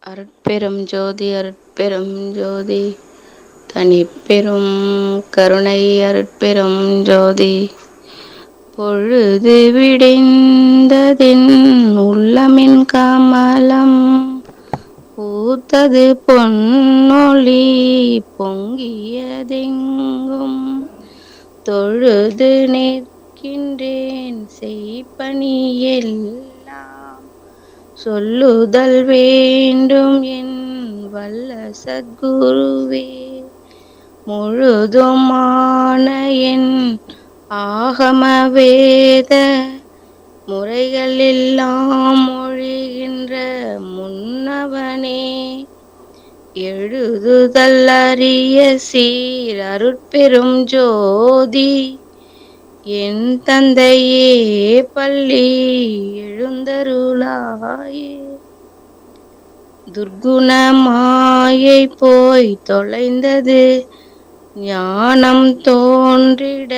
அருட்பெரும் ஜோதி அருட்பெரும் ஜோதி தனிப்பெரும் கருணை அருட்பெரும் ஜோதி. பொழுது விடிந்ததின் உள்ளமின் கமலம் பூத்தது பொன்னொளி பொங்கியதெங்கும் தொழுது நிற்கின்றேன் செய்பணியெல்லாம் சொல்லுதல் வேண்டும் என் வல்ல சத்குருவே. முழுதுமான என் ஆகம வேத முறைகளெல்லாம் மொழிகின்ற முன்னவனே, எழுதுதல் அறிய சீர் அருட்பெரும் ஜோதி என் தந்தையே பள்ளி எழுந்தருளாயே. துர்குண மாயை போய் தொலைந்தது ஞானம் தோன்றிட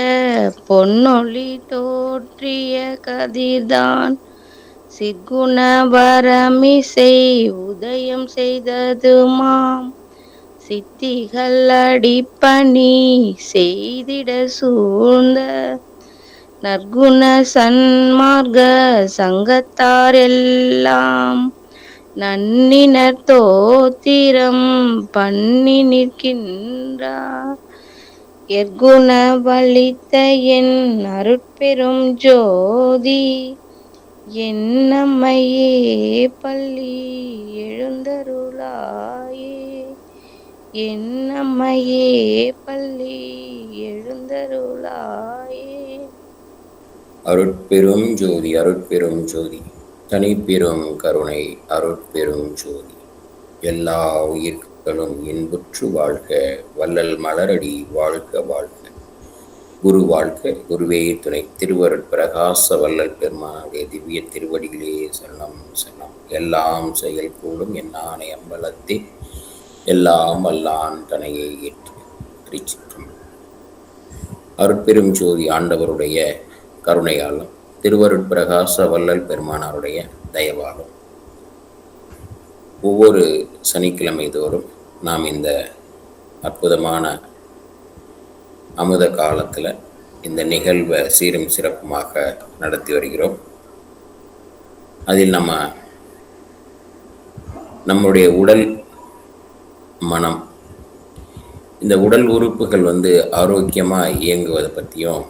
பொன்னொழி தோற்றிய கதிர்தான் சிற்குண வரமிசை உதயம் செய்ததுமாம். சித்திகள் அடிப்பணி செய்திட சூழ்ந்த நற்குண சன்மார்க்க சங்கத்தாரெல்லாம் நன்னினர் தோத்திரம் பண்ணி நிற்கின்றார். எற்குண வலித்த என் அருட்பெரும் ஜோதி என்னம்மையே பள்ளி எழுந்தருளாயே. என்னம்மையே பள்ளி எழுந்தருளாயே. அருட்பெரும் ஜோதி அருட்பெரும் ஜோதி தனிப்பெரும் கருணை அருட்பெரும் ஜோதி. எல்லா உயிர்களும் இன்புற்று வாழ்க, வள்ளல் மலரடி வாழ்க வாழ்க. குரு வாழ்க, குருவே துணை. திருவருட்பிரகாச வள்ளல் பெருமானுடைய திவ்ய திருவடிகளே சரணம் சரணம். எல்லாம் செயல் கூடும் என்னானை அம்பலத்தே எல்லாம் வல்லான் தனையை ஏற்று. திருச்சிற்றம்பலம். அருட்பெரும் ஜோதி ஆண்டவருடைய கருணையாலும் திருவருட்பிரகாச வள்ளல் பெருமானாருடைய தயவாலும் ஒவ்வொரு சனிக்கிழமை தோறும் நாம் இந்த அற்புதமான அமுத காலத்தில் இந்த நிகழ்வை சீரும் சிறப்புமாக நடத்தி வருகிறோம். அதில் நம்முடைய உடல் மனம், இந்த உடல் உறுப்புகள் ஆரோக்கியமாக இயங்குவதை பற்றியும்,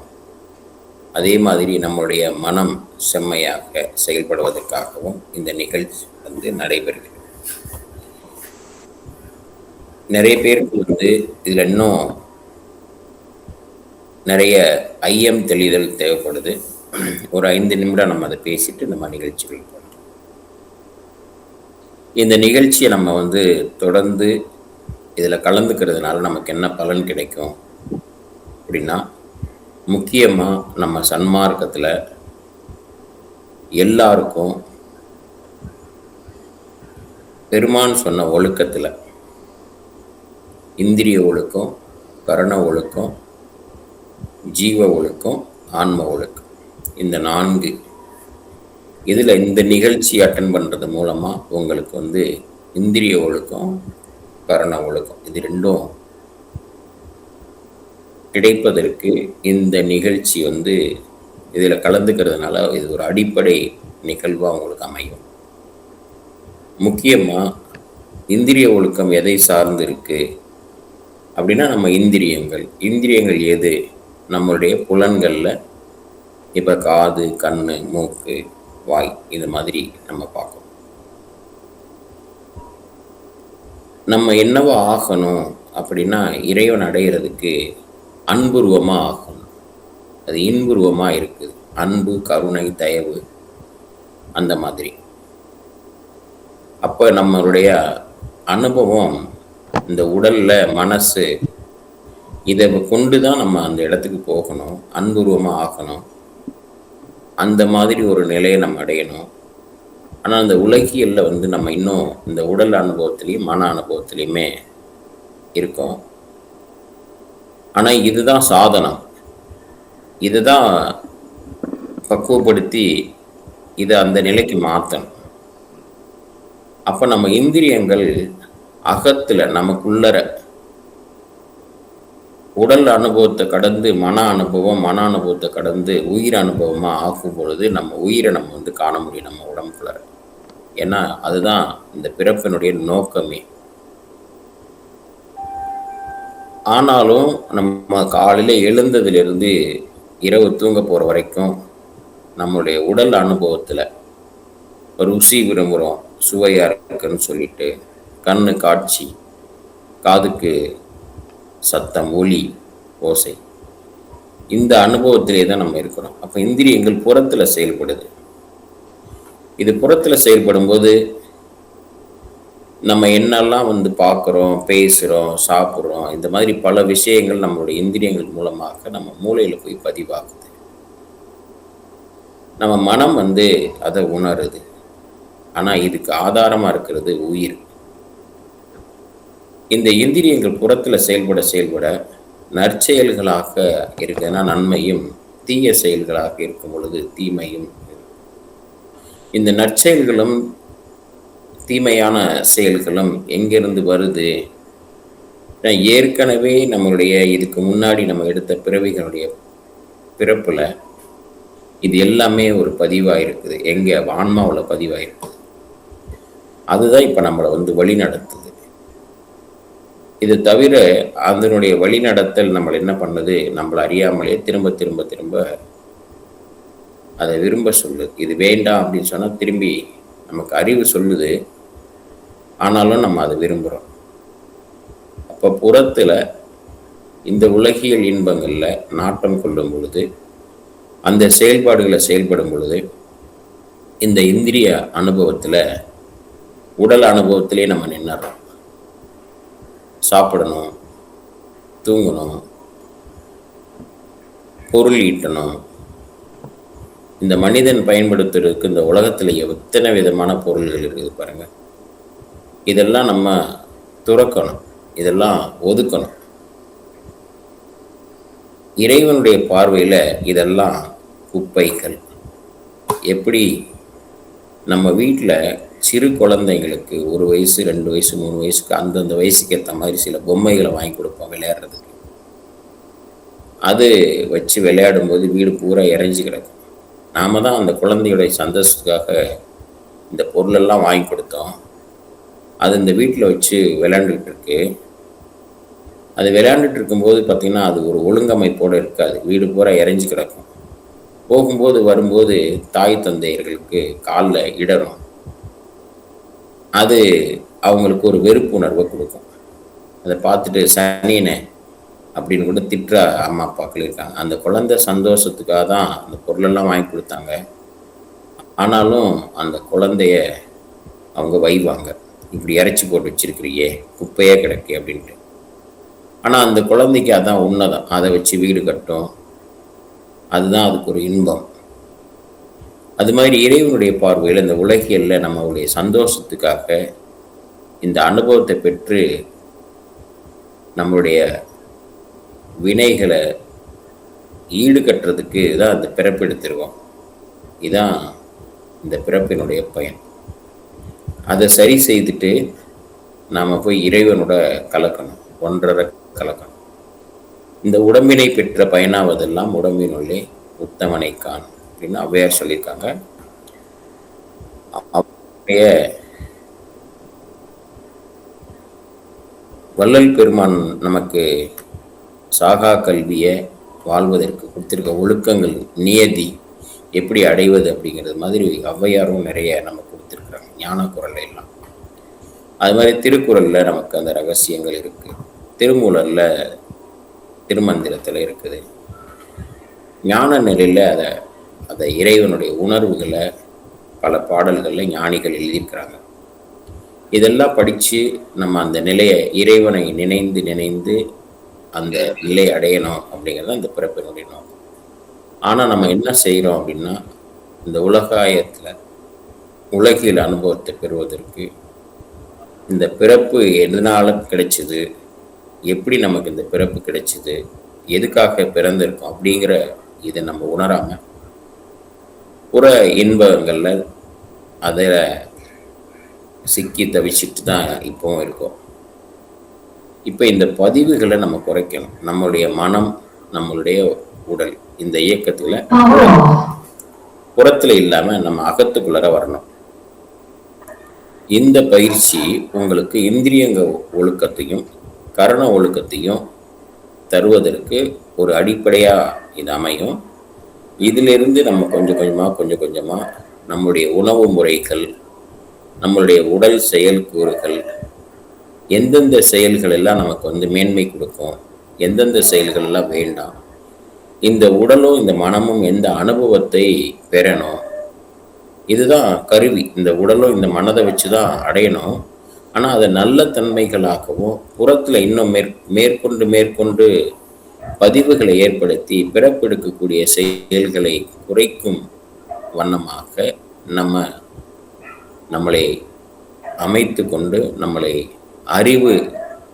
அதே மாதிரி நம்முடைய மனம் செம்மையாக செயல்படுவதற்காகவும் இந்த நிகழ்ச்சி நடைபெறுகிறது. நிறைய பேருக்கு இதில் இன்னும் நிறைய ஐயம் தெளிதல் தேவைப்படுது. ஒரு 5 நிமிடம் நம்ம அதை பேசிட்டு நம்ம நிகழ்ச்சிகள் போகிறோம். இந்த நிகழ்ச்சியை நம்ம தொடர்ந்து இதில் கலந்துக்கிறதுனால நமக்கு என்ன பலன் கிடைக்கும் அப்படின்னா, முக்கியமாக நம்ம சன்மார்க்கத்தில் எல்லாருக்கும் பெருமான் சொன்ன ஒழுக்கத்தில் இந்திரிய ஒழுக்கம், கரண ஒழுக்கம், ஜீவ ஒழுக்கம், ஆன்ம ஒழுக்கம், இந்த 4 இதில் இந்த நிகழ்ச்சி அட்டன் பண்ணுறது மூலமாக உங்களுக்கு இந்திரிய ஒழுக்கம், கரண ஒழுக்கம் இது 2ம் கிடைப்பதற்கு இந்த நிகழ்ச்சி இதில் கலந்துக்கிறதுனால இது ஒரு அடிப்படை நிகழ்வாக உங்களுக்கு அமையும். முக்கியமாக இந்திரிய ஒழுக்கம் எதை சார்ந்து இருக்கு அப்படின்னா, நம்ம இந்திரியங்கள் எது? நம்மளுடைய புலன்களில் இப்போ காது, கண், மூக்கு, வாய் இது மாதிரி நம்ம பார்க்கணும். நம்ம என்னவோ ஆகணும் அப்படின்னா, இறைவன் அடைகிறதுக்கு அன்புருவமாக ஆகணும். அது இன்புருவமாக இருக்குது. அன்பு, கருணை, தயவு அந்த மாதிரி. அப்போ நம்மளுடைய அனுபவம் இந்த உடலில், மனசு இதை கொண்டு தான் நம்ம அந்த இடத்துக்கு போகணும். அன்புருவமாக ஆகணும். அந்த மாதிரி ஒரு நிலையை நம்ம அடையணும். ஆனால் அந்த உலகியலில் நம்ம இன்னும் இந்த உடல் அனுபவத்திலையும் மன அனுபவத்திலையுமே இருக்கோம். ஆனால் இதுதான் சாதனம். இதுதான் பக்குவப்படுத்தி இதை அந்த நிலைக்கு மாற்றணும். அப்ப நம்ம இந்திரியங்கள் அகத்துல நமக்குள்ளர உடல் அனுபவத்தை கடந்து மன அனுபவம், மன அனுபவத்தை கடந்து உயிர் அனுபவமா ஆகும் பொழுது நம்ம உயிரை நம்ம காண முடியும் நம்ம உடம்புக்குள்ள. ஏன்னா அதுதான் இந்த பிறப்பினுடைய நோக்கமே. ஆனாலும் நம்ம காலையில எழுந்ததிலிருந்து இரவு தூங்க போற வரைக்கும் நம்மளுடைய உடல் அனுபவத்துல ருசி விரும்புகிறோம், சுவையா இருக்குன்னு சொல்லிட்டு, கண்ணு காட்சி, காதுக்கு சத்தம், ஒலி, ஓசை, இந்த அனுபவத்திலே தான் நம்ம இருக்கிறோம். அப்ப இந்திரியங்கள் புறத்துல செயல்படுது. இது புறத்துல செயல்படும் போது நம்ம என்னெல்லாம் பார்க்குறோம், பேசுகிறோம், சாப்பிட்றோம், இந்த மாதிரி பல விஷயங்கள் நம்மளுடைய இந்திரியங்கள் மூலமாக நம்ம மூளையில் போய் பதிவாகுது. நம்ம மனம் அதை உணருது. ஆனால் இதுக்கு ஆதாரமாக இருக்கிறது உயிர். இந்த இந்திரியங்கள் புறத்தில் செயல்பட நற்செயல்களாக இருக்குதுன்னா நன்மையும், தீய செயல்களாக இருக்கும் பொழுது தீமையும். இந்த நற்செயல்களும் தீமையான செயல்களும் எங்கிருந்து வருது? ஏற்கனவே நம்மளுடைய இதுக்கு முன்னாடி நம்ம எடுத்த பிறவிகளுடைய பிறப்புல இது எல்லாமே ஒரு பதிவாக இருக்குது. எங்க ஆன்மாவில் பதிவாக இருக்குது. அதுதான் இப்போ நம்மளை வழி நடத்துது. இது தவிர அதனுடைய வழிநடத்தல் நம்மளை என்ன பண்ணுது? நம்மளை அறியாமலே திரும்ப திரும்ப திரும்ப அதை விரும்ப சொல்லுது. இது வேண்டாம் அப்படின்னு சொன்னால் திரும்பி நமக்கு அறிவு சொல்லுது, ஆனாலும் நம்ம அதை விரும்புகிறோம். அப்போ புறத்தில் இந்த உலகியல் இன்பங்களில் நாட்டம் கொள்ளும் பொழுது, அந்த செயல்பாடுகளை செயல்படும் பொழுது, இந்த இந்திரிய அனுபவத்தில் உடல் அனுபவத்திலே நம்ம நின்னுறோம். சாப்பிடணும், தூங்கணும், பொருள் ஈட்டணும். இந்த மனிதன் பயன்படுத்துறதுக்கு இந்த உலகத்தில் எத்தனை விதமான பொருள்கள் இருக்குது பாருங்க. இதெல்லாம் நம்ம துறக்கணும், இதெல்லாம் ஒதுக்கணும். இறைவனுடைய பார்வையில் இதெல்லாம் குப்பைகள். எப்படி நம்ம வீட்டில் சிறு குழந்தைங்களுக்கு 1 வயசு 2 வயசு 3 வயசுக்கு அந்தந்த வயசுக்கு ஏற்ற மாதிரி சில பொம்மைகளை வாங்கி கொடுப்போம் விளையாடுறதுக்கு. அது வச்சு விளையாடும்போது வீடு பூரா இறைஞ்சி கிடக்கும். நாம தான் அந்த குழந்தையுடைய சந்தோஷத்துக்காக இந்த பொருளெல்லாம் வாங்கி கொடுத்தோம். அது இந்த வீட்டில் வச்சு விளையாண்டுக்கிட்டு இருக்கு. அது விளையாண்டுட்டு இருக்கும்போது பார்த்திங்கன்னா அது ஒரு ஒழுங்கமைப்போடு இருக்காது. வீடு பூரா இறைஞ்சி கிடக்கும். போகும்போது வரும்போது தாய் தந்தையர்களுக்கு காலில் இடரும். அது அவங்களுக்கு ஒரு வெறுப்புணர்வை கொடுக்கும். அதை பார்த்துட்டு சனியனே அப்படின்னு கூட திட்டுற அம்மா அப்பாக்கள் இருக்காங்க. அந்த குழந்தை சந்தோஷத்துக்காக தான் அந்த பொருளெல்லாம் வாங்கி கொடுத்தாங்க. ஆனாலும் அந்த குழந்தைய அவங்க வைவாங்க, இப்படி இறைச்சி போட்டு வச்சிருக்கிறியே, குப்பையே கிடக்கு அப்படின்ட்டு. ஆனால் அந்த குழந்தைக்கு அதான் உண்மைதான். அதை வச்சு வீடு கட்டும், அதுதான் அதுக்கு ஒரு இன்பம். அது மாதிரி இறைவனுடைய பார்வையில் இந்த உலகியல்ல நம்மளுடைய சந்தோஷத்துக்காக இந்த அனுபவத்தை பெற்று நம்மளுடைய வினைகளை ஈடுகட்டுறதுக்கு தான் அந்த பிறப்பு எடுத்துருவோம். இதுதான் இந்த பிறப்பினுடைய பயன். அதை சரி செய்துட்டு நாம் போய் இறைவனோட கலக்கணும், ஒன்றரை கலக்கணும். இந்த உடம்பினை பெற்ற பயனாவதெல்லாம் உடம்பினுள்ளே உத்தமனை காண் அப்படின்னு ஔவையார் சொல்லியிருக்காங்க. அவருடைய வள்ளல் பெருமான் நமக்கு சாகா கல்வியை வாழ்வதற்கு கொடுத்திருக்க ஒழுக்கங்கள், நியதி எப்படி அடைவது அப்படிங்கிறது மாதிரி ஔவையாரும் நிறைய நம்ம கொடுத்துருக்குறாங்க ஞான குறள் எல்லாம். அது மாதிரி திருக்குறளில் நமக்கு அந்த ரகசியங்கள் இருக்குது. திருமூலரில் திருமந்திரத்தில் இருக்குது. ஞான நிலையில் அதை இறைவனுடைய உணர்வுகளை பல பாடல்களில் ஞானிகள் எழுதியிருக்கிறாங்க. இதெல்லாம் படித்து நம்ம அந்த நிலையை இறைவனை நினைந்து நினைந்து அந்த நிலை அடையணும் அப்படிங்கிறது இந்த பிறப்பினுடைய நோக்கம். ஆனால் நம்ம என்ன செய்கிறோம் அப்படின்னா, இந்த உலகாயத்தில் உலகியல் அனுபவத்தை பெறுவதற்கு இந்த பிறப்பு எதனால கிடைச்சிது, எப்படி நமக்கு இந்த பிறப்பு கிடைச்சிது, எதுக்காக பிறந்திருக்கோம் அப்படிங்கிற இதை நம்ம உணராமல் புற இன்பங்களில் அதில் சிக்கி தவிச்சிட்டு தான் இப்போவும் இருக்கோம். இப்போ இந்த பதிவுகளை நம்ம குறைக்கணும். நம்மளுடைய மனம், நம்மளுடைய உடல் இந்த இயக்கத்துல புறத்துல இல்லாம நம்ம அகத்துக்குள்ளார வரணும். இந்த பயிற்சி உங்களுக்கு இந்திரியங்க ஒழுக்கத்தையும் கரண ஒழுக்கத்தையும் தருவதற்கு ஒரு அடிப்படையா இது அமையும். இதிலிருந்து நம்ம கொஞ்சம் கொஞ்சமா நம்முடைய உணவு முறைகள், நம்மளுடைய உடல் செயல்கூறுகள், எந்தெந்த செயல்கள் எல்லாம் நமக்கு மேன்மை கொடுக்கும், எந்தெந்த செயல்கள் எல்லாம் வேண்டாம், இந்த உடலும் இந்த மனமும் எந்த அனுபவத்தை பெறணும், இதுதான் கருவி. இந்த உடலும் இந்த மனதை வச்சுதான் அடையணும். ஆனா அதை நல்ல தன்மைகளாகவும் புறத்துல இன்னும் மேற்கொண்டு மேற்கொண்டு பதிவுகளை ஏற்படுத்தி பிறப்பெடுக்கக்கூடிய செயல்களை குறைக்கும் வண்ணமாக நம்மளை அமைத்து கொண்டு நம்மளை அறிவு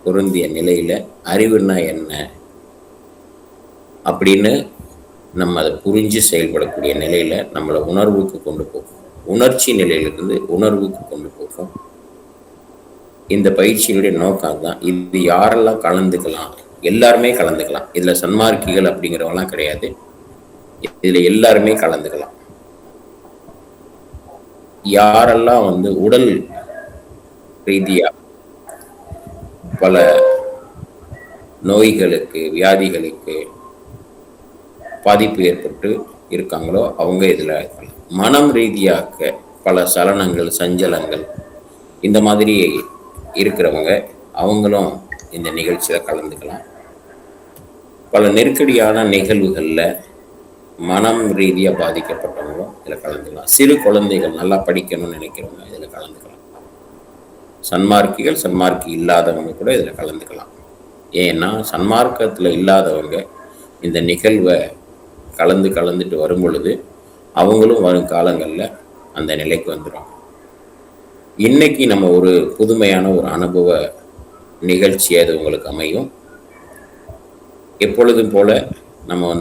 பொருந்திய நிலையில, அறிவுன்னா என்ன அப்படின்னு நம்ம அதை புரிஞ்சு செயல்படக்கூடிய நிலையில நம்மளை உணர்வுக்கு கொண்டு போகும். உணர்ச்சி நிலையிலிருந்து உணர்வுக்கு கொண்டு போகும். இந்த பயிற்சியினுடைய நோக்கம் தான். இது யாரெல்லாம் கலந்துக்கலாம்? எல்லாருமே கலந்துக்கலாம். இதுல சன்மார்க்கிகள் அப்படிங்கிறவங்களாம் கிடையாது. இதுல எல்லாருமே கலந்துக்கலாம். யாரெல்லாம் உடல் ரீதியா பல நோய்களுக்கு, வியாதிகளுக்கு பாதிப்பு ஏற்பட்டு இருக்காங்களோ அவங்க இதுல இருக்கலாம். மனம் ரீதியாக பல சலனங்கள், சஞ்சலங்கள் இந்த மாதிரி இருக்கிறவங்க அவங்களும் இந்த நிகழ்ச்சியில கலந்துக்கலாம். பல நெருக்கடியான நிகழ்வுகள்ல மனம் ரீதியா பாதிக்கப்பட்டவங்களும் இதில் கலந்துக்கலாம். சிறு குழந்தைகள் நல்லா படிக்கணும்னு நினைக்கிறவங்க இதில் கலந்துக்கலாம். சன்மார்க்கிகள், சன்மார்க்கி இல்லாதவங்க கூட இதில் கலந்துக்கலாம். ஏன்னா சன்மார்க்கத்தில் இல்லாதவங்க இந்த நிகழ்வை கலந்துட்டு வரும் பொழுது அவங்களும் வரும் காலங்களில் அந்த நிலைக்கு வந்துடும். இன்னைக்கு நம்ம ஒரு புதுமையான ஒரு அனுபவ நிகழ்ச்சி அது உங்களுக்கு அமையும். எப்பொழுதும் போல நம்ம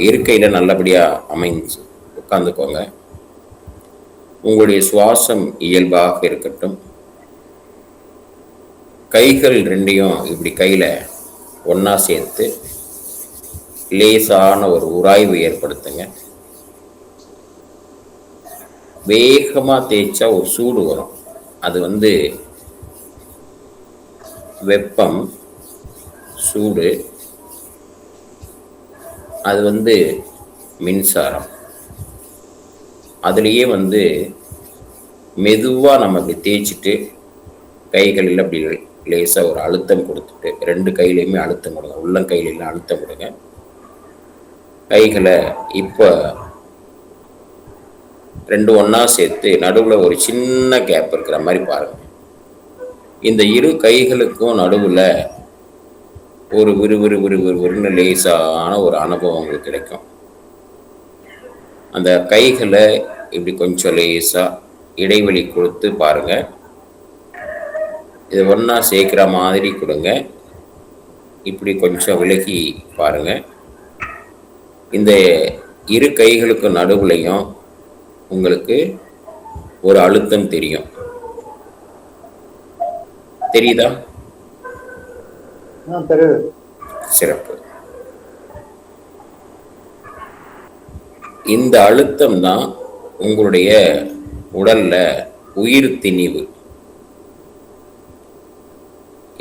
இருக்கையில நல்லபடியா அமைஞ்சு உட்கார்ந்துக்கோங்க. உங்களுடைய சுவாசம் இயல்பாக இருக்கட்டும். கைகள் ரெண்டையும் இப்படி கையில ஒன்னா சேர்த்து லேசான ஒரு உராய்வு ஏற்படுத்துங்க. வேகமா தேய்ச்சா ஒரு சூடு வரும். அது வெப்பம், சூடு. அது மின்சாரம். அதுலேயே மெதுவா நம்ம இப்படி தேய்ச்சிட்டு கைகளில் அப்படி லேசாக ஒரு அழுத்தம் கொடுத்துட்டு, ரெண்டு கையிலையுமே அழுத்தம் கொடுங்க. உள்ளங்கையில அழுத்தம் கொடுங்க. கைகளை இப்போ ரெண்டு ஒன்றா சேர்த்து நடுவில் ஒரு சின்ன கேப் இருக்கிற மாதிரி பாருங்க. இந்த இரு கைகளுக்கும் நடுவில் ஒரு விறுவிறுன்னு லேசான ஒரு அனுபவம் உங்களுக்கு கிடைக்கும். அந்த கைகளை இப்படி கொஞ்சம் லேசா இடைவெளி கொடுத்து பாருங்க. இது ஒன்றா சேர்க்கிற மாதிரி கொடுங்க. இப்படி கொஞ்சம் விலகி பாருங்க. இந்த இரு கைகளுக்கு நடுவுலையும் உங்களுக்கு ஒரு அழுத்தம் தெரியும். தெரியுதா? சிறப்பு. இந்த அழுத்தம் தான் உங்களுடைய உடல்ல உயிர் திணிவு,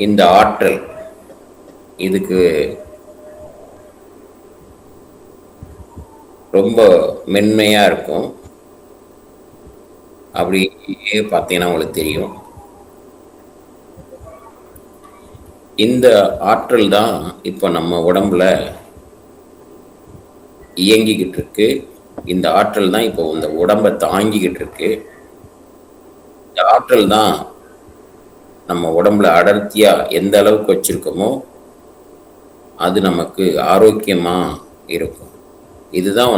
இந்த ஆற்றல். இதுக்கு ரொம்ப மென்மையா இருக்கும். அப்படியே பார்த்தீங்கன்னா உங்களுக்கு தெரியும். இந்த ஆற்றல் தான் இப்போ நம்ம உடம்புல இயங்கிக்கிட்டு இருக்கு. இந்த ஆற்றல் தான் இப்போ இந்த உடம்பை தாங்கிக்கிட்டு இருக்கு. இந்த ஆற்றல் தான் நம்ம உடம்புல அடர்த்தியா எந்த அளவுக்கு வச்சிருக்கோமோ அது நமக்கு ஆரோக்கியமா இருக்கும். இதுதான்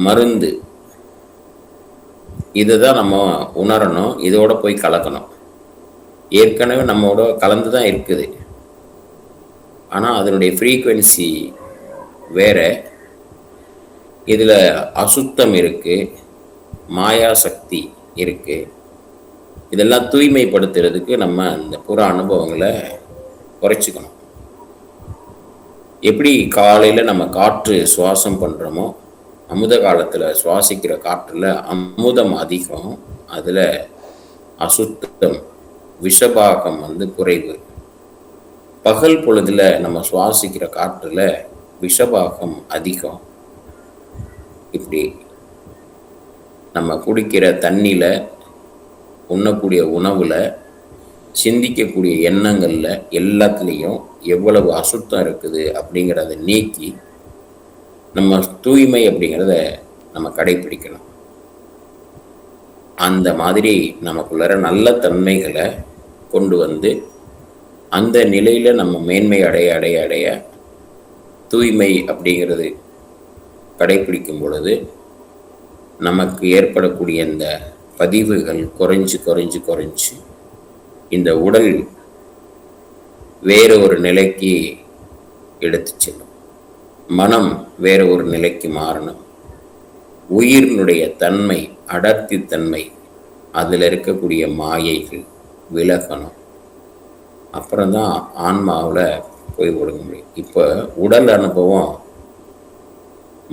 மருந்து. இதுதான் நம்ம உணரணும். இதோட போய் கலக்கணும். ஏற்கனவே நம்மோட கலந்து தான் இருக்குது. ஆனால் அதனுடைய ஃப்ரீக்குவென்சி வேற. இதில் அசுத்தம் இருக்கு, மாயா சக்தி இருக்கு. இதெல்லாம் தூய்மைப்படுத்துறதுக்கு நம்ம இந்த புற அனுபவங்களை குறைச்சிக்கணும். எப்படி காலையில் நம்ம காற்று சுவாசம் பண்ணுறோமோ, அமுத காலத்தில் சுவாசிக்கிற காற்றில் அமுதம் அதிகம், அதில் அசுத்தம் விஷபாகம் குறைவு. பகல் பொழுதில் நம்ம சுவாசிக்கிற காற்றில் விஷபாகம் அதிகம். இப்படி நம்ம குடிக்கிற தண்ணியில், உண்ணக்கூடிய உணவில், சிந்திக்கக்கூடிய எண்ணங்களில் எல்லாத்துலேயும் எவ்வளவு அசுத்தம் இருக்குது அப்படிங்கிறத நீக்கி நம்ம தூய்மை அப்படிங்கிறத நம்ம கடைபிடிக்கணும். அந்த மாதிரி நமக்குள்ள நல்ல தன்மைகளை கொண்டு வந்து அந்த நிலையில் நம்ம மேன்மை அடைய அடைய அடைய தூய்மை அப்படிங்கிறது கடைபிடிக்கும் பொழுது நமக்கு ஏற்படக்கூடிய இந்த பதிவுகள் குறைஞ்சு குறைஞ்சு குறைஞ்சு இந்த உடல் வேற ஒரு நிலைக்கு எடுத்து செல்லும். மனம் வேற ஒரு நிலைக்கு மாறணும். உயிரினுடைய தன்மை, அடர்த்தி தன்மை, அதில் இருக்கக்கூடிய மாயைகள் விலகணும். அப்புறம்தான் ஆன்மாவில் போய் ஒடுங்க முடியும். இப்போ உடல் அனுபவம்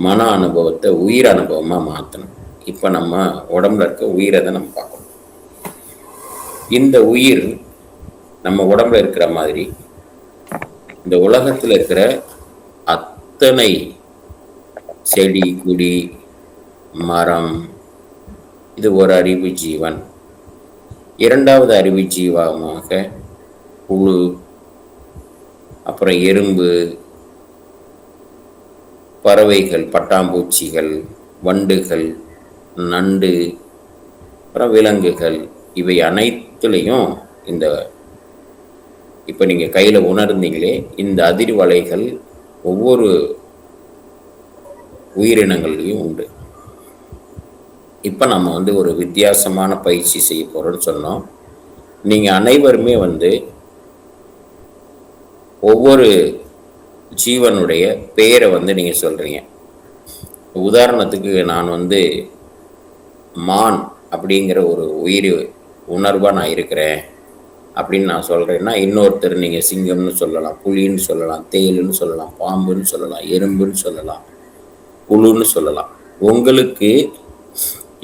மன அனுபவத்தை உயிர் அனுபவமாக மாற்றணும். இப்போ நம்ம உடம்புல இருக்க உயிரை தான் நம்ம பார்க்கணும். இந்த உயிர் நம்ம உடம்புல இருக்கிற மாதிரி இந்த உலகத்தில் இருக்கிற அத்தனை செடி கொடி மரம், இது ஒரு அறிவு ஜீவன். இரண்டாவது அறிவு ஜீவமாக புழு, அப்புறம் எறும்பு, பறவைகள், பட்டாம்பூச்சிகள், வண்டுகள், நண்டு, அப்புறம் விலங்குகள், இவை அனைத்துலேயும் இந்த இப்போ நீங்கள் கையில் உணர்ந்தீங்களே இந்த அதிர்வலைகள் ஒவ்வொரு உயிரினங்கள்லையும் உண்டு. இப்போ நம்ம ஒரு வித்தியாசமான பயிற்சி செய்ய போகிறோம்னு சொன்னோம். நீங்கள் அனைவருமே ஒவ்வொரு ஜீவனுடைய பெயரை நீங்கள் சொல்கிறீங்க. உதாரணத்துக்கு நான் மான் அப்படிங்கிற ஒரு உயிர் உணர்வாக நான் இருக்கிறேன் அப்படின்னு நான் சொல்கிறேன்னா, இன்னொருத்தர் நீங்கள் சிங்கம்னு சொல்லலாம், புலின்னு சொல்லலாம், தேலுன்னு சொல்லலாம், பாம்புன்னு சொல்லலாம், எறும்புன்னு சொல்லலாம், புழுன்னு சொல்லலாம். உங்களுக்கு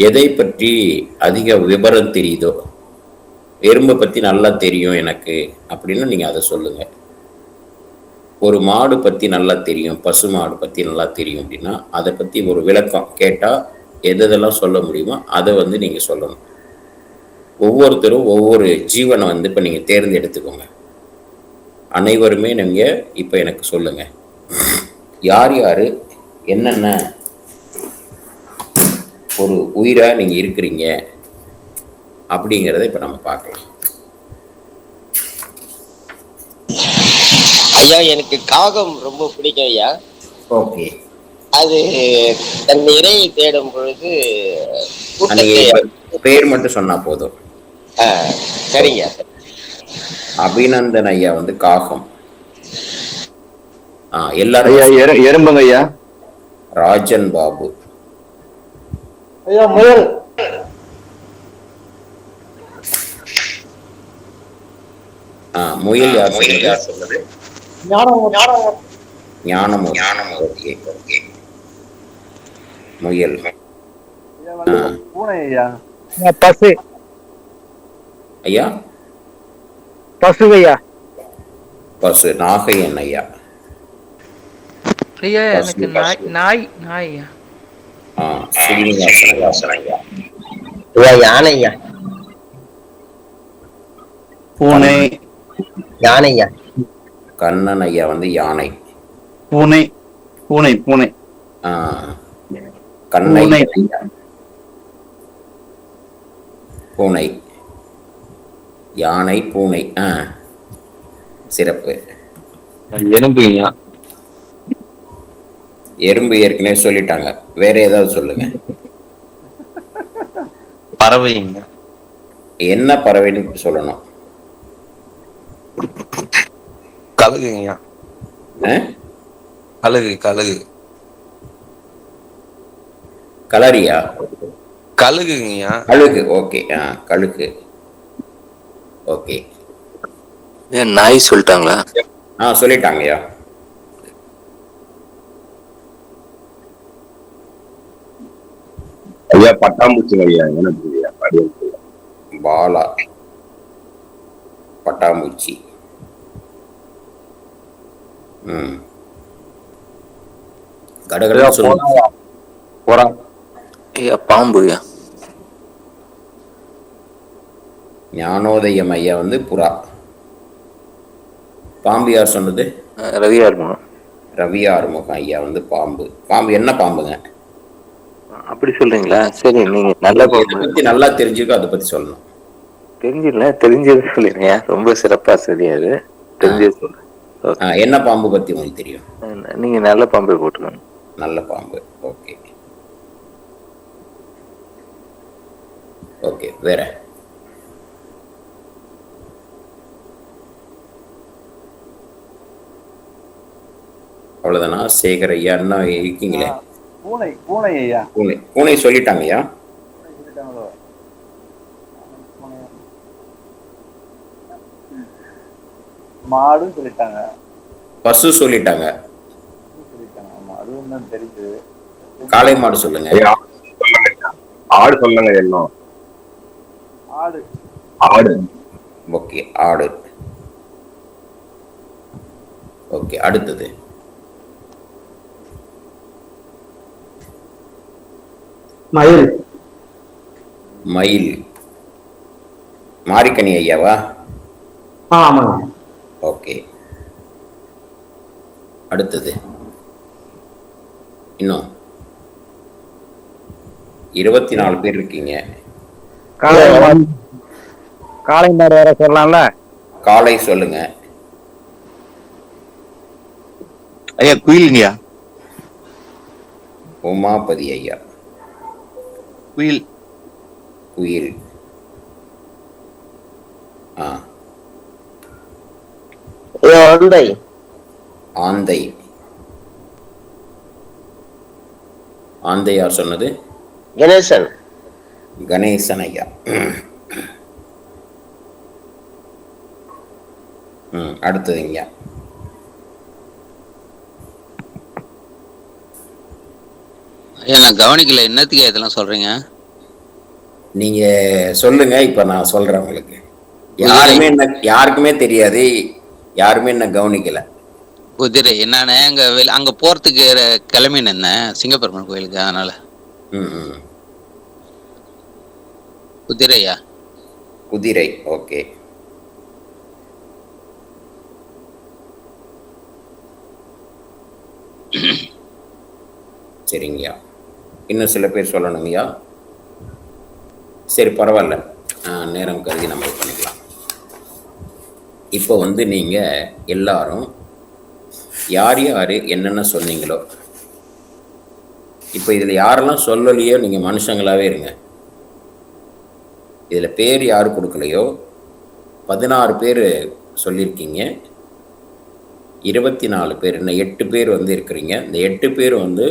எதை பற்றி அதிக விபரம் தெரியுதோ, எறும்பை பற்றி நல்லா தெரியும் எனக்கு அப்படின்னு நீங்கள் அதை சொல்லுங்கள். ஒரு மாடு பற்றி நல்லா தெரியும், பசு மாடு பற்றி நல்லா தெரியும் அப்படின்னா அதை பற்றி ஒரு விளக்கம் கேட்டால் எதெல்லாம் சொல்ல முடியுமோ அதை நீங்கள் சொல்லணும். ஒவ்வொருத்தரும் ஒவ்வொரு ஜீவனை இப்போ நீங்கள் தேர்ந்தெடுத்துக்கோங்க. அனைவருமே நீங்கள் இப்போ எனக்கு சொல்லுங்கள், யார் யார் என்னென்ன ஒரு உயிராக நீங்கள் இருக்கிறீங்க அப்படிங்கிறத இப்போ நம்ம பார்க்கலாம். ஐயா, எனக்கு காகம் ரொம்ப பிடிக்கும் ஐயா. ஓகே. அது தன் இறையை தேடும் பொழுது பேர் மட்டும் சொன்னா போதும். சரிங்க. அபிநந்தன் ஐயா காகம். எல்லாரும் எறும்புங்க ஐயா. ராஜன் பாபு ஐயா. முயல். முயல் யார் சொன்னது? ஞானம். முயல். பூனை ஐயா. பசு ஐயா. பசு ஐயா. பசு. நாகையன் ஐயா. ஐயா எனக்கு நாய் ஐயா. ஸ்ரீனிவாசன் ஐயா. யானை ஐயா. பூனை. யானை ஐயா. கண்ணன் ஐயா யானை. பூனை. பூனை. பூனை. கண்ணை. பூனை. யானை, பூனை. சிறப்பு. எறும்பு. எறும்பு ஏற்கனவே சொல்லிட்டாங்க, வேற ஏதாவது சொல்லுங்க. பறவைங்க. என்ன பறவைன்னு சொல்லணும்? கழுகுங்க. கழுகு. கலரியா? கழுகுங்கய்யா. கழுகு. ஓகே. கழுகு. ஓகே. ஏன் நாய் சொல்லிட்டாங்களா? சொல்லிட்டாங்கய்யா. ஐயா பட்டாம்பூச்சிங்க ஐயா. எனக்கு பாலா. பட்டாம்பூச்சி. கடகடா சொல்லுங்க. புறா. ஐயா பாம்புயா. ஞானோதயம் ஐயா வந்து புறா. பாம்பு யார் சொன்னது? ரவி ஆறுமுகம். ரவி ஆறுமுகம் ஐயா வந்து பாம்பு. பாம்பு என்ன பாம்புங்க? அப்படி சொல்றீங்களா? சரி, நீங்க நல்ல பாம்பு பத்தி நல்லா தெரிஞ்சுக்கோ, அதை பத்தி சொல்லணும். தெரிஞ்சது சொல்லுங்க. ரொம்ப சிறப்பா தெரியாது, தெரிஞ்சது சொல்றேன். என்ன பாம்பு பத்தி உங்களுக்கு தெரியும்? நீங்க நல்ல பாம்பை போட்டுக்கோங்க. நல்ல பாம்பு. ஓகே. ஓகே, வேற? அவ்வளவுதானா? சேகர் ஐயா என்ன இருக்கீங்களே? பூனை. பூனை ஐயா. பூனை. பூனை சொல்லிட்டாங்க ஐயா. மாடு சொல்லிட்டாங்க. பசு சொல்லிட்டாங்க. அதுவும் தான் தெரிஞ்சது. காளை மாடு சொல்லுங்க. ஆடு சொல்லுங்க. என்ன? ஆடு. ஆடு. ஓகே, ஆடு. ஓகே, அடுத்தது மயில். மயில். மாரிக்கணி ஐயாவா? ஆமாங்க. ஓகே, அடுத்தது இன்னும் 24 பேர் இருக்கீங்க. காளை மாடு வேற சொல்லலாம்ல? காளை சொல்லுங்க. ஐயா குயிலுங்கய்யா. உமாபதி ஐயா. குயில். குயில். ஆந்தை. ஆந்தை. ஆந்தை யார் சொன்னது? கணேசன். கணேசன் ஐயா. அடுத்ததுங்க. ஐயா நான் கவனிக்கல, என்னத்துக்கு இதெல்லாம் சொல்றீங்க? நீங்க சொல்லுங்க, இப்ப நான் சொல்றேன் உங்களுக்கு. யாருக்குமே தெரியாது, யாருமே என்ன கவனிக்கல. குதிரை. என்னன்னு அங்க போறதுக்கு கிளம்பின என்ன சிங்கப்பெருமாள் கோயிலுக்கு, அதனால. குதிரையா? குதிரை. ஓகே. சரிங்கய்யா. இன்னும் சில பேர் சொல்லணுங்கய்யா. சரி, பரவாயில்ல, நேரம் கருதி நம்ம பண்ணிக்கலாம். இப்போ வந்து நீங்க எல்லாரும் யார் யார் என்னென்ன சொன்னீங்களோ, இப்போ இதில் யாரெல்லாம் சொல்லலையோ நீங்கள் மனுஷங்களாகவே இருங்க. இதில் பேர் யார் கொடுக்கலையோ 16 பேர் சொல்லியிருக்கீங்க. 24 பேர், இன்னும் 8 பேர் வந்து இருக்கிறீங்க. இந்த 8 பேர் வந்து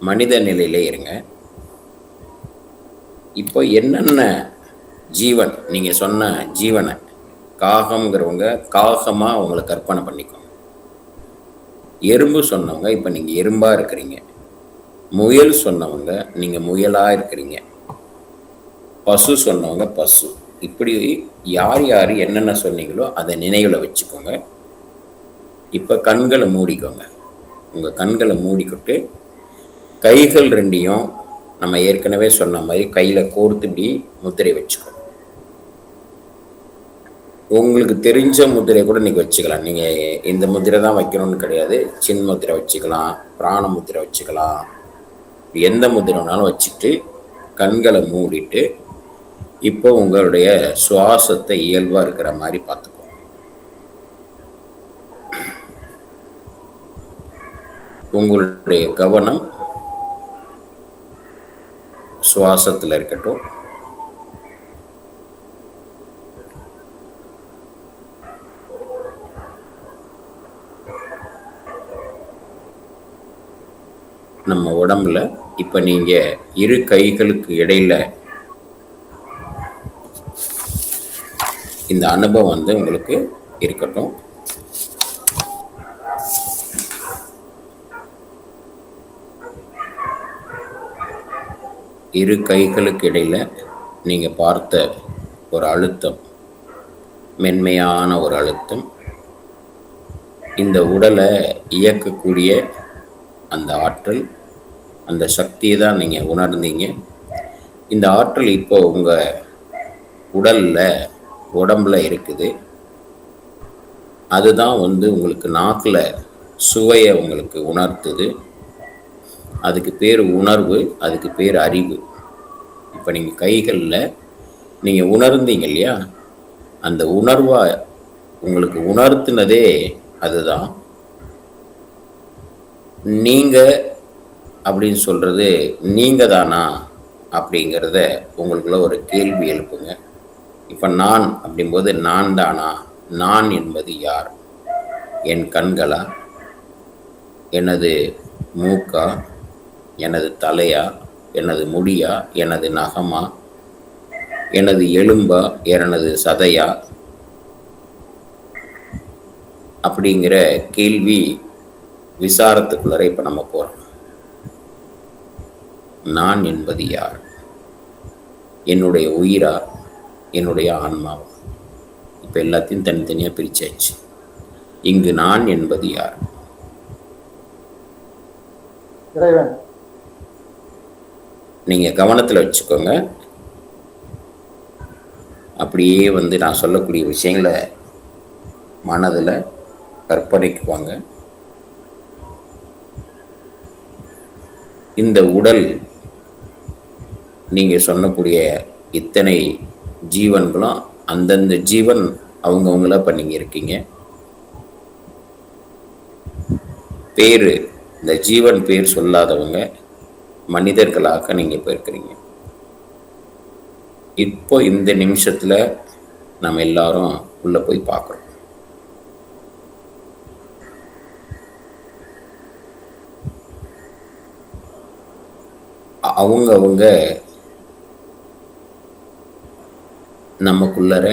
மனித நிலையிலே இருங்க. இப்போ என்னென்ன ஜீவன் நீங்கள் சொன்ன ஜீவனை, காகம்ங்கிறவங்க காகமாக அவங்களை கற்பனை பண்ணிக்கோங்க. எறும்பு சொன்னவங்க இப்போ நீங்கள் எறும்பாக இருக்கிறீங்க. முயல் சொன்னவங்க நீங்கள் முயலாக இருக்கிறீங்க. பசு சொன்னவங்க பசு. இப்படி யார் யார் என்னென்ன சொன்னீங்களோ அதை நினைவில் வச்சுக்கோங்க. இப்போ கண்களை மூடிக்கோங்க. உங்கள் கண்களை மூடிக்கிட்டு கைகள் ரெண்டையும் நம்ம ஏற்கனவே சொன்ன மாதிரி கையில் கோர்த்து இப்படி முத்திரை வச்சுக்கோங்க. உங்களுக்கு தெரிஞ்ச முத்திரை கூட நீங்கள் வச்சுக்கலாம். நீங்கள் இந்த முத்திரை தான் வைக்கணும்னு கிடையாது. சின் முத்திரை வச்சுக்கலாம், பிராண முத்திரை வச்சுக்கலாம், எந்த முத்திரை வேணாலும் வச்சுட்டு கண்களை மூடிட்டு இப்போ உங்களுடைய சுவாசத்தை இயல்பாக இருக்கிற மாதிரி பார்த்துக்கோங்க. உங்களுடைய கவனம் சுவாசத்தில் இருக்கட்டும். நம்ம உடம்புல இப்ப நீங்க இரு கைகளுக்கு இடையில இந்த அனுபவம் வந்து உங்களுக்கு இருக்கட்டும். இரு கைகளுக்கு இடையில நீங்க பார்த்த ஒரு அழுத்தம், மென்மையான ஒரு அழுத்தம், இந்த உடலை இயக்கக்கூடிய அந்த ஆற்றல், அந்த சக்தியை தான் நீங்க உணர்ந்தீங்க. இந்த ஆற்றல் இப்போ உங்க உடம்புல இருக்குது. அதுதான் வந்து உங்களுக்கு நாக்கில் சுவையை உங்களுக்கு உணர்த்துது. அதுக்கு பேர் உணர்வு, அதுக்கு பேர் அறிவு. இப்போ நீங்கள் கைகளில் நீங்கள் உணர்ந்தீங்க இல்லையா, அந்த உணர்வா உங்களுக்கு உணர்த்தினதே அதுதான். நீங்கள் அப்படின்னு சொல்கிறது நீங்கள் தானா அப்படிங்கிறத உங்களுக்குள்ள ஒரு கேள்வி எழுப்புங்க. இப்போ நான் அப்படிங்கும்போது நான் தானா? நான் என்பது யார்? என் கண்களா, எனது மூக்கா, எனது தலையா, எனது முடியா, எனது நகமா, எனது எலும்பா, எனது சதையா? அப்படிங்கிற கேள்வி விசாரத்துக்குள்ளே இப்போ நம்ம போகிறோம். நான் என்பது யார்? என்னுடைய உயிரா, என்னுடைய ஆன்மாவா? இப்போ எல்லாத்தையும் தனித்தனியாக பிரிச்சாச்சு. இங்கு நான் என்பது யார்? நீங்க கவனத்தில் வச்சுக்கோங்க. அப்படியே வந்து நான் சொல்லக்கூடிய விஷயங்களை மனதில் கற்பனைக்குவாங்க. இந்த உடல், நீங்க சொல்லக்கூடிய இத்தனை ஜீவன்களும் அந்தந்த ஜீவன் அவங்கவுங்களா இப்போ நீங்க இருக்கீங்க. பேரு, இந்த ஜீவன் பேர் சொல்லாதவங்க மனிதர்களாக நீங்க இப்போ இருக்கிறீங்க. இப்போ இந்த நிமிஷத்துல நம்ம எல்லாரும் உள்ள போய் பார்க்குறோம். அவங்க நமக்குள்ளர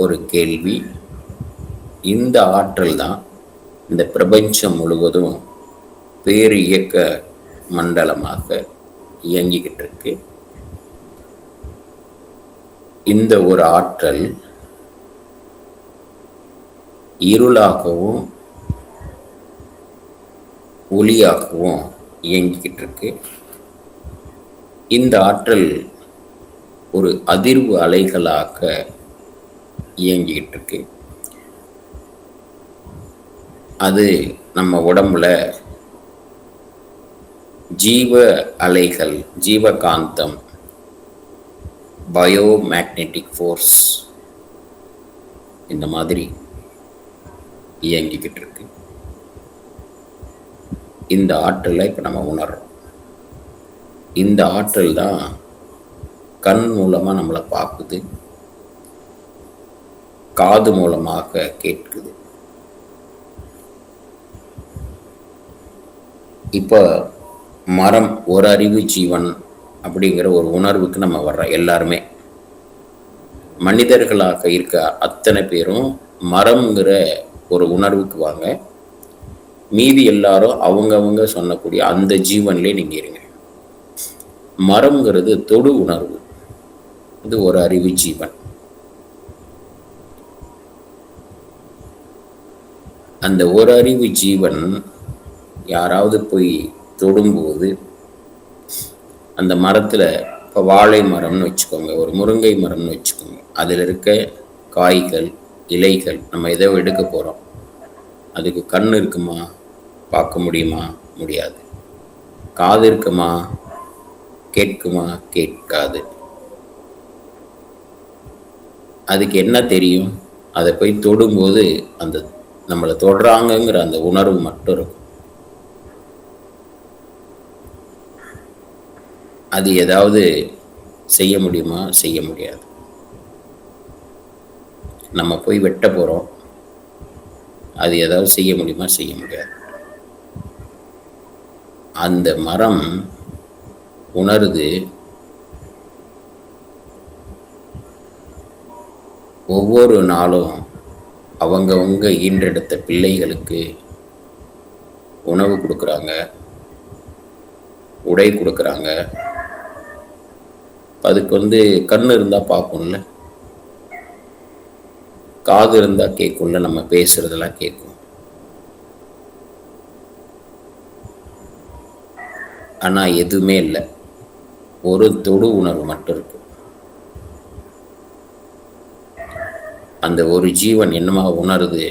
ஒரு கேள்வி. இந்த ஆற்றல் தான் இந்த பிரபஞ்சம் முழுவதும் பேரு இயக்க மண்டலமாக இயங்கிக்கிட்டு இருக்கு. இந்த ஒரு ஆற்றல் இருளாகவும் ஒளியாகவும் இயங்கிக்கிட்டு இருக்கு. இந்த ஆற்றல் ஒரு அதிர்வு அலைகளாக இயங்கிக்கிட்டு இருக்கு. அது நம்ம உடம்புல ஜீவ அலைகள், ஜீவகாந்தம், பயோ மேக்னெட்டிக் ஃபோர்ஸ் இந்த மாதிரி இயங்கிக்கிட்டு இருக்கு. இந்த ஆற்றலை இப்போ நம்ம உணர்றோம். இந்த ஆற்றல் தான் கண் மூலமாக நம்மளை பார்க்குது, காது மூலமாக கேட்குது. இப்போ மரம் ஒரு அறிவு ஜீவன் அப்படிங்கிற ஒரு உணர்வுக்கு நம்ம வர்றோம். எல்லாருமே மனிதர்களாக இருக்க அத்தனை பேரும் மரம்ங்கிற ஒரு உணர்வுக்கு வாங்க. மீதி எல்லாரும் அவங்கவுங்க சொன்னக்கூடிய அந்த ஜீவன்லேயே நீங்கள் இருங்க. மரம்ங்கிறது தொடு உணர்வு, இது ஒரு அறிவு ஜீவன். அந்த ஒரு அறிவு ஜீவன் யாராவது போய் தொடும்போது அந்த மரத்தில், இப்போ வாழை மரம்னு வச்சுக்கோங்க, ஒரு முருங்கை மரம்னு வச்சுக்கோங்க, அதில் இருக்க காய்கள், இலைகள் நம்ம எதோ எடுக்க போகிறோம். அதுக்கு கண் இருக்குமா? பார்க்க முடியுமா? முடியாது. காது இருக்குமா? கேட்குமா? கேட்காது. அதுக்கு என்ன தெரியும்? அதை போய் தொடும்போது அந்த நம்மளை தொடுறாங்கங்கிற அந்த உணர்வு மட்டும் இருக்கும். அது ஏதாவது செய்ய முடியுமா? செய்ய முடியாது. நம்ம போய் வெட்ட போகிறோம், அது ஏதாவது செய்ய முடியுமா? செய்ய முடியாது. அந்த மரம் உணருது ஒவ்வொரு நாளும் அவங்கவங்க ஈன்றெடுத்த பிள்ளைகளுக்கு உணவு கொடுக்குறாங்க, உடை கொடுக்குறாங்க. அதுக்கு கண் இருந்தால் பார்க்கும்ல, காது இருந்தால் கேட்கும்ல, நம்ம பேசுறதெல்லாம் கேட்கும். ஆனால் எதுவுமே இல்லை, ஒரு தொடு உணர்வு மட்டும் இருக்கு. அந்த ஒரு ஜீவன் என்னமா உணருது,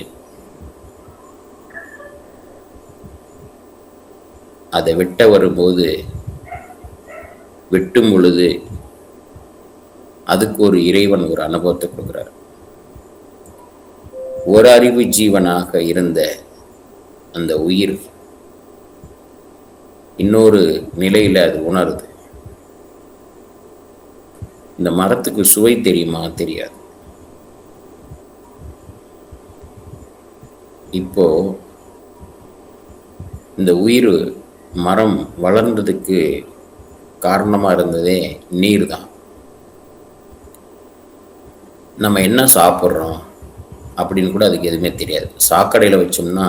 அதை வெட்ட வரும்போது வெட்டும் பொழுது அதுக்கு ஒரு இறைவன் ஒரு அனுபவத்தை கொடுக்குறார். ஒரு அறிவு ஜீவனாக இருந்த அந்த உயிர் இன்னொரு நிலையில அது உணருது. இந்த மரத்துக்கு சுவை தெரியுமா? தெரியாது. இப்போ இந்த உயிர் மரம் வளர்ந்ததுக்கு காரணமா இருந்ததே நீர் தான். நம்ம என்ன சாப்பிட்றோம் அப்படின்னு கூட அதுக்கு எதுவுமே தெரியாது. சாக்கடையில் வச்சோம்னா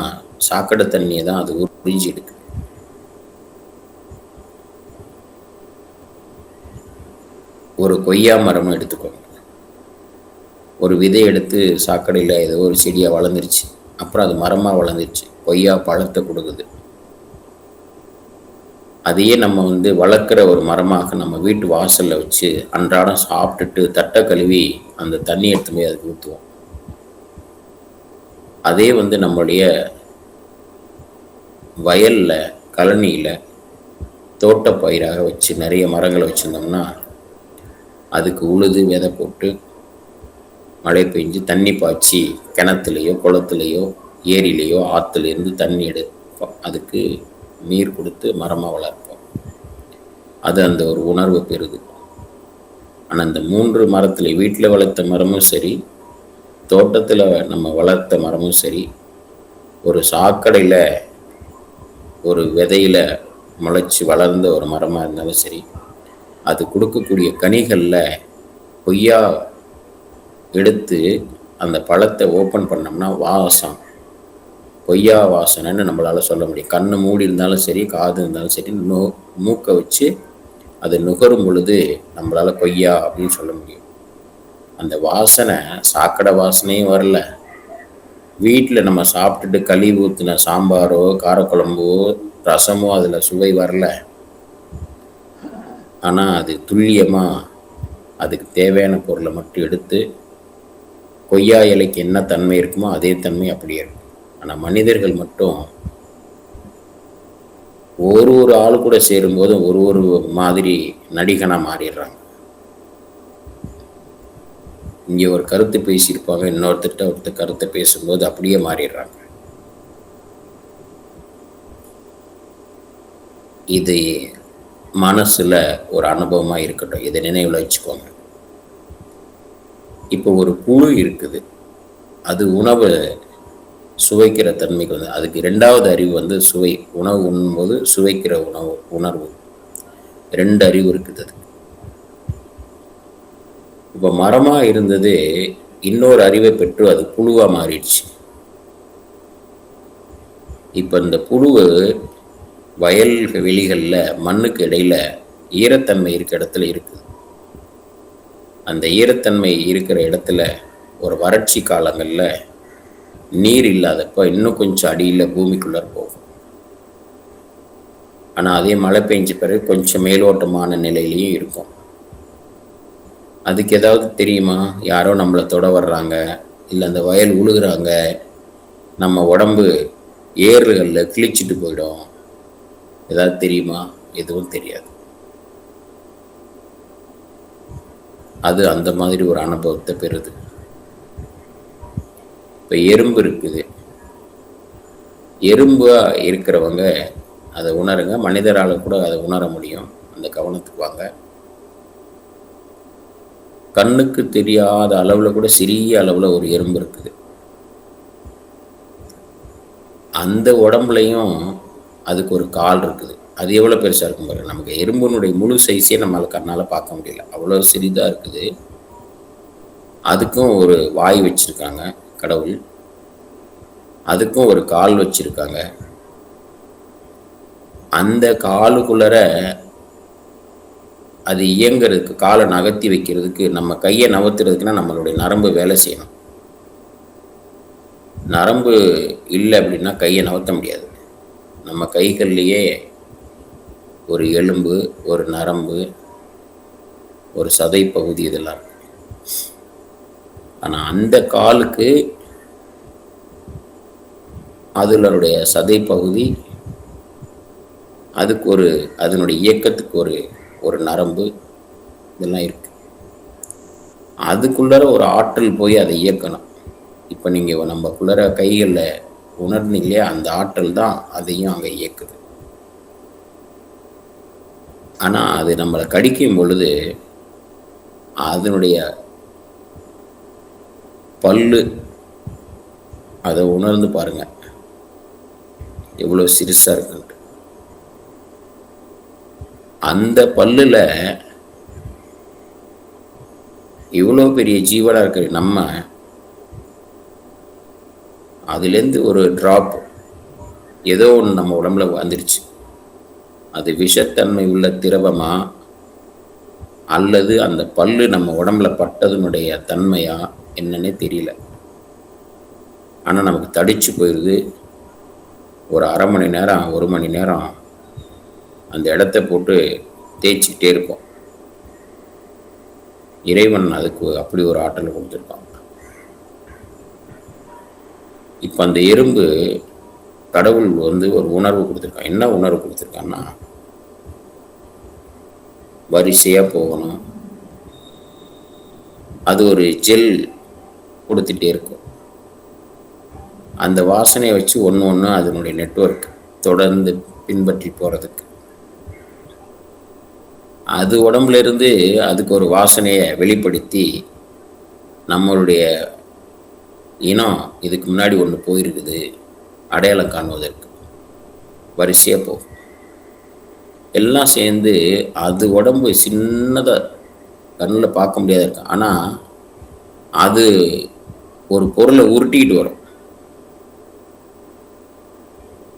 சாக்கடை தண்ணியை தான் அது உறிஞ்சி எடுக்குது. ஒரு கொய்யா மரமும் எடுத்துக்கோங்க. ஒரு விதை எடுத்து சாக்கடையில் ஏதோ ஒரு செடியாக வளர்ந்துருச்சு, அப்புறம் அது மரமாக வளர்ந்துருச்சு, கொய்யா பழத்தை கொடுக்குது. அதையே நம்ம வளர்க்குற ஒரு மரமாக நம்ம வீட்டு வாசலில் வச்சு அன்றாடம் சாப்பிட்டுட்டு தட்டை கழுவி அந்த தண்ணி எடுத்து போய் அதுக்கு ஊற்றுவோம். அதே நம்மளுடைய வயலில் கழனியில் தோட்டப்பயிராக வச்சு நிறைய மரங்களை வச்சுருந்தோம்னா அதுக்கு உழுது விதை போட்டு மழை பெஞ்சு தண்ணி பாய்ச்சி கிணத்துலையோ குளத்துலையோ ஏரியிலையோ ஆற்றுலேருந்து தண்ணி அதுக்கு நீர் கொடுத்து மரமாக வளர்ப்போம். அது அந்த ஒரு உணர்வு பெறுது. ஆனால் அந்த 3 மரத்தில் வீட்டில் வளர்த்த மரமும் சரி, தோட்டத்தில் நம்ம வளர்த்த மரமும் சரி, ஒரு சாக்கடையில் ஒரு விதையில் முளைச்சி வளர்ந்த ஒரு மரமாக இருந்தாலும் சரி, அது கொடுக்கக்கூடிய கனிகளில் கொய்யா எடுத்து அந்த பழத்தை ஓப்பன் பண்ணோம்னா வாசம், கொய்யா வாசனைன்னு நம்மளால் சொல்ல முடியும். கண்ணு மூடி இருந்தாலும் சரி, காது இருந்தாலும் சரி, மூக்கை வச்சு அது நுகரும் பொழுது நம்மளால் கொய்யா அப்படின்னு சொல்ல முடியும். அந்த வாசனை சாக்கடை வாசனையும் வரல, வீட்டில் நம்ம சாப்பிட்டுட்டு கழுவி ஊற்றின சாம்பாரோ காரக்குழம்போ ரசமோ அதில் சுவை வரல. ஆனால் அது துல்லியமாக அதுக்கு தேவையான பொருளை மட்டும் எடுத்து கொய்யா இலைக்கு என்ன தன்மை இருக்குமோ அதே தன்மை அப்படியே இருக்கும். ஆனால் மனிதர்கள் மட்டும் ஒரு ஆள் கூட சேரும்போதும் ஒரு மாதிரி நடிகனாக மாறிடுறாங்க. இங்கே ஒரு கருத்து பேசியிருப்பாங்க, ஒருத்தர் கருத்தை பேசும்போது அப்படியே மாறிடுறாங்க. இது மனசில் ஒரு அனுபவமாக இருக்கட்டும், இதை நினைவில் வச்சுக்கோங்க. இப்போ ஒரு புழு இருக்குது, அது உணவை சுவைக்கிற தன்மைக்கு அதுக்கு 2வது அறிவு சுவை. உணவு உண்ணும்போது சுவைக்கிற உணர்வு 2 அறிவு இருக்குது அது. இப்போ மரமாக இருந்தது இன்னொரு அறிவை பெற்று அது புழுவாக மாறிடுச்சு. இப்போ இந்த புழு வயல் வெளிகளில் மண்ணுக்கு இடையில ஈரத்தன்மை இருக்கிற இடத்துல இருக்குது. அந்த ஈரத்தன்மை இருக்கிற இடத்துல ஒரு வறட்சி காலங்களில் நீர் இல்லாதப்ப இன்னும் கொஞ்சம் அடியில் பூமிக்குள்ளே போகும். ஆனால் அதே மழை பெஞ்ச பிறகு கொஞ்சம் மேலோட்டமான நிலையிலையும் இருக்கும். அதுக்கு ஏதாவது தெரியுமா? யாரோ நம்மளை தொட வர்றாங்க, இல்லை அந்த வயல் உழுகுறாங்க, நம்ம உடம்பு ஏறுகளில் கிழிச்சிட்டு போயிடும், ஏதாவது தெரியுமா? எதுவும் தெரியாது. அது அந்த மாதிரி ஒரு அனுபவத்தை பெறுது. இப்போ எறும்பு இருக்குது, எறும்பாக இருக்கிறவங்க அதை உணருங்க. மனிதரால் கூட அதை உணர முடியும். அந்த கவனத்துக்கு வாங்க. கண்ணுக்கு தெரியாத அளவில் கூட சிறிய அளவில் ஒரு எறும்பு இருக்குது. அந்த உடம்புலையும் அதுக்கு ஒரு கால் இருக்குது. அது எவ்வளோ பெருசாக இருக்கும் பாருங்க. நமக்கு எறும்புனுடைய முழு சைஸே நம்மளால் கண்ணால் பார்க்க முடியல, அவ்வளோ சிறிதாக இருக்குது. அதுக்கும் ஒரு வாய் வச்சுருக்காங்க கடவுள், அதுக்கும் ஒரு கால் வச்சுருக்காங்க. அந்த காலுக்குள்ளர அது இயங்கிறதுக்கு, காலை நகர்த்தி வைக்கிறதுக்கு, நம்ம கையை நகர்த்துறதுக்குன்னா நம்மளுடைய நரம்பு வேலை செய்யணும். நரம்பு இல்லை அப்படின்னா கையை நகர்த்த முடியாது. நம்ம கைகள்லேயே ஒரு எலும்பு, ஒரு நரம்பு, ஒரு சதை பகுதி இதெல்லாம் இருக்கு. ஆனால் அந்த காலுக்கு அதனுடைய சதை பகுதி, அதுக்கு ஒரு, அதனுடைய இயக்கத்துக்கு ஒரு நரம்பு, இதெல்லாம் இருக்கு. அதுக்குள்ளர ஒரு ஆற்றல் போய் அதை இயக்கணும். இப்போ நீங்கள் நம்மக்குள்ளர கைகளில் உணர்ந்தீங்களே, அந்த ஆற்றல் தான் அதையும் அங்கே இயக்குது. ஆனால் அது நம்மளை கடிக்கும் பொழுது அதனுடைய பல்லு, அதை உணர்ந்து பாருங்க எவ்வளோ சிறுசாக இருக்குன்ட்டு. அந்த பல்லுல இவ்வளோ பெரிய ஜீவனாக இருக்கிற நம்ம, அதுலேருந்து ஒரு ட்ராப் ஏதோ ஒன்று நம்ம உடம்புல வந்துருச்சு. அது விஷத்தன்மை உள்ள திரவமா அல்லது அந்த பல்லு நம்ம உடம்புல பட்டதனுடைய தன்மையா என்னன்னே தெரியல. ஆனால் நமக்கு தடிச்சு போயிடுது. ஒரு அரை மணி நேரம், ஒரு மணி நேரம் அந்த இடத்த போட்டு தேய்ச்சிக்கிட்டே இருப்போம். இறைவன் அதுக்கு அப்படி ஒரு ஆற்றல் கொடுத்துருக்கான். இப்போ அந்த எறும்பு கடவுள் ஒரு உணர்வு கொடுத்துருக்கான். என்ன உணர்வு கொடுத்துருக்கான்னா, வரிசையாக போகணும். அது ஒரு ஜெல் கொடுத்துட்டே இருக்கும். அந்த வாசனையை வச்சு ஒன்று ஒன்று அதனுடைய நெட்வொர்க் தொடர்ந்து பின்பற்றி போகிறதுக்கு, அது உடம்புல இருந்து அதுக்கு ஒரு வாசனையை வெளிப்படுத்தி நம்மளுடைய இனம் இதுக்கு முன்னாடி ஒன்று போயிருக்குது அடையாளம் காணுவதற்கு வரிசையாக போகும். எல்லாம் சேர்ந்து அது உடம்பு சின்னதாக கண்ணில் பார்க்க முடியாத இருக்கும். ஆனால் அது ஒரு பொருளை உருட்டிக்கிட்டு வரும்,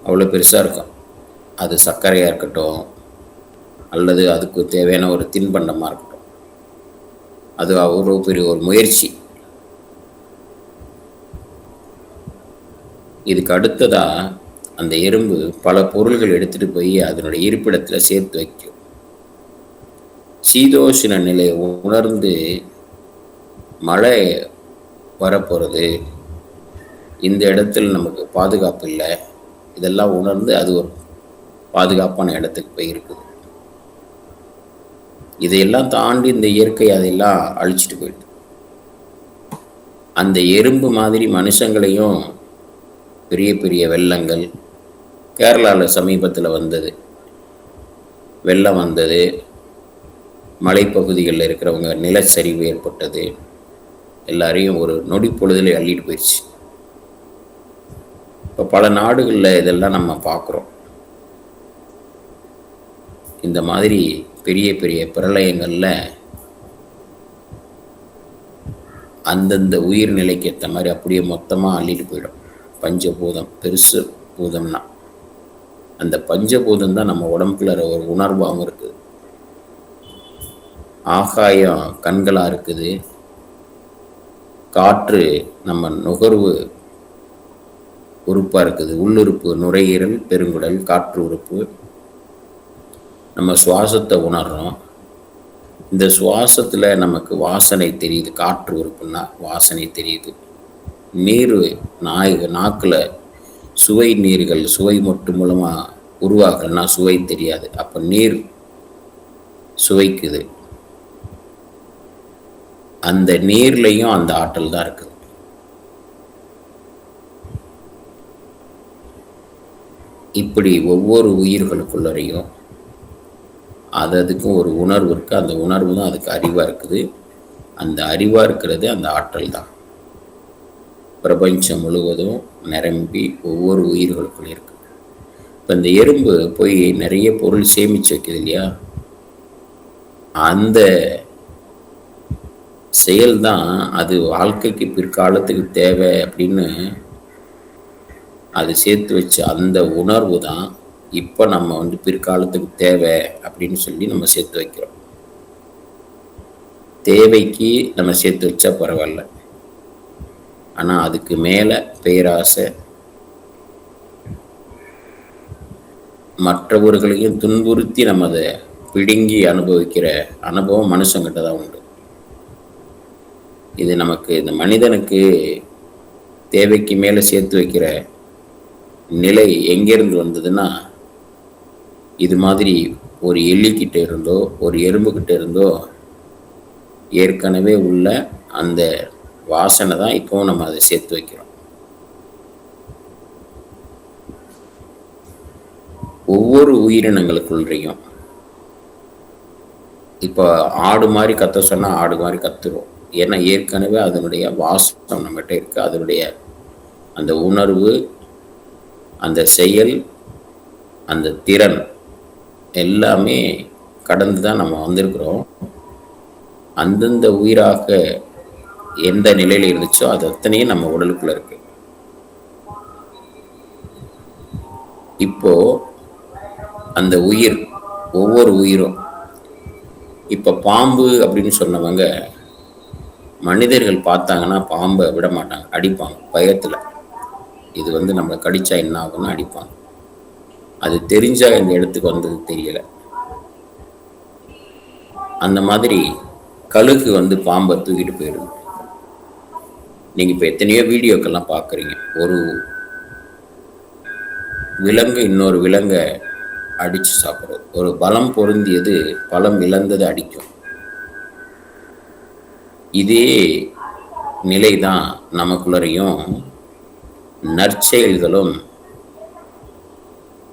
அவ்வளோ பெருசாக இருக்கும். அது சர்க்கரையாக இருக்கட்டும் அல்லது அதுக்கு தேவையான ஒரு தின்பண்டமாக இருக்கட்டும், அது அவ்வளோ பெரிய ஒரு முயற்சி. இதுக்கு அடுத்ததாக அந்த எறும்பு பல பொருள்கள் எடுத்துகிட்டு போய் அதனுடைய இருப்பிடத்தில் சேர்த்து வைக்கும். சீதோஷ்ண நிலையை உணர்ந்து மழை வரப்போகிறது, இந்த இடத்துல நமக்கு பாதுகாப்பு இல்லை, இதெல்லாம் உணர்ந்து அது ஒரு பாதுகாப்பான இடத்துக்கு போய் இருக்குது. இதையெல்லாம் தாண்டி இந்த இயற்கை அதையெல்லாம் அழிச்சிட்டு போயிடுது. அந்த எறும்பு மாதிரி மனுஷங்களையும் பெரிய பெரிய வெள்ளங்கள், கேரளாவில் சமீபத்தில் வந்தது வெள்ளம் வந்தது, மலைப்பகுதிகளில் இருக்கிறவங்க நிலச்சரிவு ஏற்பட்டது, எல்லாரையும் ஒரு நொடி பொழுதில் அள்ளிட்டு போயிடுச்சு. இப்போ பல நாடுகளில் இதெல்லாம் நம்ம பார்க்குறோம். இந்த மாதிரி பெரிய பெரிய பிரளயங்களில் அந்தந்த உயிர்நிலைக்கு ஏற்ற மாதிரி அப்படியே மொத்தமாக அள்ளிட்டு போயிடும். பஞ்சபூதம், பெருசு பூதம்னா அந்த பஞ்சபூதம் தான் நம்ம உடம்புல ஒரு உணர்வாகவும் இருக்குது. ஆகாயம் கண்களாக இருக்குது, காற்று நம்ம நுகர்வு உறுப்பாக இருக்குது, உள்ளுறுப்பு நுரையீரல், பெருங்குடல், காற்று உறுப்பு. நம்ம சுவாசத்தை உணர்றோம். இந்த சுவாசத்தில் நமக்கு வாசனை தெரியுது, காற்று உறுப்புன்னா வாசனை தெரியுது. நீர் நாக்கில் சுவை நீர்கள், சுவை மட்டும் மூலமாக உருவாகலன்னா சுவை தெரியாது. அப்போ நீர் சுவைக்குது. அந்த நீர்லையும் அந்த ஆற்றல் தான் இருக்குது. இப்படி ஒவ்வொரு உயிர்களுக்குள்ளரையும் அதுக்கும் ஒரு உணர்வு இருக்குது. அந்த உணர்வு தான் அதுக்கு அறிவாக இருக்குது. அந்த அறிவாக இருக்கிறது அந்த ஆற்றல் தான் பிரபஞ்சம் முழுவதும் நிரம்பி ஒவ்வொரு உயிர்களுக்குள்ளே இருக்குது. இப்போ இந்த எறும்பு போய் நிறைய பொருள் சேமிச்சு வைக்குது இல்லையா, அந்த செயல்தான் அது வாழ்க்கைக்கு பிற்காலத்துக்கு தேவை அப்படின்னு அது சேர்த்து வச்ச அந்த உணர்வு தான் இப்போ நம்ம பிற்காலத்துக்கு தேவை அப்படின்னு சொல்லி நம்ம சேர்த்து வைக்கிறோம். தேவைக்கு நம்ம சேர்த்து வச்சா பரவாயில்ல, ஆனால் அதுக்கு மேலே பேராசை, மற்றவர்களையும் துன்புறுத்தி நம்ம அதை பிடுங்கி அனுபவிக்கிற அனுபவம் மனுஷங்கிட்ட தான் உண்டு. இது நமக்கு இந்த மனிதனுக்கு தேவைக்கு மேலே சேர்த்து வைக்கிற நிலை எங்கேருந்து வந்ததுன்னா, இது மாதிரி ஒரு எலிக்கிட்ட இருந்தோ ஒரு எறும்புக்கிட்ட இருந்தோ ஏற்கனவே உள்ள அந்த வாசனை தான் இப்போவும் நம்ம அதை சேர்த்து வைக்கிறோம். ஒவ்வொரு உயிரினங்களுக்குள்ளேயும் இப்போ ஆடு மாதிரி கத்த சொன்னால் ஆடு மாதிரி கத்துரும். ஏன்னா ஏற்கனவே அதனுடைய வாசம் நம்மகிட்ட இருக்கு. அதனுடைய அந்த உணர்வு, அந்த செயல், அந்த திறன் எல்லாமே கடந்து தான் நம்ம வந்திருக்கிறோம். அந்தந்த உயிராக எந்த நிலையில் இருந்துச்சோ அது அத்தனையும் நம்ம உடலுக்குள்ள இருக்கு. இப்போ அந்த உயிர், ஒவ்வொரு உயிரும், இப்போ பாம்பு அப்படின்னு சொன்னவங்க மனிதர்கள் பார்த்தாங்கன்னா பாம்பை விட மாட்டாங்க, அடிப்பாங்க பயத்தில். இது நம்மளை கடிச்சா என்ன ஆகும்னு அடிப்பாங்க. அது தெரிஞ்சா இந்த இடத்துக்கு வந்தது தெரியல. அந்த மாதிரி கழுகு பாம்பை தூக்கிட்டு போயிடுது. நீங்கள் இப்போ எத்தனையோ வீடியோக்கெல்லாம் பார்க்குறீங்க. ஒரு விலங்கு இன்னொரு விலங்கை அடித்து சாப்பிட்றது. ஒரு பலம் பொருந்தியது பலம் இழந்தது அடிக்கும். இதே நிலை தான் நமக்குள்ளரையும் நற்செயல்களும்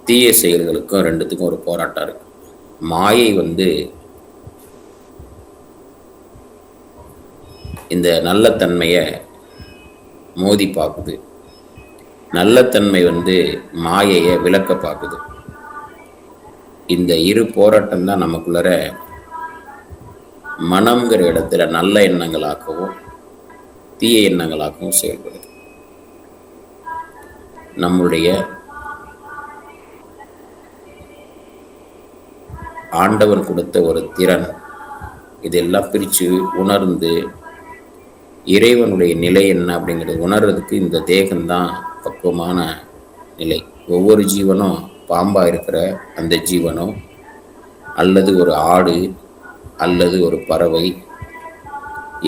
தீய செயல்களுக்கும் ரெண்டுத்துக்கும் ஒரு போராட்டம் இருக்கு. மாயை இந்த நல்ல தன்மையை மோதி பார்க்குது, நல்ல தன்மை மாயையை விளக்க பார்க்குது. இந்த இரு போராட்டம் தான் நமக்குள்ளர மனம்ங்கிற இடத்துல நல்ல எண்ணங்களாகவும் தீய எண்ணங்களாகவும் செயல்படுது. நம்முடைய ஆண்டவன் கொடுத்த ஒரு திறன், இதெல்லாம் பிரித்து உணர்ந்து இறைவனுடைய நிலை என்ன அப்படிங்கிறது உணர்றதுக்கு இந்த தேகம்தான் பக்குவமான நிலை. ஒவ்வொரு ஜீவனும் பாம்பாக இருக்கிற அந்த ஜீவனோ அல்லது ஒரு ஆடு அல்லது ஒரு பறவை,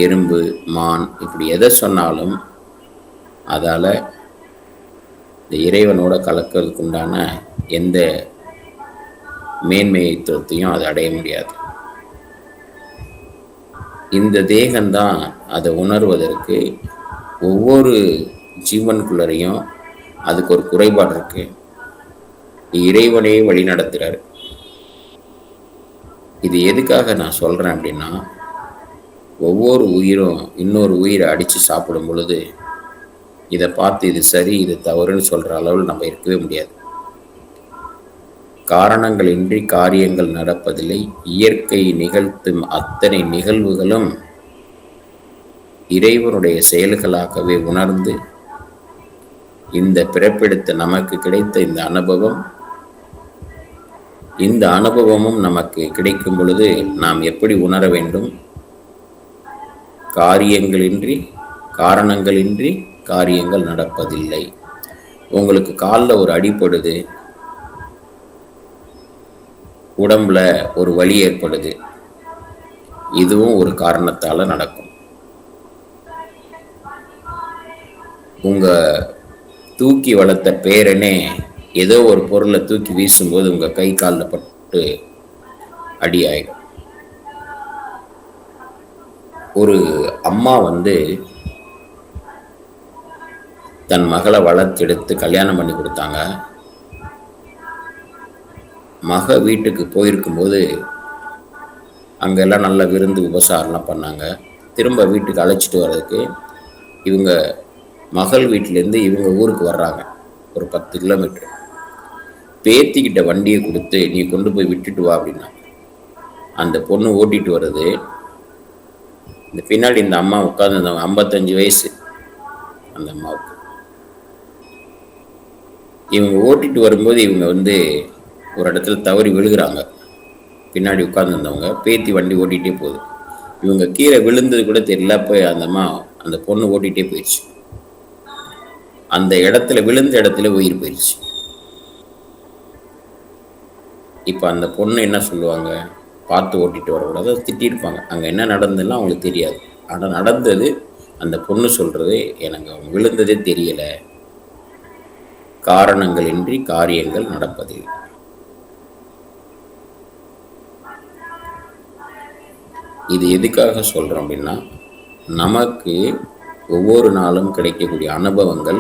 எறும்பு, மான், இப்படி எதை சொன்னாலும் அதால் இந்த இறைவனோட கலக்கிறதுக்கு உண்டான எந்த மேன்மையத்துவத்தையும் அது அடைய முடியாது. இந்த தேகம்தான் அதை உணர்வதற்கு ஒவ்வொரு ஜீவனுக்குள்ளரையும் அதுக்கு ஒரு குறைபாடு இருக்கு. இறைவனே வழி நடத்துறாரு. இது எதுக்காக நான் சொல்றேன் அப்படின்னா, ஒவ்வொரு உயிரும் இன்னொரு உயிரை அடித்து சாப்பிடும் பொழுது இதை பார்த்து இது சரி இது தவறுன்னு சொல்ற அளவில் நம்ம இருக்கவே முடியாது. காரணங்களின்றி காரியங்கள் நடப்பதில்லை. இயற்கை நிகழ்த்தும் அத்தனை நிகழ்வுகளும் இறைவனுடைய செயல்களாகவே உணர்ந்து இந்த பிறப்பெடுத்த நமக்கு கிடைத்த இந்த அனுபவமும் நமக்கு கிடைக்கும் பொழுது நாம் எப்படி உணர வேண்டும்? காரணங்களின்றி காரியங்கள் நடப்பதில்லை. உங்களுக்கு காலில் ஒரு அடிப்படுது, உடம்புல ஒரு வலி ஏற்படுது, இதுவும் ஒரு காரணத்தால் நடக்கும். உங்க தூக்கி வளர்த்த பேரனே ஏதோ ஒரு பொருளை தூக்கி வீசும்போது உங்க கை காலில் பட்டு அடி ஆயிடும். ஒரு அம்மா தன் மகளை வளர்த்தெடுத்து கல்யாணம் பண்ணி கொடுத்தாங்க. மக வீட்டுக்கு போயிருக்கும்போது அங்கெல்லாம் நல்ல விருந்து உபசாரம்லாம் பண்ணாங்க. திரும்ப வீட்டுக்கு அழைச்சிட்டு வர்றதுக்கு இவங்க மகள் வீட்டிலேருந்து இவங்க ஊருக்கு வர்றாங்க, ஒரு 10 கிலோமீட்டர். பேத்திக்கிட்ட வண்டியை கொடுத்து நீ கொண்டு போய் விட்டுட்டு வா அப்படின்னா. அந்த பொண்ணு ஓட்டிட்டு வருது. இந்த பின்னாடி இந்த அம்மா உட்கார்ந்துருந்தாங்க. 55 வயசு அந்த அம்மாவுக்கு. இவங்க ஓட்டிட்டு வரும்போது இவங்க ஒரு இடத்துல தவறி விழுகிறாங்க. பின்னாடி உட்கார்ந்துருந்தவங்க. பேத்தி வண்டி ஓட்டிகிட்டே போகுது. இவங்க கீழே விழுந்தது கூட தெரியல. போய் அந்த பொண்ணு ஓட்டிகிட்டே போயிடுச்சு. அந்த இடத்துல விழுந்த இடத்துல உயிர் போயிடுச்சு. இப்போ அந்த பொண்ணு என்ன சொல்லுவாங்க, பார்த்து ஓட்டிட்டு வரக்கூடாது, திட்டிருப்பாங்க. அங்கே என்ன நடந்ததுன்னா அவங்களுக்கு தெரியாது. ஆனால் நடந்தது அந்த பொண்ணு சொல்கிறது, எனக்கு அவங்க விழுந்ததே தெரியலை, காரணங்களின்றி காரியங்கள் நடப்பதில்லை. இது எதுக்காக சொல்கிறோம் அப்படின்னா, நமக்கு ஒவ்வொரு நாளும் கிடைக்கக்கூடிய அனுபவங்கள்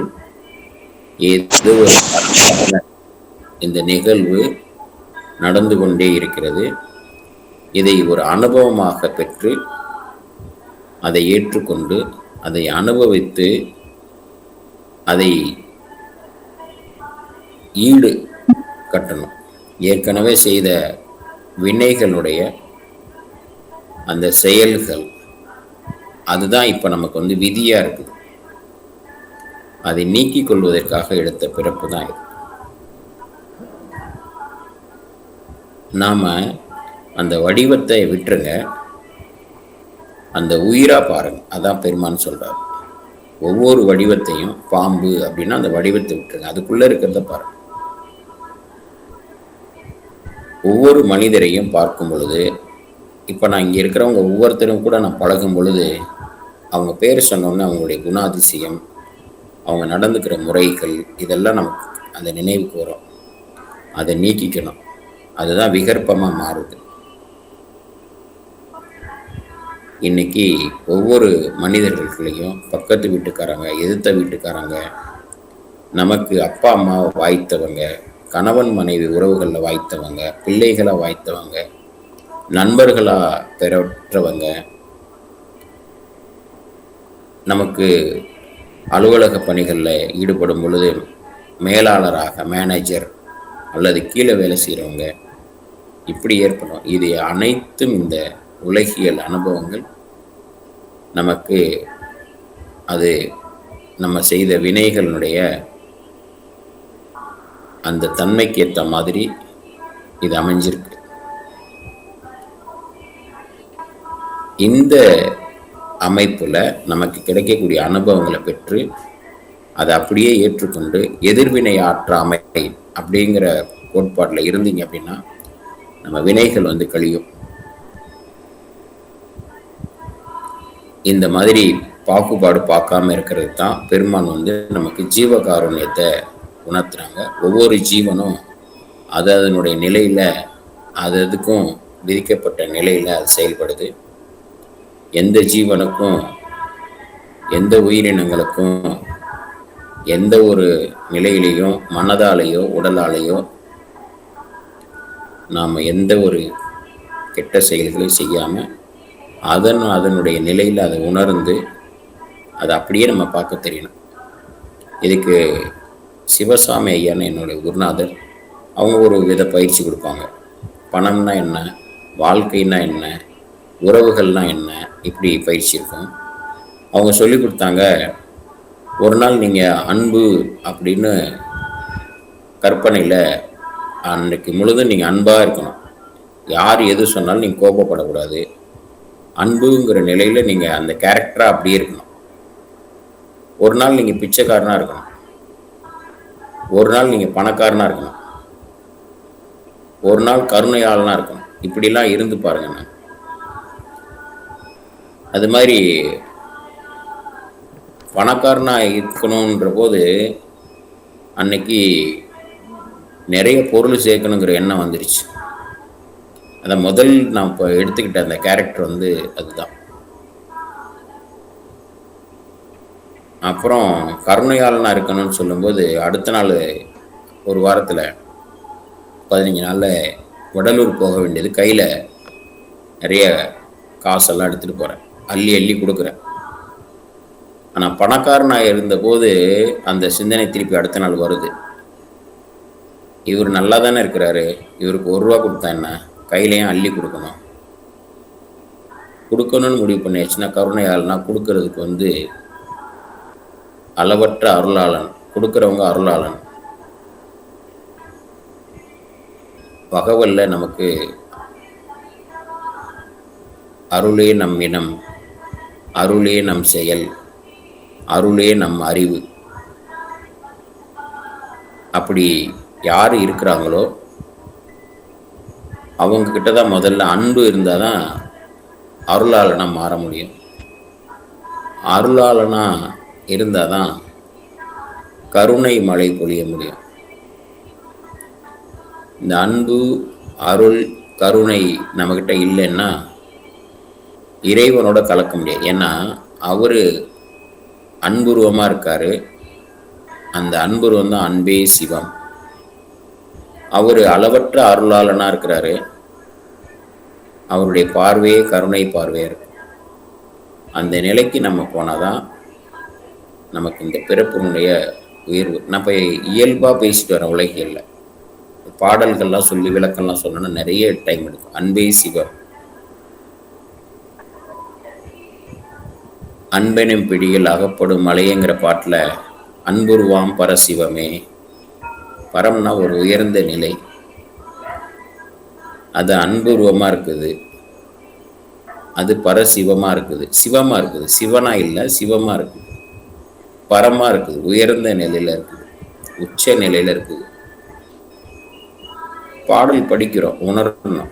ஏதோ ஒரு இந்த நிகழ்வு நடந்து கொண்டே இருக்கிறது. இதை ஒரு அனுபவமாக பெற்று அதை ஏற்றுக்கொண்டு அதை அனுபவித்து அதை ஈடு கட்டணும். ஏற்கனவே செய்த வினைகளுடைய அந்த செயல்கள் அதுதான் இப்போ நமக்கு விதியாக இருக்குது. அதை நீக்கிக் கொள்வதற்காக எடுத்த பிறப்பு தான் இது. நாம் அந்த வடிவத்தை விட்டுருங்க, அந்த உயிரா பாருங்க. அதான் பெருமான் சொல்றார். ஒவ்வொரு வடிவத்தையும் பாம்பு அப்படின்னா அந்த வடிவத்தை விட்டுருங்க, அதுக்குள்ள இருக்கிறத பாருங்க. ஒவ்வொரு மனிதரையும் பார்க்கும் பொழுது, இப்போ நான் இங்கே இருக்கிறவங்க ஒவ்வொருத்தரும் கூட நான் பழகும் பொழுது அவங்க பேர் சொன்னோன்னே அவங்களுடைய குணாதிசயம், அவங்க நடந்துக்கிற முறைகள் இதெல்லாம் நமக்கு அந்த நினைவுக்கு வரும். அதை நீக்கிக்கணும். அதுதான் விகற்பமாக மாறுது. இன்னைக்கு ஒவ்வொரு மனிதர்களையும் பக்கத்து வீட்டுக்காரங்க, எதிர்த்த வீட்டுக்காரங்க, நமக்கு அப்பா அம்மாவை வாய்த்தவங்க, கணவன் மனைவி உறவுகளில் வாய்த்தவங்க, பிள்ளைகளாக வாய்த்தவங்க, நண்பர்களாக பெற்றவங்க, நமக்கு அலுவலக பணிகளில் ஈடுபடும் பொழுது மேலாளராக, மேனேஜர் அல்லது கீழே வேலை செய்கிறவங்க, இப்படி ஏற்படும். இது அனைத்தும் இந்த உலகியல் அனுபவங்கள் நமக்கு அது நம்ம செய்த வினைகளுடைய அந்த தன்மைக்கு ஏற்ற மாதிரி இது அமைஞ்சிருக்கு. இந்த அமைப்பில் நமக்கு கிடைக்கக்கூடிய அனுபவங்களை பெற்று அதை அப்படியே ஏற்றுக்கொண்டு எதிர்வினை ஆற்றாமை அப்படிங்கிற கோட்பாட்டில் இருந்தீங்க அப்படின்னா நம்ம வினைகள் கழியும். இந்த மாதிரி பாகுபாடு பார்க்காம இருக்கிறது தான் பெருமான் நமக்கு ஜீவகாருண்யத்தை உணர்த்துறாங்க. ஒவ்வொரு ஜீவனும் அது அதனுடைய நிலையில் அதுக்கும் விதிக்கப்பட்ட நிலையில் அது செயல்படுது. எந்த ஜீவனுக்கும் எந்த உயிரினங்களுக்கும் எந்த ஒரு நிலையிலையும் மனதாலேயோ உடலாலேயோ நாம் எந்த ஒரு கெட்ட செயல்களையும் செய்யாமல் அதனுடைய நிலையில் அதை உணர்ந்து அதை அப்படியே நம்ம பார்க்க தெரியணும். இதுக்கு சிவசாமி ஐயான்னு என்னுடைய குருநாதர், அவங்க ஒரு வித பயிற்சி கொடுப்பாங்க. பணம்னா என்ன, வாழ்க்கைன்னா என்ன, உறவுகள்னால் என்ன, இப்படி பயிற்சி இருக்கும். அவங்க சொல்லி கொடுத்தாங்க, ஒரு நாள் நீங்கள் அன்பு அப்படின்னு கற்பனையில் அன்றைக்கு முழுதும் நீங்கள் அன்பாக இருக்கணும். யார் எது சொன்னாலும் நீங்கள் கோபப்படக்கூடாது. அன்புங்கிற நிலையில் நீங்கள் அந்த கேரக்டராக அப்படியே இருக்கணும். ஒரு நாள் நீங்கள் பிச்சைக்காரனாக இருக்கணும், ஒரு நாள் நீங்கள் பணக்காரனாக இருக்கணும், ஒரு நாள் கருணையாளனாக இருக்கணும். இப்படிலாம் இருந்து பாருங்க. நான் அது மாதிரி பணக்காரனாக இருக்கணுன்ற போது அன்னைக்கு நிறைய பொருள் சேர்க்கணுங்கிற எண்ணம் வந்துருச்சு. அதை முதல் நான் இப்போ எடுத்துக்கிட்ட அந்த கேரக்டர் அதுதான். அப்புறம் கருணையாளனாக இருக்கணும்னு சொல்லும்போது அடுத்த நாள் ஒரு வாரத்தில் 15 நாளில் வடலூர் போக வேண்டியது. கையில் நிறைய காசெல்லாம் எடுத்துகிட்டு போகிறேன், அள்ளி அள்ளி கொடுக்குறேன். ஆனால் பணக்காரனாக இருந்தபோது அந்த சிந்தனை திருப்பி அடுத்த நாள் வருது. இவர் நல்லா தானே இருக்கிறாரு, இவருக்கு 1 ரூபா கொடுத்தா என்ன, கையிலையும் அள்ளி கொடுக்கணும். கொடுக்கணும்னு முடிவு பண்ணியாச்சுன்னா கருணையாளனா கொடுக்கறதுக்கு அளவற்ற அருளாளன், கொடுக்குறவங்க அருளாளன். பகவல்ல நமக்கு அருளே நம் இனம், அருளே நம் செயல், அருளே நம் அறிவு. அப்படி யார் இருக்கிறாங்களோ அவங்க கிட்ட தான் முதல்ல அன்பு இருந்தால் தான் அருளாளனா மாற முடியும். அருளாளனா இருந்தால் தான் கருணை மழை பொழிய முடியும். இந்த அன்பு, அருள், கருணை நம்மக்கிட்ட இல்லைன்னா இறைவனோட கலக்க முடியாது. ஏன்னா அவர் அன்புருவமாக இருக்கார். அந்த அன்புருவம் தான் அன்பே சிவம். அவர் அளவற்ற அருளாளனாக இருக்கிறாரு. அவருடைய பார்வையே கருணை பார்வையாக இருக்கு. அந்த நிலைக்கு நம்ம போனால் தான் நமக்கு இந்த பிறப்பினுடைய உயர்வு. நம்ம இயல்பாக பேசிட்டு வரோம் உலகியல்ல. பாடல்கள்லாம் சொல்லி விளக்கம்லாம் சொன்னோன்னா நிறைய டைம் எடுக்கும். அன்பே சிவம், அன்பெனும் பிடியில் அகப்படும் மலையங்கிற பாட்டில் அன்புருவாம் பரசிவமே. பரம்னா ஒரு உயர்ந்த நிலை, அது அன்புருவமாக இருக்குது, அது பரசிவமாக இருக்குது, சிவமாக இருக்குது. சிவனா இல்லை, சிவமாக இருக்குது, பரமாக இருக்குது, உயர்ந்த நிலையில் இருக்குது, உச்ச நிலையில் இருக்குது. பாடல் படிக்கிறோம், உணரணும்.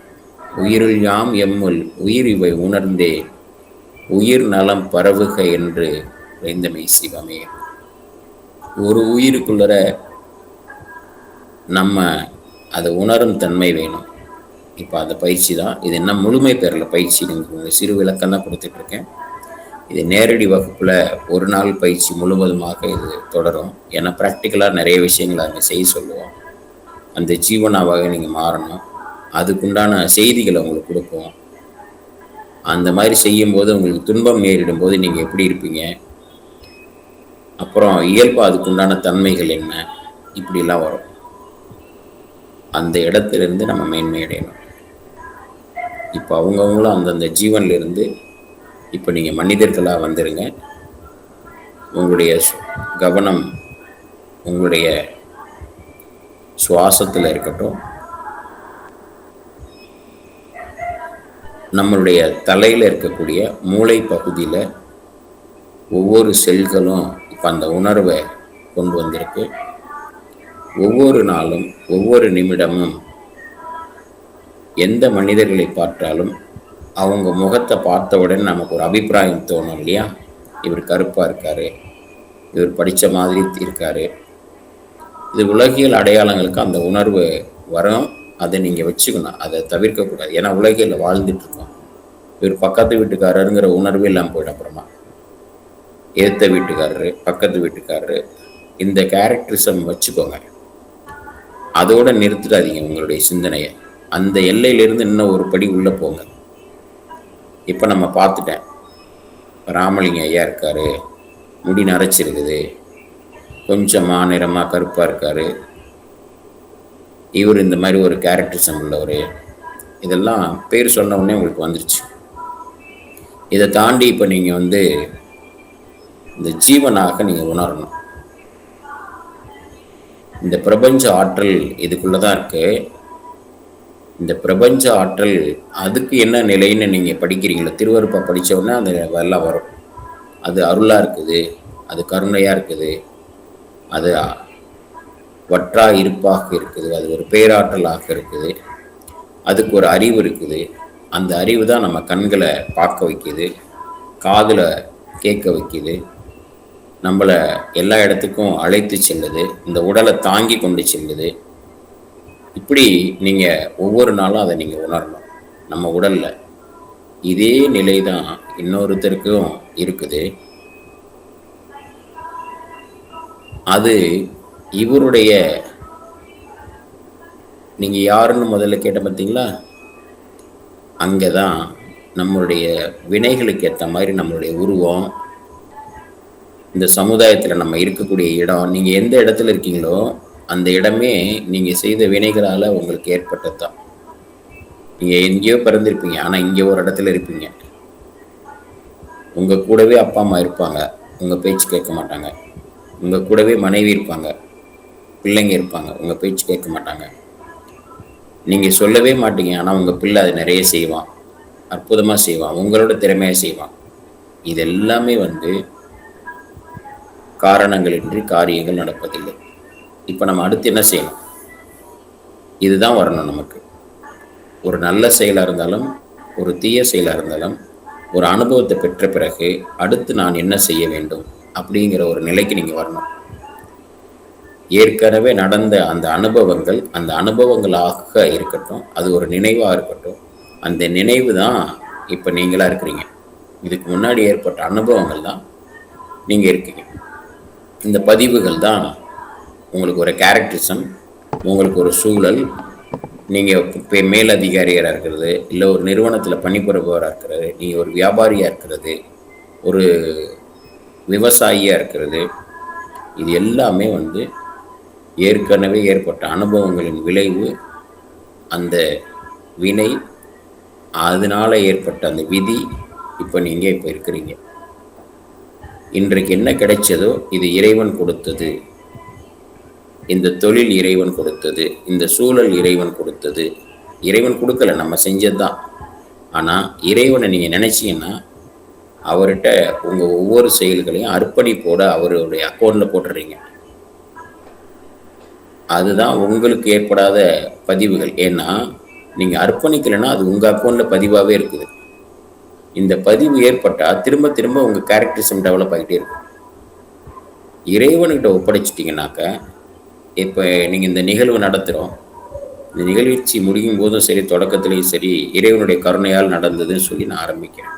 உயிரில் யாம் எம்முள் உயிர் இவை உணர்ந்தே உயிர் நலம் பரவுக என்று வைந்தமை சிவமே. ஒரு உயிருக்குள்ளர நம்ம அதை உணரும் தன்மை வேணும். இப்போ அந்த பயிற்சி தான் இது. என்ன முழுமை பெறல பயிற்சி, நீங்கள் சிறு விளக்கம் தான் கொடுத்துட்ருக்கேன். இது நேரடி வகுப்பில் 1 நாள் பயிற்சி முழுவதுமாக இது தொடரும். ஏன்னா ப்ராக்டிக்கலாக நிறைய விஷயங்களை அங்கே செய்ய சொல்லுவோம். அந்த ஜீவனாவாக நீங்கள் மாறணும். அதுக்குண்டான செய்திகளை உங்களுக்கு கொடுப்போம். அந்த மாதிரி செய்யும்போது உங்களுக்கு துன்பம் நேரிடும் போது நீங்கள் எப்படி இருப்பீங்க, அப்புறம் இயல்பாக அதுக்குண்டான தன்மைகள் என்ன, இப்படிலாம் வரும். அந்த இடத்துலேருந்து நம்ம மேன்மை அடையணும். இப்போ அவங்கவுங்களும் அந்தந்த ஜீவன்லேருந்து இப்போ நீங்கள் மனிதர்களாக வந்துடுங்க. உங்களுடைய கவனம் உங்களுடைய சுவாசத்தில் இருக்கட்டும். நம்மளுடைய தலையில் இருக்கக்கூடிய மூளை பகுதியில் ஒவ்வொரு செல்களும் இப்போ அந்த உணர்வை கொண்டு வந்திருக்கு. ஒவ்வொரு நாளும் ஒவ்வொரு நிமிடமும் எந்த மனிதர்களை பார்த்தாலும் அவங்க முகத்தை பார்த்தவுடன் நமக்கு ஒரு அபிப்பிராயம் தோணும் இல்லையா? இவர் கருப்பாக இருக்கார், இவர் படித்த மாதிரி இருக்கார். இது உலகியல் அடையாளங்களுக்கு அந்த உணர்வு வரும். அதை நீங்கள் வச்சுக்கணும், அதை தவிர்க்கக்கூடாது. ஏன்னா உலகில் வாழ்ந்துட்டுருக்கோம். இவர் பக்கத்து வீட்டுக்காரருங்கிற உணர்வு இல்லாமல் போயிடும். அப்புறமா ஏற்ற வீட்டுக்காரரு, பக்கத்து வீட்டுக்காரரு, இந்த கேரக்டரிசம் வச்சுக்கோங்க. அதோடு நிறுத்திடாதீங்க உங்களுடைய சிந்தனையை. அந்த எல்லையிலிருந்து இன்னும் ஒரு படி உள்ளே போங்க. இப்போ நம்ம பார்த்துட்டேன், ராமலிங்க ஐயா இருக்கார், முடி நரைச்சிருக்குது, கொஞ்சம் மாநிறமாக கருப்பாக இருக்கார், இவர் இந்த மாதிரி ஒரு கேரக்டரிசம் உள்ளவர். இதெல்லாம் பேர் சொன்ன உடனே உங்களுக்கு வந்துருச்சு. இதை தாண்டி இப்போ நீங்கள் இந்த ஜீவனாக நீங்கள் உணரணும். இந்த பிரபஞ்ச ஆற்றல் இதுக்குள்ளே தான் இருக்கு. இந்த பிரபஞ்ச ஆற்றல் அதுக்கு என்ன நிலைன்னு நீங்கள் படிக்கிறீங்களோ, திருவருப்பா படித்த உடனே அந்த எல்லாம் வரும். அது அருளாக இருக்குது, அது கருணையாக இருக்குது, அது வற்றா இருப்பாக இருக்குது, அது ஒரு பேராற்றலாக இருக்குது, அதுக்கு ஒரு அறிவு இருக்குது. அந்த அறிவு தான் நம்ம கண்களை பார்க்க வைக்கிது, காதில் கேட்க வைக்கிது, நம்மளை எல்லா இடத்துக்கும் அழைத்து செல்லுது, இந்த உடலை தாங்கி கொண்டு செல்லுது. இப்படி நீங்கள் ஒவ்வொரு நாளும் அதை நீங்கள் உணரணும். நம்ம உடலில் இதே நிலை தான் இன்னொருத்தருக்கும் இருக்குது. அது இவருடைய, நீங்கள் யாருன்னு முதல்ல கேட்ட பார்த்தீங்களா? அங்கே தான் நம்மளுடைய வினைகளுக்கு ஏற்ற மாதிரி நம்மளுடைய உருவம், இந்த சமுதாயத்தில் நம்ம இருக்கக்கூடிய இடம், நீங்கள் எந்த இடத்துல இருக்கீங்களோ அந்த இடமே நீங்கள் செய்த வினைகளால் உங்களுக்கு ஏற்பட்டது தான். நீங்கள் எங்கேயோ பிறந்திருப்பீங்க, ஆனால் இங்கே ஒரு இடத்துல இருப்பீங்க. உங்கள் கூடவே அப்பா அம்மா இருப்பாங்க, உங்கள் பேச்சு கேட்க மாட்டாங்க. உங்கள் கூடவே மனைவி இருப்பாங்க, பிள்ளைங்க இருப்பாங்க, உங்கள் பேச்சு கேட்க மாட்டாங்க. நீங்கள் சொல்லவே மாட்டீங்க, ஆனால் உங்கள் பிள்ளை அதை நிறைய செய்வான், அற்புதமாக செய்வான், உங்களோட திறமையாக செய்வான். இது எல்லாமே காரணங்களின்றி காரியங்கள் நடப்பதில்லை. இப்போ நம்ம அடுத்து என்ன செய்யணும்? இதுதான் வரணும் நமக்கு. ஒரு நல்ல செயலாக இருந்தாலும் ஒரு தீய செயலாக இருந்தாலும் ஒரு அனுபவத்தை பெற்ற பிறகு அடுத்து நான் என்ன செய்ய வேண்டும் அப்படிங்கிற ஒரு நிலைக்கு நீங்கள் வரணும். ஏற்கனவே நடந்த அந்த அனுபவங்களாக இருக்கட்டும், அது ஒரு நினைவாக இருக்கட்டும், அந்த நினைவு தான் இப்போ நீங்களாக இருக்கிறீங்க. இதுக்கு முன்னாடி ஏற்பட்ட அனுபவங்கள் தான் நீங்கள் இருக்கீங்க. இந்த பதிவுகள் தான் உங்களுக்கு ஒரு கேரக்டரிசம், உங்களுக்கு ஒரு சூழல், நீங்கள் இப்போ மேலதிகாரியாக இருக்கிறது, இல்லை ஒரு நிறுவனத்தில் பணிபுரிபவராக இருக்கிறது, நீங்கள் ஒரு வியாபாரியாக இருக்கிறது, ஒரு விவசாயியாக இருக்கிறது, இது எல்லாமே ஏற்கனவே ஏற்பட்ட அனுபவங்களின் விளைவு, அந்த வினை, அதனால் ஏற்பட்ட அந்த விதி. இப்போ நீங்கள் இப்போ இருக்கிறீங்க. இன்றைக்கு என்ன கிடைச்சதோ இது இறைவன் கொடுத்தது. இந்த தொழில் இறைவன் கொடுத்தது, இந்த சூழல் இறைவன் கொடுத்தது. இறைவன் கொடுக்கல, நம்ம செஞ்சது தான். ஆனால் இறைவனை நீங்கள் நினச்சிங்கன்னா அவர்கிட்ட உங்கள் ஒவ்வொரு செயல்களையும் அர்ப்பணிப்போட அவருடைய அக்கௌண்ட்டில் போட்டுறீங்க. அதுதான் உங்களுக்கு ஏற்படாத பதிவுகள். ஏன்னா நீங்கள் அர்ப்பணிக்கலைன்னா அது உங்கள் அக்கௌண்ட்டில் பதிவாகவே இருக்குது. இந்த பதிவு ஏற்பட்டால் திரும்ப திரும்ப உங்கள் கேரக்டரிசம் டெவலப் ஆகிட்டே இருக்கும். இறைவன்கிட்ட ஒப்படைச்சிட்டிங்கனாக்க, இப்போ நீங்கள் இந்த நிகழ்வு நடத்துகிறோம், இந்த நிகழ்ச்சி முடியும் போதும் சரி, தொடக்கத்துலேயும் சரி, இறைவனுடைய கருணையால் நடந்ததுன்னு சொல்லி நான் ஆரம்பிக்கிறேன்.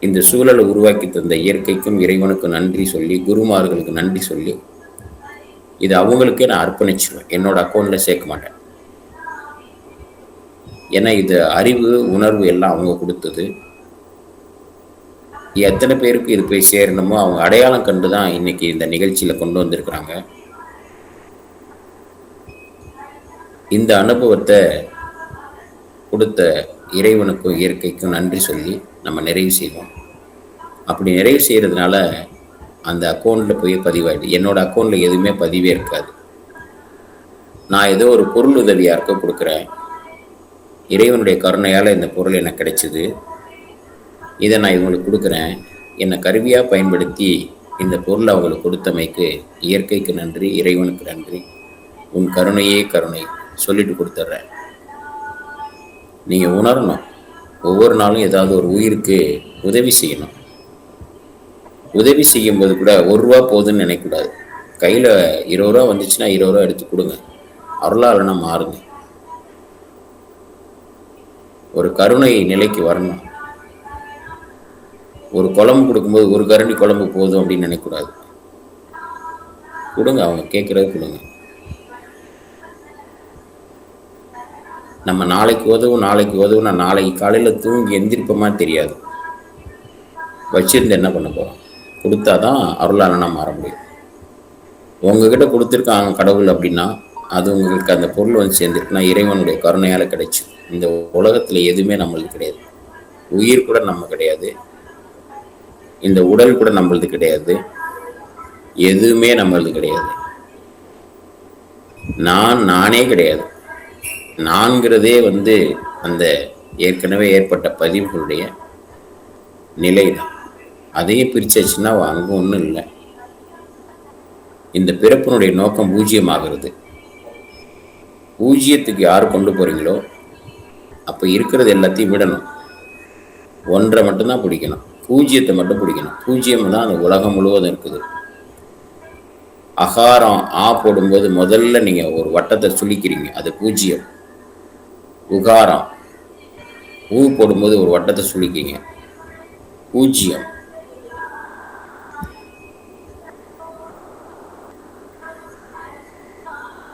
இந்த சூழலை உருவாக்கி தந்த இயற்கைக்கும் இறைவனுக்கும் நன்றி சொல்லி, குருமார்களுக்கு நன்றி சொல்லி, இது அவங்களுக்கே நான் அர்ப்பணிச்சிடுவேன். என்னோட அக்கௌண்ட்டில் சேர்க்க மாட்டேன். ஏன்னா இது அறிவு, உணர்வு எல்லாம் அவங்க கொடுத்தது. எத்தனை பேருக்கு இது போய் சேரணுமோ அவங்க அடையாளம் கண்டு தான் இன்னைக்கு இந்த நிகழ்ச்சியில் கொண்டு வந்திருக்கிறாங்க. இந்த அனுபவத்தை கொடுத்த இறைவனுக்கும் இயற்கைக்கும் நன்றி சொல்லி நம்ம நிறைவு செய்வோம். அப்படி நிறைவு செய்கிறதுனால அந்த அக்கௌண்ட்டில் போய் பதிவாயிடுது. என்னோட அக்கௌண்ட்டில் எதுவுமே பதிவே இருக்காது. நான் ஏதோ ஒரு பொருள் உதவி யாருக்கோ கொடுக்குறேன், இறைவனுடைய கருணையால் இந்த பொருள் எனக்கு கிடைச்சிது, இதை நான் இவங்களுக்கு கொடுக்குறேன், என்னை கருவியாக பயன்படுத்தி இந்த பொருளை அவங்களுக்கு கொடுத்தமைக்கு இயற்கைக்கு நன்றி, இறைவனுக்கு நன்றி, உன் கருணையே கருணை சொல்லிட்டு கொடுத்துட்றேன். நீங்கள் உணரணும், ஒவ்வொரு நாளும் ஏதாவது ஒரு உயிருக்கு உதவி செய்யணும். உதவி செய்யும்போது கூட 1 ரூபா போதுன்னு நினைக்கக்கூடாது. கையில் 20 ரூபா வந்துச்சுன்னா 20 ரூபா எடுத்து கொடுங்க. அருளாளனா மாறுங்க. ஒரு கருணை நிலைக்கு வரணும். ஒரு குழம்பு கொடுக்கும்போது 1 கரண்டி குழம்பு போதும் அப்படின்னு நினைக்கக்கூடாது. கொடுங்க, அவங்க கேட்குறது கொடுங்க. நம்ம நாளைக்கு உதவும் நான் நாளைக்கு காலையில் தூங்கி எந்திரிப்போமா தெரியாது. வச்சிருந்து என்ன பண்ண போகிறோம்? கொடுத்தா தான் அருளாளனா மாற முடியும். உங்ககிட்ட கொடுத்துருக்காங்க கடவுள் அப்படின்னா அது உங்களுக்கு அந்த பொருள் சேர்ந்துருக்குன்னா இறைவனுடைய கருணையால் கிடைச்சி. இந்த உலகத்தில் எதுவுமே நம்மளுக்கு கிடையாது. உயிர் கூட நம்ம கிடையாது, இந்த உடல் கூட நம்மளது கிடையாது, எதுவுமே நம்மளது கிடையாது. நானே கிடையாது. நான்கிறதே அந்த ஏற்கனவே ஏற்பட்ட பதிவுகளுடைய நிலை தான். அதையே பிரிச்சாச்சுன்னா அங்கே ஒன்றும் இல்லை. இந்த பிறப்பினுடைய நோக்கம் பூஜ்ஜியமாகிறது. பூஜ்ஜியத்துக்கு யார் கொண்டு போகிறீங்களோ அப்போ இருக்கிறது எல்லாத்தையும் விடணும். ஒன்றை மட்டும்தான் பிடிக்கணும், பூஜ்ஜியத்தை மட்டும் பிடிக்கணும். பூஜ்ஜியம் தான் அந்த உலகம் முழுவதும் இருக்குது. அகாரம் ஆ போடும்போது முதல்ல நீங்கள் ஒரு வட்டத்தை சுழிக்கிறீங்க, அது பூஜ்ஜியம். உகாரம் ஊ போடும்போது ஒரு வட்டத்தை சுழிக்கிங்க, பூஜ்ஜியம்.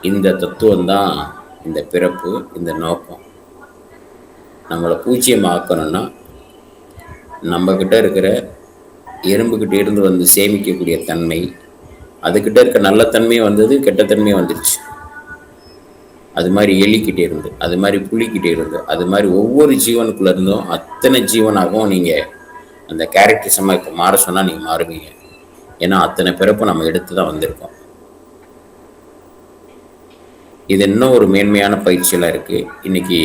இந்த தத்துவம் தான் இந்த பிறப்பு, இந்த நோக்கம். நம்மளை பூஜ்ஜியம் ஆக்கணும்னா நம்மக்கிட்ட இருக்கிற எறும்புக்கிட்ட இருந்து சேமிக்கக்கூடிய தன்மை, அதுக்கிட்ட இருக்க நல்ல தன்மையும் வந்தது, கெட்ட தன்மையும் வந்துருச்சு. அது மாதிரி எலிக்கிட்டே இருந்து, அது மாதிரி புலிக்கிட்டே இருந்து, அது மாதிரி ஒவ்வொரு ஜீவனுக்குள்ள இருந்தும் அத்தனை ஜீவனாகவும் நீங்கள் அந்த கேரக்டரிசமாக இப்போ மாற சொன்னால் நீங்கள் மாறுவீங்க. ஏன்னா அத்தனை பிறப்பும் நம்ம எடுத்து தான் வந்திருக்கோம். இது இன்னும் ஒரு மேன்மையான பயிற்சியெல்லாம் இருக்குது. இன்றைக்கி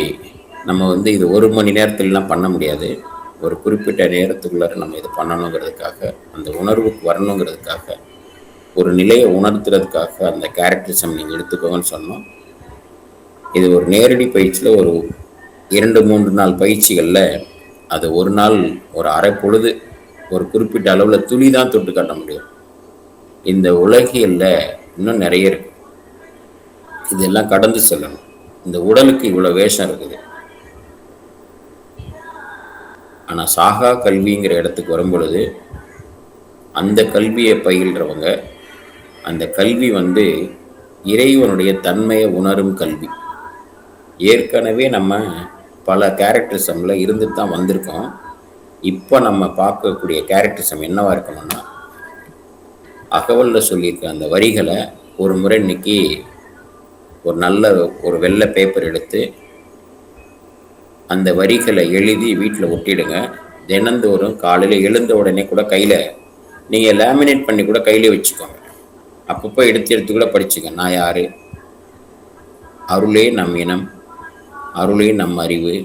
நம்ம இது 1 மணி நேரத்துலலாம் பண்ண முடியாது. ஒரு குறிப்பிட்ட நேரத்துக்குள்ளார நம்ம இதை பண்ணணுங்கிறதுக்காக, அந்த உணர்வுக்கு வரணுங்கிறதுக்காக, ஒரு நிலையை உணர்த்துறதுக்காக அந்த கேரக்டரிசம் நீங்கள் எடுத்துக்கோங்கன்னு சொன்னோம். இது ஒரு நேரடி பயிற்சியில் ஒரு 2-3 நாள் பயிற்சிகளில் அது ஒரு நாள் ஒரு அரை பொழுது ஒரு குறிப்பிட்ட அளவில் துளி தான் தொட்டு காட்ட முடியும். இந்த உலகியலில் இன்னும் நிறைய இருக்கு. இதெல்லாம் கடந்து செல்லணும். இந்த உடலுக்கு இவ்வளோ வேஷம் இருக்குது. ஆனால் சாகா கல்விங்கிற இடத்துக்கு வரும்பொழுது அந்த கல்வியை பயில்றவங்க, அந்த கல்வி இறைவனுடைய தன்மையை உணரும் கல்வி. ஏற்கனவே நம்ம பல கேரக்டரிசமில் இருந்துட்டு தான் வந்திருக்கோம். இப்போ நம்ம பார்க்கக்கூடிய கேரக்டரிசம் என்னவா இருக்கணும்னா, அகவலில் சொல்லியிருக்க அந்த வரிகளை ஒரு முறை இன்னைக்கு ஒரு நல்ல ஒரு வெள்ளை பேப்பர் எடுத்து அந்த வரிகளை எழுதி வீட்டில் ஒட்டிடுங்க. தினந்தோறும் காலையில் எழுந்த உடனே கூட கையில் நீங்கள் லேமினேட் பண்ணி கூட கையிலே வச்சுக்கோங்க. அப்பப்போ எடுத்து கூட படிச்சுக்க. நான் யார்? அருளே நம் இனம், அருளே நம் அறிவு,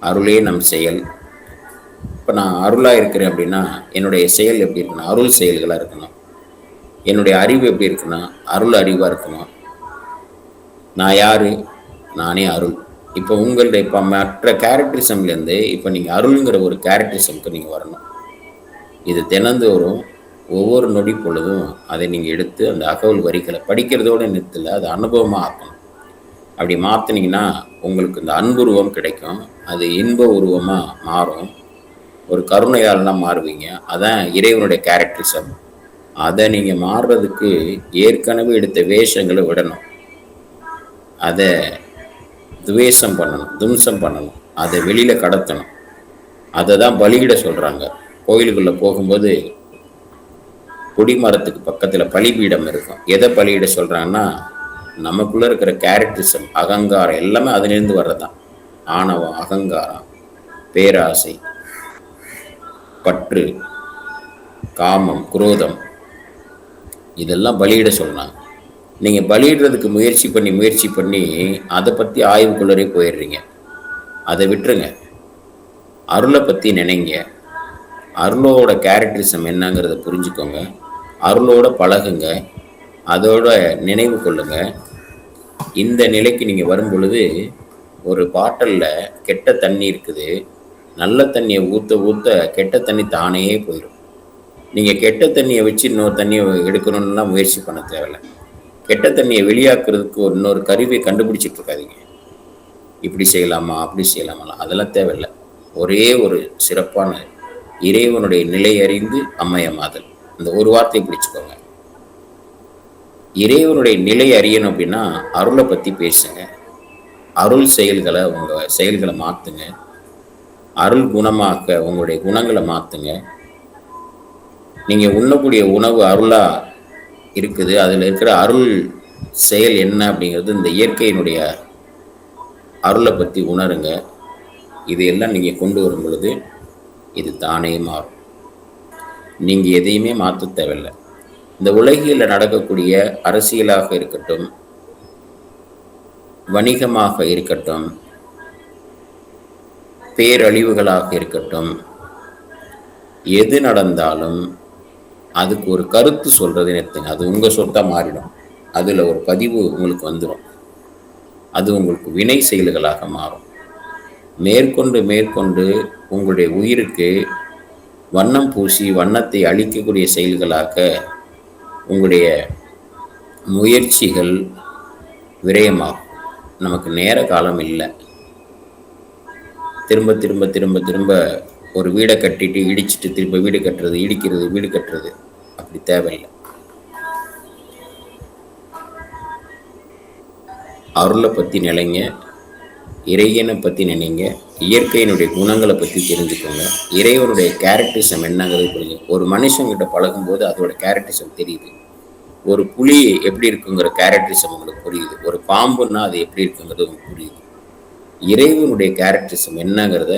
அருளே நம் செயல். இப்போ நான் அருளாக இருக்கிறேன் அப்படின்னா என்னுடைய செயல் எப்படி இருக்கணும்? அருள் செயல்களாக இருக்கணும். என்னுடைய அறிவு எப்படி இருக்குன்னா அருள் அறிவாக இருக்கணும். நான் யார்? நானே அருள். இப்போ உங்களுடைய இப்போ மற்ற கேரக்டரிசம்லேருந்து இப்போ நீங்கள் அருளுங்கிற ஒரு கேரக்டரிசம்க்கு நீங்கள் வரணும். இது தினந்தோறும் ஒவ்வொரு நொடி பொழுதும் அதை நீங்கள் எடுத்து அந்த அகவல் வரிகளை படிக்கிறதோடு நிறுத்தல, அதை அனுபவமாக ஆக்கணும். அப்படி மாற்றினீங்கன்னா உங்களுக்கு இந்த அன்புருவம் கிடைக்கும். அது இன்ப உருவமாக மாறும். ஒரு கருணையாளனாக மாறுவீங்க. அதான் இறைவனுடைய கேரக்டரிசம். அதை நீங்கள் மாறுறதுக்கு ஏற்கனவே எடுத்த வேஷங்களை விடணும். அதை துவேஷம் பண்ணணும், தும்சம் பண்ணணும், அதை வெளியில் கடத்தணும். அதை தான் பலியிட சொல்கிறாங்க. கோயிலுக்குள்ளே போகும்போது கொடிமரத்துக்கு பக்கத்தில் பலிபீடம் இருக்கும். எதை பலியிட சொல்கிறாங்கன்னா, நமக்குள்ளே இருக்கிற கேரக்டரிசம், அகங்காரம் எல்லாமே அதிலிருந்து வர்றதான். ஆணவம், அகங்காரம், பேராசை, பற்று, காமம், குரோதம், இதெல்லாம் பலியிட சொல்கிறாங்க. நீங்கள் பலியிடுறதுக்கு முயற்சி பண்ணி அதை பற்றி ஆய்வுக்குள்ளரே போயிடுறீங்க. அதை விட்டுருங்க. அருளை பற்றி நினைங்க. அருளோட கேரக்டரிசம் என்னங்கிறத புரிஞ்சுக்கோங்க. அருளோட பழகுங்க. அதோட நினைவு கொள்ளுங்க. இந்த நிலைக்கு நீங்கள் வரும் பொழுது ஒரு பாட்டிலில் கெட்ட தண்ணி இருக்குது. நல்ல தண்ணியை ஊற்ற கெட்ட தண்ணி தானே போயிடும். நீங்கள் கெட்ட தண்ணியை வச்சு இன்னொரு தண்ணியை எடுக்கணும்னா முயற்சி பண்ண தேவையில்லை. கெட்ட தண்ணியை வெளியாக்குறதுக்கு இன்னொரு கருவியை கண்டுபிடிச்சிட்டு இருக்காதீங்க. இப்படி செய்யலாமா, அப்படி செய்யலாமா, அதெல்லாம் தேவையில்லை. ஒரே ஒரு சிறப்பான இறைவனுடைய நிலை அறிந்து அம்மையமாதல், இந்த ஒரு வார்த்தையை பிடிச்சுக்கோங்க. இறைவனுடைய நிலை அறியணும் அப்படின்னா அருளை பற்றி பேசுங்க. அருள் செயல்களை, உங்கள் செயல்களை மாற்றுங்க. அருள் குணமாக்க உங்களுடைய குணங்களை மாற்றுங்க. நீங்கள் உண்ணக்கூடிய உணவு அருளாக இருக்குது. அதில் இருக்கிற அருள் செயல் என்ன அப்படிங்கிறது இந்த இயற்கையினுடைய அருளை பற்றி உணருங்க. இதையெல்லாம் நீங்கள் கொண்டு வரும் பொழுது இது தானே மாறும். நீங்கள் எதையுமே மாற்ற தேவையில்லை. இந்த உலகில் நடக்கக்கூடிய அரசியலாக இருக்கட்டும், வணிகமாக இருக்கட்டும், பேரழிவுகளாக இருக்கட்டும், எது நடந்தாலும் அதுக்கு ஒரு கருத்து சொல்கிறது நிறுத்துங்க. அது உங்கள் சொத்தாக மாறிடும். அதில் ஒரு பதிவு உங்களுக்கு வந்துடும். அது உங்களுக்கு வினை செயல்களாக மாறும். மேற்கொண்டு உங்களுடைய உயிருக்கு வண்ணம் பூசி வண்ணத்தை அழிக்கக்கூடிய செயல்களாக உங்களுடைய முயற்சிகள் விரயமாகும். நமக்கு நேர காலம் இல்லை. திரும்ப திரும்ப திரும்ப திரும்ப ஒரு வீடை கட்டிட்டு இடிச்சிட்டு திரும்ப வீடு கட்டுறது, இடிக்கிறது, வீடு கட்டுறது, அப்படி தேவையில்லை. அருளை பற்றி நினைங்க, இறையனை பற்றி நினைங்க, இயற்கையினுடைய குணங்களை பற்றி தெரிஞ்சுக்கோங்க. இறைவனுடைய கேரக்டரிசம் என்னங்கிறது புரியுது. ஒரு மனுஷங்கிட்ட பழகும்போது அதோட கேரக்டரிசம் தெரியுது. ஒரு புலி எப்படி இருக்குங்கிற கேரக்டரிசம் உங்களுக்கு புரியுது. ஒரு பாம்புன்னா அது எப்படி இருக்குங்கிறது உங்களுக்கு புரியுது. இறைவனுடைய கேரக்டரிசம் என்னங்கிறத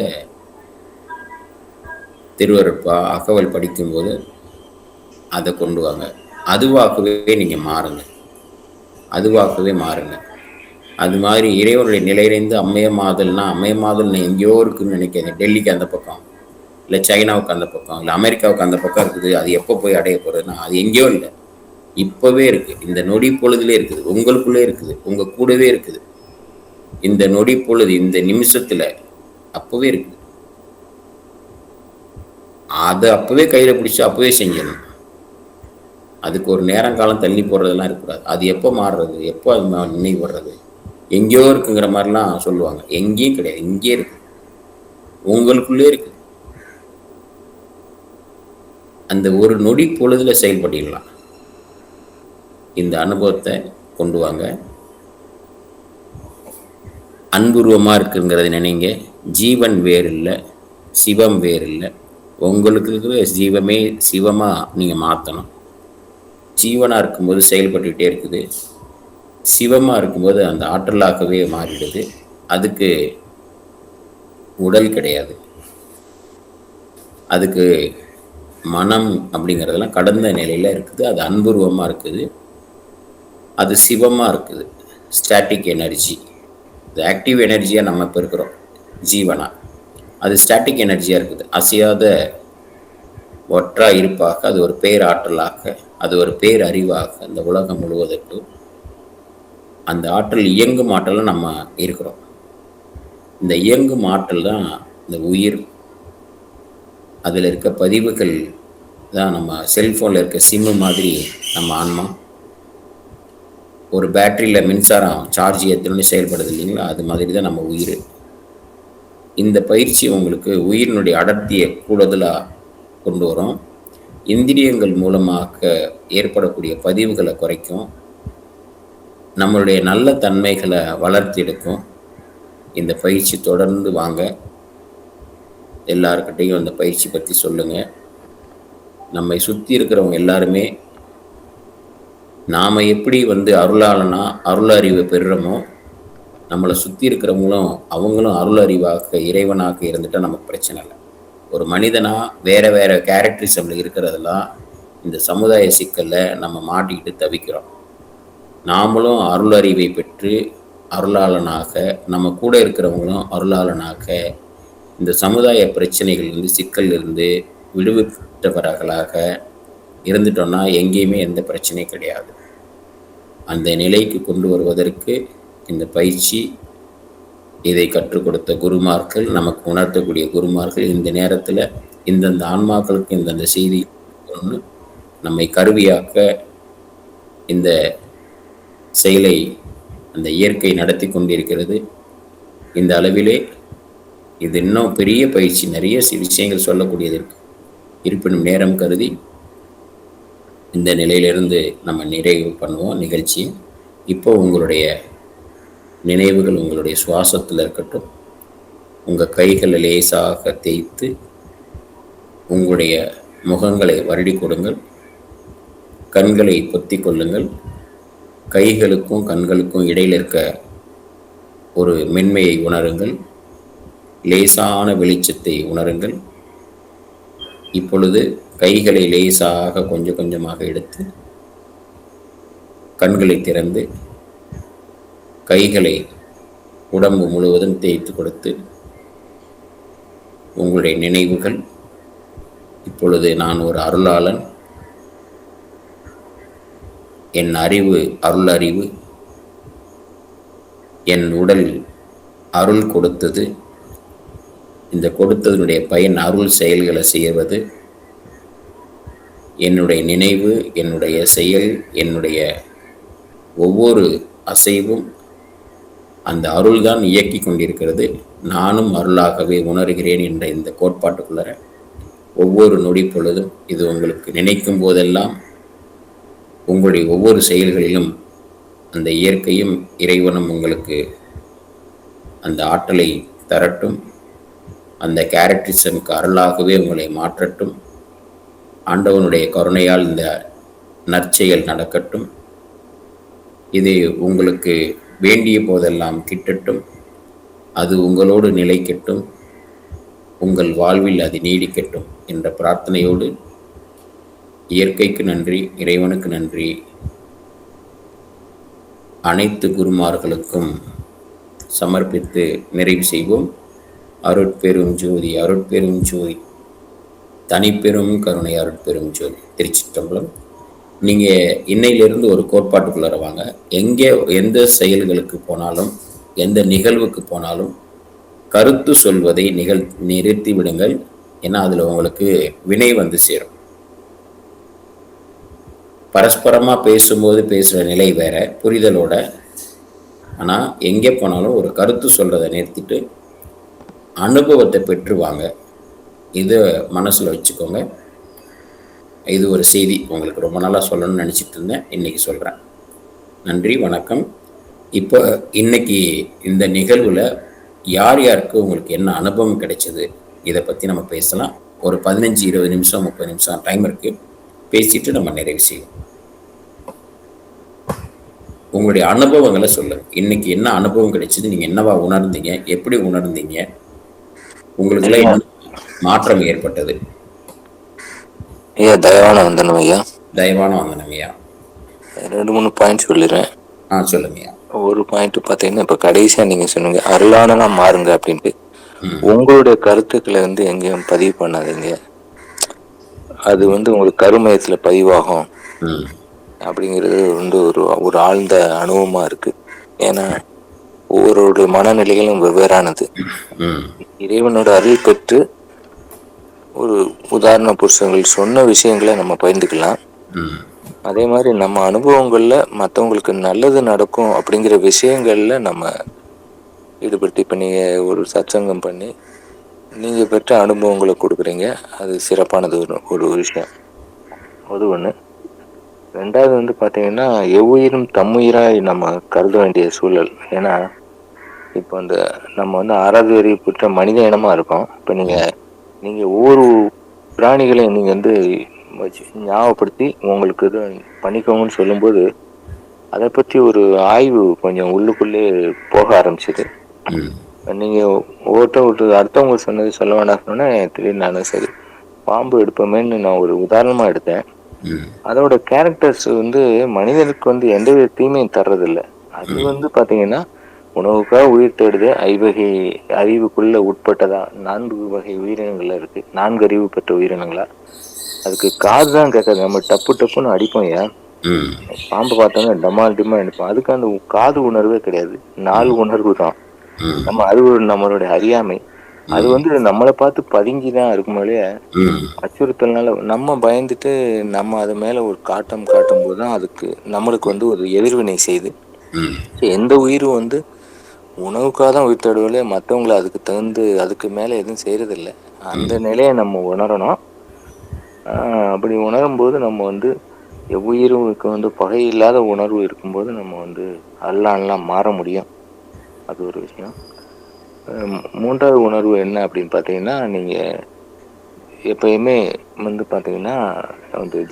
திருவருட்பா அகவல் படிக்கும்போது அதை கொண்டு வாங்க. அதுவாகவே நீங்கள் மாறுங்க. அதுவாகவே மாறுங்க. அது மாதிரி இறைவனுடைய நிலையிலேருந்து அம்மையமாதல்னா, அம்மையமாதல்னா எங்கேயோ இருக்குன்னு நினைக்காங்க. டெல்லிக்கு அந்த பக்கம், இல்லை சைனாவுக்கு அந்த பக்கம், இல்லை அமெரிக்காவுக்கு அந்த பக்கம் இருக்குது. அது எப்போ போய் அடைய போகிறதுனா அது எங்கேயோ இல்லை, இப்போவே இருக்குது. இந்த நொடி பொழுதுலே இருக்குது, உங்களுக்குள்ளே இருக்குது, உங்கள் கூடவே இருக்குது. இந்த நொடி பொழுது, இந்த நிமிஷத்தில் அப்போவே இருக்குது. அதை அப்போவே கையில் பிடிச்சி அப்போவே செஞ்சிடணும். அதுக்கு ஒரு நேரங்காலம் தள்ளி போடுறதெல்லாம் இருக்கக்கூடாது. அது எப்போ மாறுறது, எப்போ அது நினைவு வர்றது, எங்கேயோ இருக்குங்கிற மாதிரிலாம் சொல்லுவாங்க. எங்கேயும் கிடையாது, இங்கே இருக்கு, உங்களுக்குள்ளே இருக்குது. அந்த ஒரு நொடி பொழுதுல செயல்படலாம். இந்த அனுபவத்தை கொண்டு வாங்க. அன்புருவமாக இருக்குங்கிறத நினைங்க. ஜீவன் வேறு இல்லை, சிவம் வேறு இல்லை. உங்களுக்கு இருக்கிற ஜீவமே சிவமாக நீங்கள் மாற்றணும். ஜீவனாக இருக்கும்போது செயல்பட்டுக்கிட்டே இருக்குது, சிவமாக இருக்கும்போது அந்த ஆற்றலாகவே மாறிடுது. அதுக்கு உடல் கிடையாது, அதுக்கு மனம் அப்படிங்கிறதெல்லாம் கடந்த நிலையில் இருக்குது. அது அன்புருவமாக இருக்குது, அது சிவமாக இருக்குது. ஸ்டாட்டிக் எனர்ஜி, இது ஆக்டிவ் எனர்ஜியாக நம்ம இப்போ இருக்கிறோம் ஜீவனாக. அது ஸ்டாட்டிக் எனர்ஜியாக இருக்குது, அசையாத ஒற்றா இருப்பாக. அது ஒரு பேராற்றலாக, அது ஒரு பேரறிவாக இந்த உலகம் முழுவதற்கு அந்த ஆற்றல், இயங்கும் ஆற்றலில் நம்ம இருக்கிறோம். இந்த இயங்கும் ஆற்றல் தான் இந்த உயிர். அதில் இருக்க பதிவுகள் தான் நம்ம செல்ஃபோனில் இருக்க சிம்மு மாதிரி நம்ம ஆன்மா. ஒரு பேட்டரியில் மின்சாரம் சார்ஜ் ஏற்றணும்னு செயல்படுது இல்லைங்களா, அது மாதிரி தான் நம்ம உயிர். இந்த பயிற்சி உங்களுக்கு உயிரினுடைய அடர்த்தியை கூடுதலாக கொண்டு வரும். இந்திரியங்கள் மூலமாக ஏற்படக்கூடிய பதிவுகளை குறைக்கும், நம்மளுடைய நல்ல தன்மைகளை வளர்த்தி எடுக்கும். இந்த பயிற்சி தொடர்ந்து வாங்க. எல்லாருக்கிட்டையும் அந்த பயிற்சி பற்றி சொல்லுங்கள். நம்மை சுற்றி இருக்கிறவங்க எல்லாருமே நாம் எப்படி அருளாளனா அருள் அறிவை பெறுறோமோ, நம்மளை சுற்றி இருக்கிறவங்களும் அவங்களும் அருள் அறிவாக இறைவனாக இருந்துட்டால் நமக்கு பிரச்சனை இல்லை. ஒரு மனிதனாக வேறு வேறு கேரக்டரிசமில் இருக்கிறதெல்லாம் இந்த சமுதாய சிக்கலில் நம்ம மாட்டிக்கிட்டு தவிக்கிறோம். நாமளும் அருள் அறிவை பெற்று அருளாளனாக, நம்ம கூட இருக்கிறவங்களும் அருளாளனாக இந்த சமுதாய பிரச்சனைகளிலிருந்து, சிக்கலிலிருந்து விடுவிட்டவர்களாக இருந்துட்டோம்னா எங்கேயுமே எந்த பிரச்சனையும் கிடையாது. அந்த நிலைக்கு கொண்டு வருவதற்கு இந்த பயிற்சி, இதை கற்றுக் கொடுத்த குருமார்கள், நமக்கு உணர்த்தக்கூடிய குருமார்கள், இந்த நேரத்தில் இந்தந்த ஆன்மாக்களுக்கு இந்தந்த செய்தி ஒன்று நம்மை கருவியாக்க இந்த செயலை அந்த இயற்கை நடத்தி கொண்டிருக்கிறது. இந்த அளவிலே இது இன்னும் பெரிய பயிற்சி, நிறைய விஷயங்கள் சொல்லக்கூடியது இருக்கு. இருப்பினும் நேரம் கருதி இந்த நிலையிலிருந்து நம்ம நிறைவு பண்ணுவோம் நிகழ்ச்சியை. இப்போ உங்களுடைய நினைவுகள் உங்களுடைய சுவாசத்தில் இருக்கட்டும். உங்கள் கைகளை லேசாக தேய்த்து உங்களுடைய முகங்களை வருடி கொடுங்கள். கண்களை பொத்தி கொள்ளுங்கள். கைகளுக்கும் கண்களுக்கும் இடையில் இருக்க ஒரு மென்மையை உணருங்கள். லேசான வெளிச்சத்தை உணருங்கள். இப்பொழுது கைகளை லேசாக கொஞ்சம் கொஞ்சமாக எடுத்து கண்களை திறந்து கைகளை உடம்பு முழுவதும் தேய்த்து கொடுத்து உங்களுடைய நினைவுகள், இப்பொழுது நான் ஒரு அருளாளன், என் அறிவு அருள் அறிவு, என் உடல் அருள் கொடுத்தது, இந்த கொடுத்ததனுடைய பயன் அருள் செயல்களை செய்வது, என்னுடைய நினைவு, என்னுடைய செயல், என்னுடைய ஒவ்வொரு அசைவும் அந்த அருள் தான் இயக்கி கொண்டிருக்கிறது. நானும் அருளாகவே உணர்கிறேன் என்ற இந்த கோட்பாட்டுக்குள்ளர ஒவ்வொரு நொடி பொழுதும் இது உங்களுக்கு நினைக்கும் போதெல்லாம் உங்களுடைய ஒவ்வொரு செயல்களிலும் அந்த இயற்கையும் இறைவனும் உங்களுக்கு அந்த ஆற்றலை தரட்டும். அந்த கேரக்டரிசம்க்கு அருளாகவே உங்களை மாற்றட்டும். ஆண்டவனுடைய கருணையால் இந்த நற்செயல் நடக்கட்டும். இது உங்களுக்கு வேண்டிய போதெல்லாம் கிட்டட்டும். அது உங்களோடு நிலைக்கட்டும். உங்கள் வாழ்வில் அது நீடிக்கட்டும் என்ற பிரார்த்தனையோடு இயற்கைக்கு நன்றி, இறைவனுக்கு நன்றி, அனைத்து குருமார்களுக்கும் சமர்ப்பித்து நிறைவு செய்வோம். அருட்பெரும் ஜோதி, அருட்பெரும் ஜோதி, தனிப்பெரும் கருணை, அருட்பெரும் ஜோதி. திருச்சிற்றம்பலம். நீங்கள் இன்னையிலிருந்து ஒரு கோட்பாட்டுக்குள்ளார வாங்க. எந்த செயல்களுக்கு போனாலும், எந்த நிகழ்வுக்கு போனாலும் கருத்து சொல்வதை நிறுத்தி விடுங்கள். ஏன்னா அதில் உங்களுக்கு வினை வந்து சேரும். பரஸ்பரமாக பேசும்போது பேசுகிற நிலை வேற, புரிதலோட. ஆனால் எங்கே போனாலும் ஒரு கருத்து சொல்கிறத நிறுத்திட்டு அனுபவத்தை பெற்றுவாங்க. இதை மனசில் வச்சுக்கோங்க. இது ஒரு செய்தி உங்களுக்கு ரொம்ப நாளாக சொல்லணும்னு நினச்சிட்டு இருந்தேன், இன்றைக்கி சொல்கிறேன். நன்றி, வணக்கம். இப்போ இன்னைக்கு இந்த நிகழ்வில் யார் யாருக்கு உங்களுக்கு என்ன அனுபவம் கிடைச்சது இதை பற்றி நம்ம பேசலாம். ஒரு 15-20 நிமிஷம் 30 நிமிஷம் டைம் இருக்குது. பேசிட்டு நம்ம நிறைவு செய்வோம். உங்களுடைய அனுபவங்களை சொல்லுங்கள். இன்னைக்கு என்ன அனுபவம் கிடைச்சது, நீங்கள் என்னவா உணர்ந்தீங்க, எப்படி உணர்ந்தீங்க, உங்களுக்குலாம் என்ன மாற்றம் ஏற்பட்டது? ஐயா தயவான வந்தனம் ஐயா. தயவான வந்தனம் ஐயா. 2-3 பாயிண்ட் சொல்லிடுறேன். சொல்லுங்க ஐயா. ஒரு பாயிண்ட் பார்த்தீங்கன்னா, இப்போ கடைசியாக நீங்கள் சொன்னீங்க அருளானனா மாறுங்க அப்படின்ட்டு. உங்களுடைய கருத்துக்களை எங்கேயும் பதிவு பண்ணாதீங்க. அது உங்களுக்கு கருமையத்தில் பதிவாகும் அப்படிங்கிறது ஒரு ஆழ்ந்த அனுபவமாக இருக்குது. ஏன்னா ஒவ்வொருடைய மனநிலைகளும் வெவ்வேறானது. இறைவனோட அருள் பெற்று ஒரு உதாரண புருஷங்கள் சொன்ன விஷயங்களை நம்ம பகிர்ந்துக்கலாம். அதே மாதிரி நம்ம அனுபவங்கள்ல மற்றவங்களுக்கு நல்லது நடக்கும் அப்படிங்கிற விஷயங்கள்ல நம்ம ஈடுபடுத்தி, இப்போ நீங்கள் ஒரு சத்சங்கம் பண்ணி நீங்கள் பெற்ற அனுபவங்களை கொடுக்குறீங்க, அது சிறப்பானது ஒரு விஷயம். அது ஒன்று. ரெண்டாவது பார்த்தீங்கன்னா, எவ்வுயிரும் தம்முயிராய் நம்ம கருத வேண்டிய சூழல். ஏன்னா இப்போ நம்ம 6வது அறிவு பெற்ற மனித இனமாக இருக்கோம். இப்போ நீங்கள் ஒவ்வொரு பிராணிகளையும் நீங்கள் ஞாபகப்படுத்தி உங்களுக்கு இது பண்ணிக்கோங்கன்னு சொல்லும்போது அதை பற்றி ஒரு ஆய்வு கொஞ்சம் உள்ளுக்குள்ளே போக ஆரம்பிச்சிது. நீங்கள் அடுத்தவங்க சொன்னது சொல்ல வேண்டாம் சொன்னோன்னே திடீர்னு நானும் சரி பாம்பு எடுப்போமேன்னு நான் ஒரு உதாரணமாக எடுத்தேன். அதோட கேரக்டர்ஸ் மனிதனுக்கு எந்த வித தீமையும் தர்றதில்லை. அது பார்த்தீங்கன்னா உணவுக்காக உயிர் தேடுது. 5 வகை அறிவுக்குள்ள உட்பட்டதா 4 வகை உயிரினங்கள்ல இருக்கு. 4 அறிவு பெற்ற உயிரினங்களா. அதுக்கு காது தான் கேட்காது. நம்ம டப்புன்னு அடிப்போம். ஏன் பாம்பு பார்த்தோன்னா டமால் டிமா அடிப்போம். அதுக்கு அந்த காது உணர்வே கிடையாது. 4 உணர்வு தான். அது நம்மளுடைய அறியாமை. அது நம்மளை பார்த்து பதுங்கிதான் இருக்கும்போதே அச்சுறுத்தல்னால நம்ம பயந்துட்டு நம்ம அது மேல ஒரு காட்டும் போதுதான் அதுக்கு நம்மளுக்கு ஒரு எதிர்வினை செய்யுது. எந்த உயிரும் உணவுக்காக தான் உயிர் தேடுவதில்லை. மற்றவங்களை அதுக்கு மேல எதுவும் செய்யறதில்லை. அந்த நிலையை நம்ம உணரணும். அப்படி உணரும் போது நம்ம எவ்வுயிருக்கு பகை இல்லாத உணர்வு இருக்கும்போது நம்ம அல்லான்லாம் மாற முடியும். அது ஒரு விஷயம். 3வது உணர்வு என்ன அப்படின்னு பார்த்தீங்கன்னா, நீங்கள் எப்பயுமே பார்த்தீங்கன்னா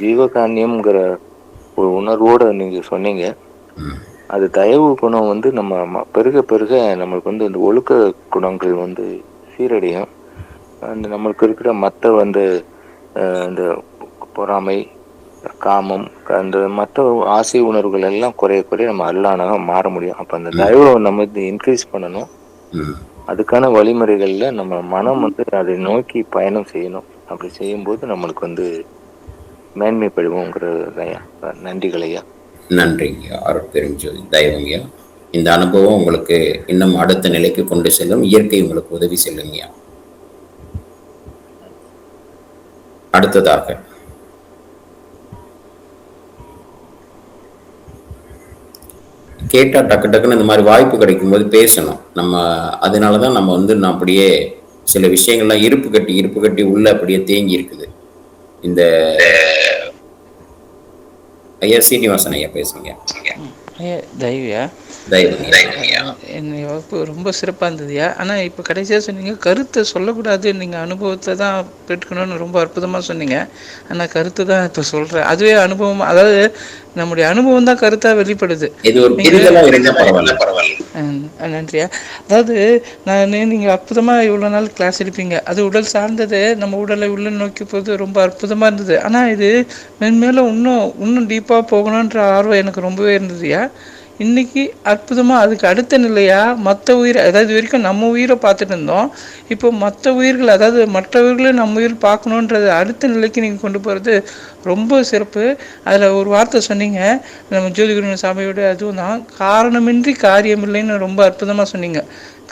ஜீவகாரண்யம்ங்கிற ஒரு உணர்வோடு நீங்கள் சொன்னீங்க. அது தயவு குணம் நம்ம பெருக நம்மளுக்கு அந்த ஒழுக்க குணங்கள் சீரடையும். நம்மளுக்கு இருக்கிற மற்ற இந்த பொறாமை, காமம், அந்த மற்ற ஆசை உணர்வுகள் எல்லாம் குறைய நம்ம அல்லானாக மாற முடியும். அப்போ அந்த தயவை நம்ம இன்க்ரீஸ் பண்ணணும். அதுக்கான வழிமுறைகள்ல நம்ம மனம் அதை நோக்கி பயணம் செய்யணும். அப்படி செய்யும்போது நம்மளுக்கு மேன்மைப்படுவோங்கிறது ஐயா. நன்றிகள் ஐயா. நன்றிங்க. அருட்பெருஞ்சோதி தயவுங்கய்யா. இந்த அனுபவம் உங்களுக்கு இன்னும் அடுத்த நிலைக்கு கொண்டு செல்லும். இயற்கை உங்களுக்கு உதவி செல்லுங்கய்யா. அடுத்ததாக கேட்டா டக்குன்னு இந்த மாதிரி வாய்ப்பு கிடைக்கும் போது பேசணும் நம்ம. அதனாலதான் நம்ம நான் அப்படியே சில விஷயங்கள்லாம் இருப்பு கட்டி உள்ள அப்படியே தேங்கி இருக்குது. இந்த ஐயா சீனிவாசன் ஐயா பேசுங்க. தெய்வியா தயவுங்கய்யா. என்னுடைய வகுப்பு ரொம்ப சிறப்பாக இருந்ததுயா. ஆனால் இப்போ கடைசியாக சொன்னீங்க கருத்தை சொல்லக்கூடாது, நீங்கள் அனுபவத்தை தான் பெற்றுக்கணும்னு ரொம்ப அற்புதமாக சொன்னீங்க. ஆனால் கருத்து தான் இப்போ சொல்கிறேன். அதுவே அனுபவம், அதாவது நம்முடைய அனுபவம் தான் கருத்தாக வெளிப்படுது. இது ஒரு புரிதலா இருந்தா பரவாயில்ல. நன்றியா. அதாவது நீங்கள் அற்புதமாக இவ்வளோ நாள் கிளாஸ் எடுப்பீங்க, அது உடல் சார்ந்தது, நம்ம உடலை உள்ள நோக்கி போது ரொம்ப அற்புதமாக இருந்தது. ஆனால் இது மென்மேலும் இன்னும் டீப்பாக போகணுன்ற ஆர்வம் எனக்கு ரொம்பவே இருந்ததுயா. இன்னைக்கு அற்புதமாக அதுக்கு அடுத்த நிலையா மற்ற உயிரை, அதாவது வரைக்கும் நம்ம உயிரை பார்த்துட்டு இருந்தோம், இப்போ மற்ற உயிர்கள், அதாவது மற்றவர்களும் நம்ம உயிர் பார்க்கணுன்றது அடுத்த நிலைக்கு நீங்கள் கொண்டு போகிறது ரொம்ப சிறப்பு. அதில் ஒரு வார்த்தை சொன்னீங்க, நம்ம ஜோதிகுரு சாமியோட, அதுவும் தான் காரணமின்றி காரியம் இல்லைன்னு ரொம்ப அற்புதமாக சொன்னீங்க.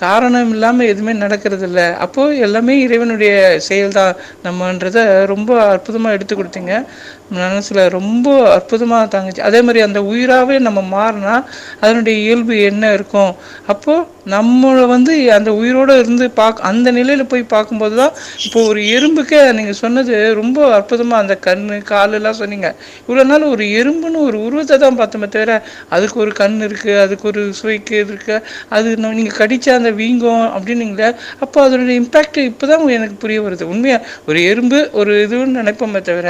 காரணம் இல்லாமல் எதுவுமே நடக்கிறது இல்லை, அப்போது எல்லாமே இறைவனுடைய செயல் தான் நம்மன்றதை ரொம்ப அற்புதமாக எடுத்து கொடுத்தீங்க. மனசில் ரொம்ப அற்புதமாக தாங்குச்சு. அதே மாதிரி அந்த உயிராகவே நம்ம மாறினா அதனுடைய இயல்பு என்ன இருக்கும், அப்போது நம்மளை அந்த உயிரோடு இருந்து அந்த நிலையில் போய் பார்க்கும்போது தான், இப்போ ஒரு எறும்புக்கே நீங்கள் சொன்னது ரொம்ப அற்புதமாக, அந்த கண் காலெல்லாம் சொன்னீங்க. இவ்வளோ நாள் ஒரு எறும்புன்னு ஒரு உருவத்தை தான் பார்த்தோமே தவிர அதுக்கு ஒரு கண் இருக்குது, அதுக்கு ஒரு சுவைக்கு இருக்குது, அது நீங்கள் கடிச்சா அந்த வீங்கும் அப்படின்னீங்களே, அப்போ அதனுடைய இம்பேக்ட் இப்போ தான் எனக்கு புரிய வருது. உண்மையாக ஒரு எறும்பு ஒரு இதுன்னு நினைப்போமே தவிர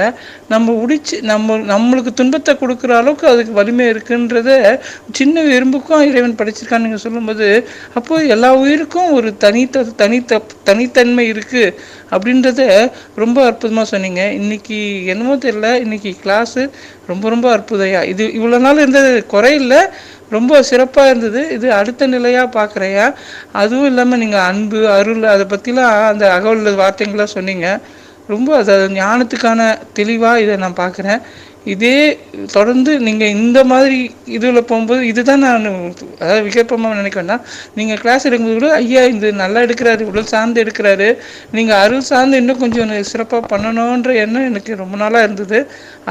நம்ம உடிச்சு நம்மளுக்கு துன்பத்தை கொடுக்குற அளவுக்கு அதுக்கு வலிமை இருக்குன்றத சின்ன எறும்புக்கும் இறைவன் படைச்சிருக்கான்னு நீங்கள் சொல்லும்போது, அப்போது எல்லா உயிருக்கும் ஒரு தனித்தன்மை இருக்குது அப்படின்றத ரொம்ப அற்புதமாக சொன்னீங்க. இன்னைக்கு என்னமோ தெரியல, இன்னைக்கு கிளாஸு ரொம்ப ரொம்ப அற்புதையா. இது இவ்வளோ நாள் இருந்தது குறையில்லை, ரொம்ப சிறப்பாக இருந்தது. இது அடுத்த நிலையாக பார்க்குறையா. அதுவும் இல்லாமல் நீங்கள் அன்பு, அருள், அதை பற்றிலாம் அந்த அகவல் வார்த்தைங்களாக சொன்னீங்க. ரொம்ப அது ஞானத்துக்கான தெளிவாக இதை நான் பார்க்குறேன். இதே தொடர்ந்து நீங்கள் இந்த மாதிரி இதில் போகும்போது, இதுதான் நான் அதாவது விகற்பமாக நினைக்க வேண்டாம், நீங்கள் கிளாஸ் எடுக்கும்போது கூட ஐயா இது நல்லா எடுக்கிறாரு, உடல் சார்ந்து எடுக்கிறாரு, நீங்கள் அருள் சார்ந்து இன்னும் கொஞ்சம் சிறப்பாக பண்ணணுன்ற எண்ணம் எனக்கு ரொம்ப நாளாக இருந்தது.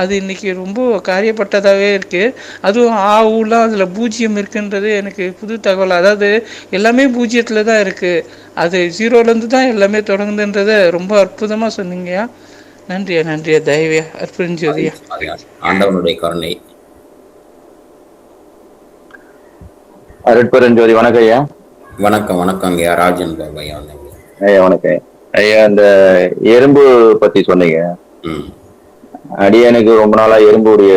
அது இன்றைக்கி ரொம்ப காரியப்பட்டதாகவே இருக்குது. அதுவும் ஊலாம் அதில் பூஜ்ஜியம் இருக்குன்றது எனக்கு புது தகவல். அதாவது எல்லாமே பூஜ்ஜியத்தில் தான் இருக்குது, அது ஜீரோலேருந்து தான் எல்லாமே தொடங்குதுன்றதை ரொம்ப அற்புதமாக சொன்னீங்கயா. நன்றியா நன்றியா. தயவியா அற்புதஞ்சோதியா. ஆண்டவனுடைய கருணை. அருட்பெருஞ்சோதி. வணக்கம் ஐயா. வணக்கம் வணக்கம் ஐயா. ராஜன் பாபு ஐயா. ஐயா வணக்கம் ஐயா. இந்த எறும்பு பத்தி சொன்னீங்க. அடியனுக்கு ரொம்ப நாளா எறும்புடைய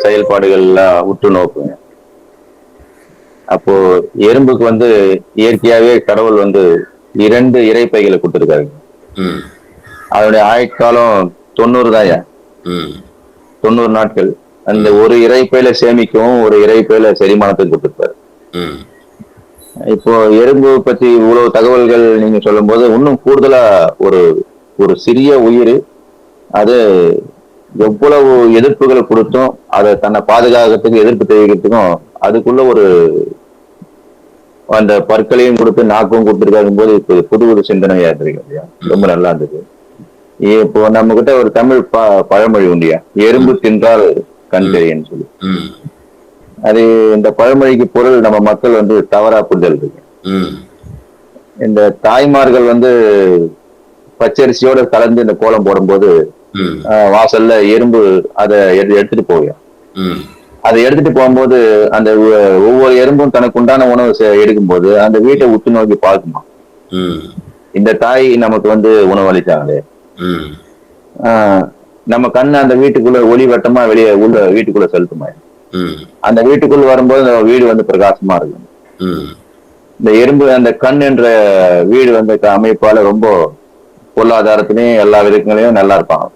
செயல்பாடுகள்லாம் உற்று நோக்குங்க. அப்போ எறும்புக்கு இயற்கையாவே கடவுள் 2 இறைப்பைகளை கொடுத்துருக்காரு. அதனுடைய ஆயுட்காலம் 90 தான். 90 நாட்கள். அந்த ஒரு இறைப்பையில சேமிக்கவும் ஒரு இறைப்பையில செரிமானத்துக்கு கொடுத்துருப்பாரு. இப்போ எறும்பு பத்தி இவ்வளவு தகவல்கள் நீங்க சொல்லும் போது, இன்னும் கூடுதலா ஒரு சிறிய உயிர் அது எவ்வளவு எதிர்ப்புகளை கொடுத்தும் அதை தன்னை பாதுகாக்கிறதுக்கு, எதிர்ப்பு தெரிவிக்கிறதுக்கும் அதுக்குள்ள அந்த பற்களையும் கொடுத்து நாக்கும் கொடுத்துருக்காகும் போது இப்போ புது சிந்தனையா இருக்கு. ரொம்ப நல்லா இருந்தது. இப்போ நம்ம கிட்ட ஒரு தமிழ் பழமொழி உண்டியா, எறும்பு தின்றால் கண் தெரியும்னு சொல்லி. அது இந்த பழமொழிக்கு பொருள் நம்ம மக்கள் தவறா புரிதல் இருக்கு. இந்த தாய்மார்கள் பச்சரிசியோட கலந்து இந்த கோலம் போடும்போது வாசல்ல எறும்பு அதை எடுத்துட்டு போகும். அதை எடுத்துட்டு போகும்போது அந்த ஒவ்வொரு எறும்பும் தனக்கு உண்டான உணவு எடுக்கும்போது அந்த வீட்டை உத்து நோக்கி பார்க்குமா, இந்த தாய் நமக்கு உணவு அளித்தாங்களே. நம்ம கண்ணு அந்த வீட்டுக்குள்ள ஒளி வட்டமா வெளியே உள்ள வீட்டுக்குள்ள செலுத்துமா. அந்த வீட்டுக்குள்ள வரும்போது அந்த வீடு பிரகாசமா இருக்கும். இந்த எறும்பு அந்த கண் என்ற வீடு அமைப்பால ரொம்ப பொருளாதாரத்திலையும் எல்லா விதங்களையும் நல்லா இருப்பாங்க.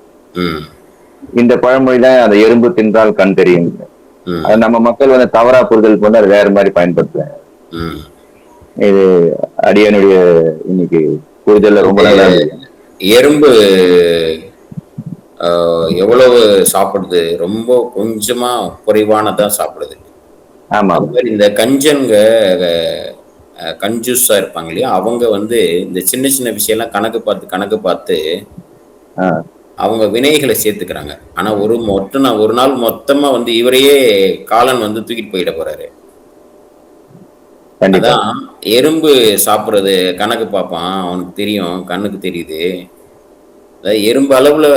இந்த பழமொழிதான் அந்த எறும்பு தின்றால் கண் தெரியும். அது நம்ம மக்கள் தவறா புரிதல் கொண்டு அது வேற மாதிரி பயன்படுத்துறாங்க. இது அடியனுடைய இன்னைக்கு புரிதல் ரொம்ப நல்லா இருக்கு. எறும்பு எவ்வளவு சாப்பிடுது, ரொம்ப கொஞ்சமா குறைவானதான் சாப்பிடுது. ஆமா. இந்த கஞ்சூஸா இருப்பாங்க இல்லையா, அவங்க இந்த சின்ன சின்ன விஷயம்லாம் கணக்கு பார்த்து அவங்க வினைகளை சேர்த்துக்கிறாங்க. ஆனா ஒரு நாள் மொத்தமா இவரையே காலன் தூக்கிட்டு போயிட போறாரு. அதான் எறும்பு சாப்பிடுறது கணக்கு பார்ப்பான், அவனுக்கு தெரியும், கண்ணுக்கு தெரியுது. அதாவது எறும்பு அளவுல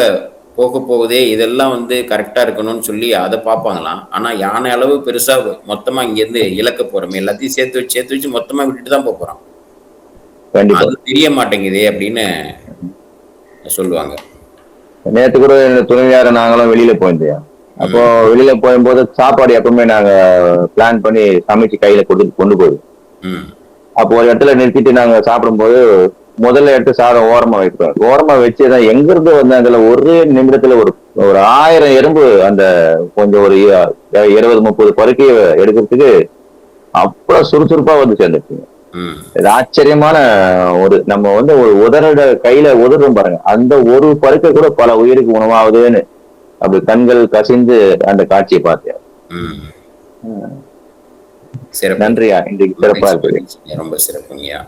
போக போகுதே இதெல்லாம் வந்து கரெக்டாக இருக்கணும்னு சொல்லி அதை பார்ப்பாங்களாம். ஆனால் யானை அளவு பெருசாக மொத்தமாக இங்கேருந்து இழக்க போகிறோமே, எல்லாத்தையும் சேர்த்து வச்சு மொத்தமாக விட்டுட்டு தான் போகிறோம். அது தெரிய மாட்டேங்குதே அப்படின்னு சொல்லுவாங்க. நேற்று கூட துணைவியார நாங்களும் வெளியில போயிருந்தோம். அப்போ வெளியில போகும்போது சாப்பாடு எப்பவுமே நாங்க பிளான் பண்ணி சமைச்சு கையில கொடுத்துட்டு கொண்டு போயிடுவோம். அப்போ ஒரு இடத்துல நிறுத்திட்டு நாங்க சாப்பிடும்போது முதல்ல எடுத்து சாதம் ஓரமா வைக்கிறோம். ஓரமா வச்சுதான் எங்க இருந்து வந்து அதுல ஒரு நிமிடத்துல ஒரு 1000 எறும்பு அந்த கொஞ்சம் ஒரு 20-30 பருக்கைய எடுக்கிறதுக்கு அவ்வளவு சுறுசுறுப்பா வந்து சேர்ந்துருச்சுங்க. இது ஆச்சரியமான ஒரு நம்ம வந்து ஒரு உதரோட கையில உதறும் பாருங்க, அந்த ஒரு பருக்கை கூட பல உயிருக்கு உணவாகுதுன்னு அப்படி கண்கள் கசிந்து அந்த காட்சியை பார்த்தேன். நன்றியா, இன்றைக்கு சிறப்பா இருக்கு. ரொம்ப சிறப்புங்கய்யா.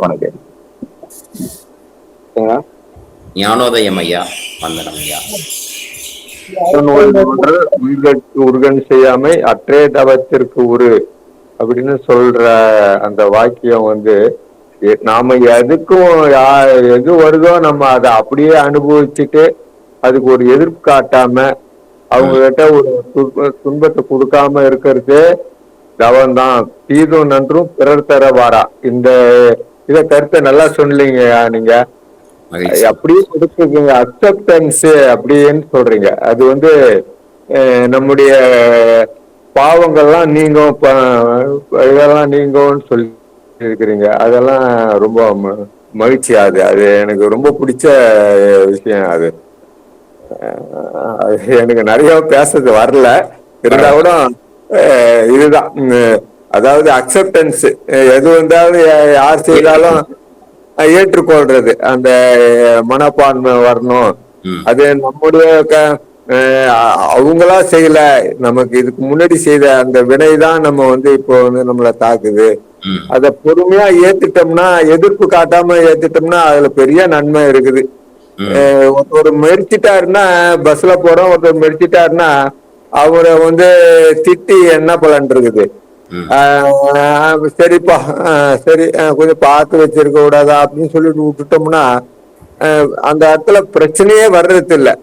வணக்கம். ஞானோதயம் ஐயா, வந்தனம் ஐயா. உருகன் செய்யாமை அற்றே தவத்திற்கு உரு அப்படின்னு சொல்ற அந்த வாக்கியம் வந்து நாம எதுக்கும் எது வருதோ நம்ம அதை அப்படியே அனுபவிச்சுட்டு அதுக்கு ஒரு எதிர்ப்பு காட்டாம அவங்க கிட்ட ஒரு துன்பத்தை கொடுக்காம இருக்கிறது தவம்தான். தீதும் நன்றும் பிறர் தர வாரா. இத கருத்தை நல்லா சொன்னீங்க நீங்க. அப்படியே கொடுக்குறீங்க அக்செப்டன்ஸ் அப்படின்னு சொல்றீங்க. அது வந்து நம்முடைய பாவங்கள்லாம் நீங்கும், இதெல்லாம் நீங்கும்னு சொல்லி இருக்கிறீங்க. அதெல்லாம் ரொம்ப மகிழ்ச்சி. அது எனக்கு ரொம்ப பிடிச்ச விஷயம். அது எனக்கு நிறைய பேசுறது வரல, இருந்தா கூட இதுதான். அதாவது அக்செப்டன்ஸ், எது வந்தாலும் யார் செய்தாலும் ஏற்றுக்கொள்றது, அந்த மனப்பான்மை வரணும். அது நம்முடைய அவங்களா செய்யல, நமக்கு இதுக்கு முன்னாடி செய்த அந்த வினைதான் நம்ம வந்து இப்போ வந்து நம்மள தாக்குது. அத பொறுமையா ஏத்துட்டோம்னா, எதிர்ப்பு காட்டாம ஏத்துட்டோம்னா அதுல பெரிய நன்மை இருக்குது. ஒருத்தர் மெரிச்சிட்டாருன்னா, பஸ்ல போறோம், ஒருத்தர் மெரிச்சிட்டாருன்னா அவரை வந்து திட்டி என்ன பலன் இருக்குது? சரிப்பா, சரி, கொஞ்சம் பார்த்து வச்சிருக்க கூடாதா அப்படின்னு சொல்லிட்டு விட்டுட்டோம்னா அந்த இடத்துல பிரச்சனையே வர்றது இல்லை.